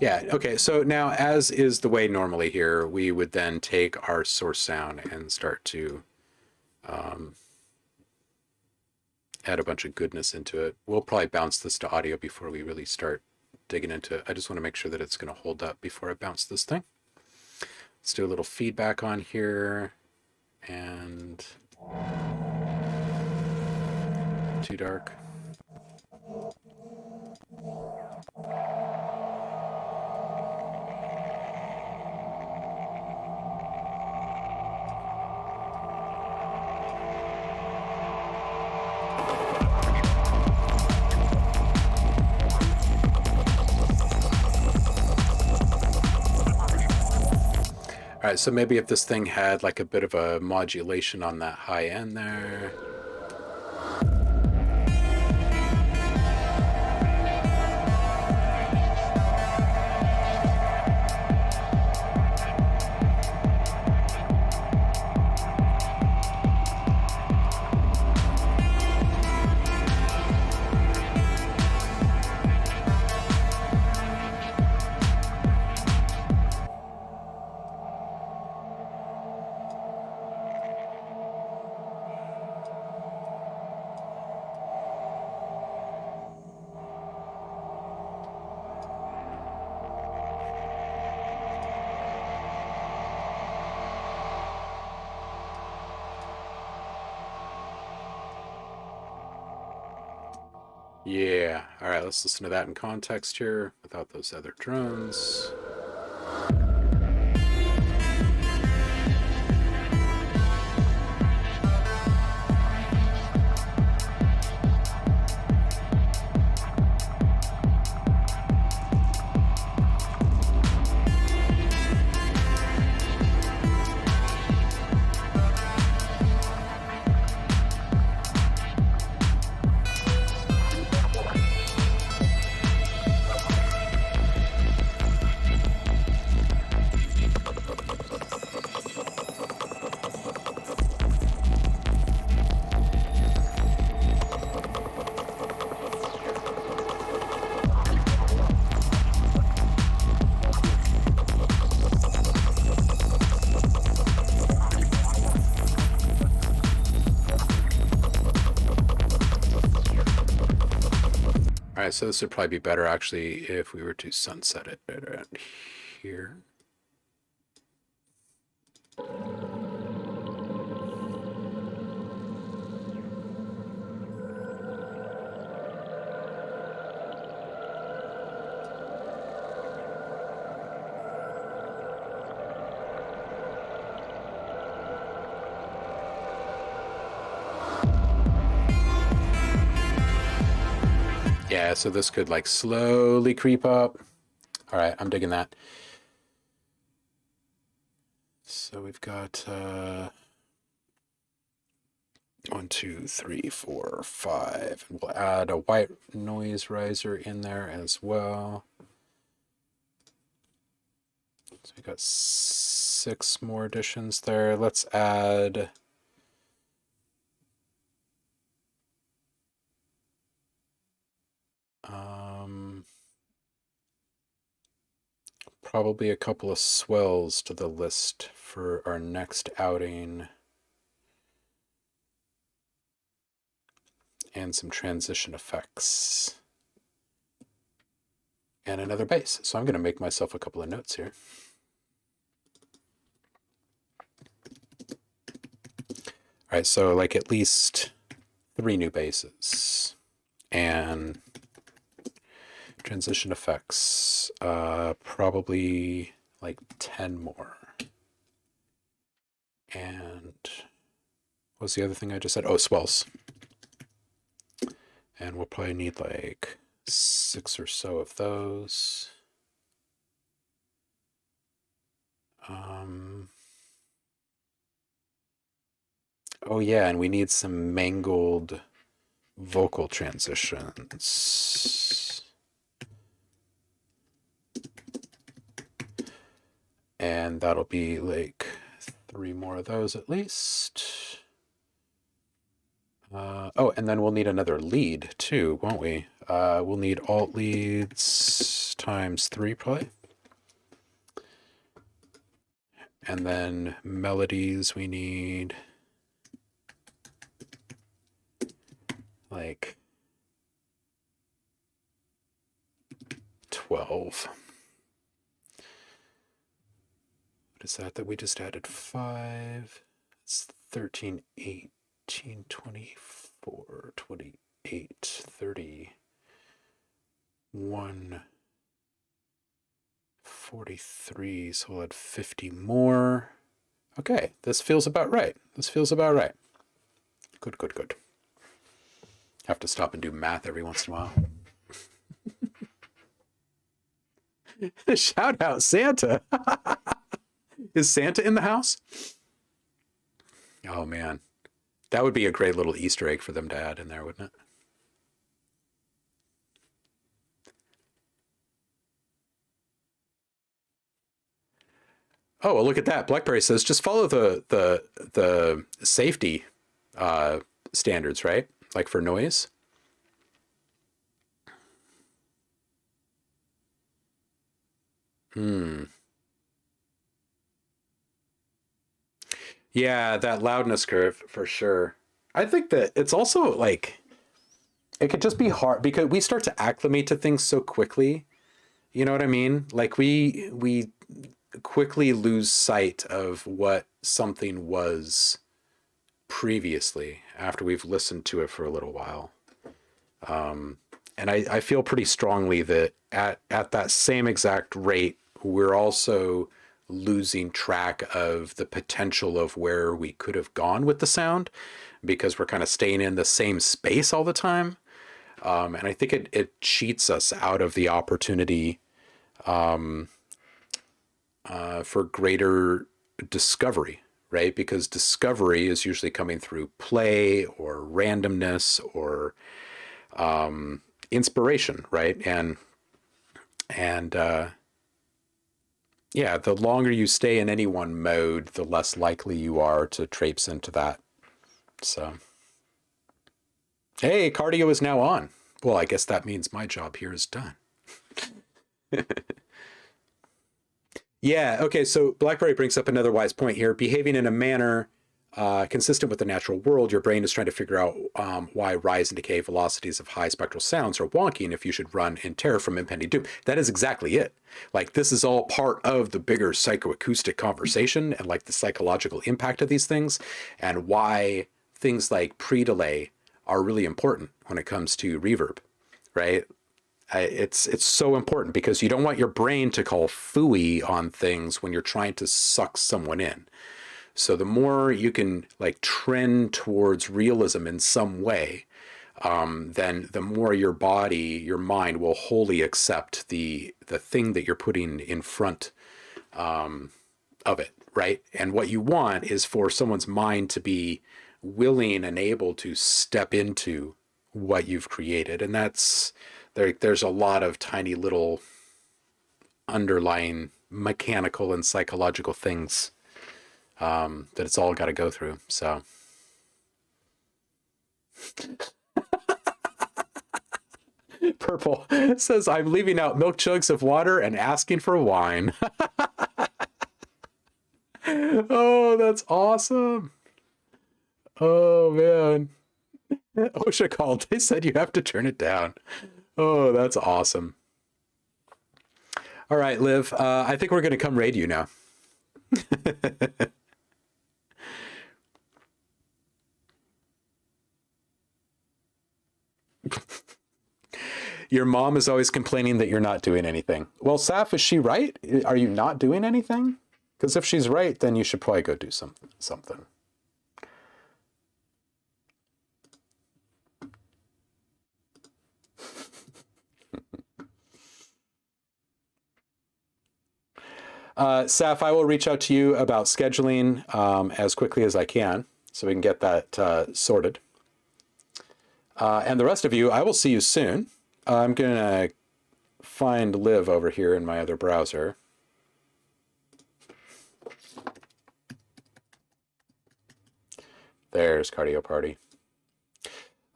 Yeah, okay, so now as is the way normally here, we would then take our source sound and start to add a bunch of goodness into it. We'll probably bounce this to audio before we really start digging into it. I just want to make sure that it's going to hold up before I bounce this thing. Let's do a little feedback on here, and too dark. All right, so maybe if this thing had like a bit of a modulation on that high end there. Yeah. All right, let's listen to that in context here without those other drones. All right, so this would probably be better actually if we were to sunset it around here. Yeah, so this could like slowly creep up. All right, I'm digging that. So we've got 1, 2, 3, 4, 5. And we'll add a white noise riser in there as well. So we got 6 more additions there. Let's add probably a couple of swells to the list for our next outing. And some transition effects. And another bass. So I'm going to make myself a couple of notes here. All right, so like at least 3 new basses. And transition effects, probably like 10 more. And what was the other thing I just said? Oh, swells. And we'll probably need like 6 or so of those. Oh yeah, and we need some mangled vocal transitions. And that'll be like 3 more of those at least. Oh, and then we'll need another lead too, won't we? We'll need alt leads times 3 probably. And then melodies we need like 12. What is that we just added? 5. It's 13, 18, 24, 28, 31, 43. So we'll add 50 more. Okay, this feels about right. This feels about right. Good, good, good. Have to stop and do math every once in a while. Shout out Santa. Is Santa in the house? Oh man, that would be a great little Easter egg for them to add in there, wouldn't it? Oh, well, look at that. BlackBerry says just follow the safety standards, right? Like for noise. Yeah, that loudness curve for sure. I think that it's also like it could just be hard because we start to acclimate to things so quickly. You know what I mean? Like we quickly lose sight of what something was previously after we've listened to it for a little while. And I feel pretty strongly that at that same exact rate, we're also losing track of the potential of where we could have gone with the sound, because we're kind of staying in the same space all the time. And I think it cheats us out of the opportunity for greater discovery, right? Because discovery is usually coming through play or randomness or inspiration, right? And yeah, the longer you stay in any one mode, the less likely you are to traipse into that. So, hey, cardio is now on. Well, I guess that means my job here is done. Yeah, okay, so Blackberry brings up another wise point here. Behaving in a manner consistent with the natural world, your brain is trying to figure out why rise and decay velocities of high spectral sounds are wonky and if you should run in terror from impending doom. That is exactly it. Like, this is all part of the bigger psychoacoustic conversation and like the psychological impact of these things, and why things like pre-delay are really important when it comes to reverb, right? It's so important because you don't want your brain to call phooey on things when you're trying to suck someone in. So the more you can like trend towards realism in some way, then the more your body, your mind will wholly accept the thing that you're putting in front of it, right? And what you want is for someone's mind to be willing and able to step into what you've created. And that's, there's a lot of tiny little underlying mechanical and psychological things that it's all got to go through. So Purple says, I'm leaving out milk jugs of water and asking for wine. Oh, that's awesome. Oh, man. OSHA called. They said you have to turn it down. Oh, that's awesome. All right, Liv, I think we're going to come raid you now. Your mom is always complaining that you're not doing anything. Well, Saf, is she right? Are you not doing anything? Because if she's right, then you should probably go do something. Saf, I will reach out to you about scheduling as quickly as I can so we can get that sorted. And the rest of you, I will see you soon. I'm going to find Liv over here in my other browser. There's Cardio Party.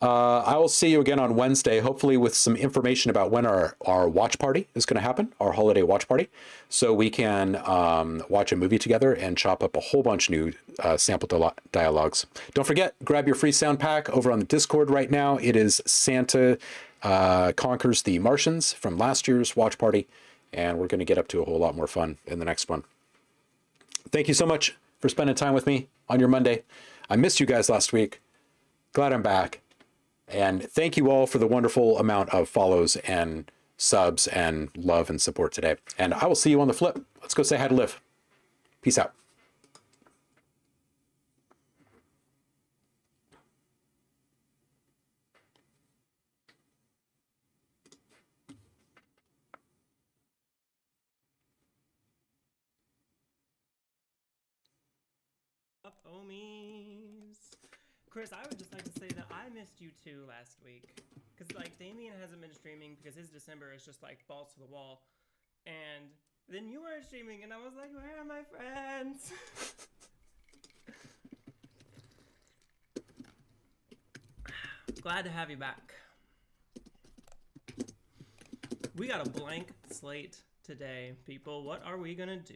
I will see you again on Wednesday, hopefully with some information about when our watch party is going to happen, our holiday watch party, so we can watch a movie together and chop up a whole bunch of new sample dialogues. Don't forget, grab your free sound pack over on the Discord right now. It is Santa Conquers the Martians from last year's watch party, and we're going to get up to a whole lot more fun in the next one. Thank you so much for spending time with me on your Monday. I missed you guys last week. Glad I'm back. And thank you all for the wonderful amount of follows and subs and love and support today. And I will see you on the flip. Let's go say hi to Liv. Peace out. Ohmies. Chris, I would just like to say that I missed you too last week. Because, like, Damien hasn't been streaming because his December is just, like, balls to the wall. And then you weren't streaming, and I was like, where are my friends? Glad to have you back. We got a blank slate today, people. What are we gonna do?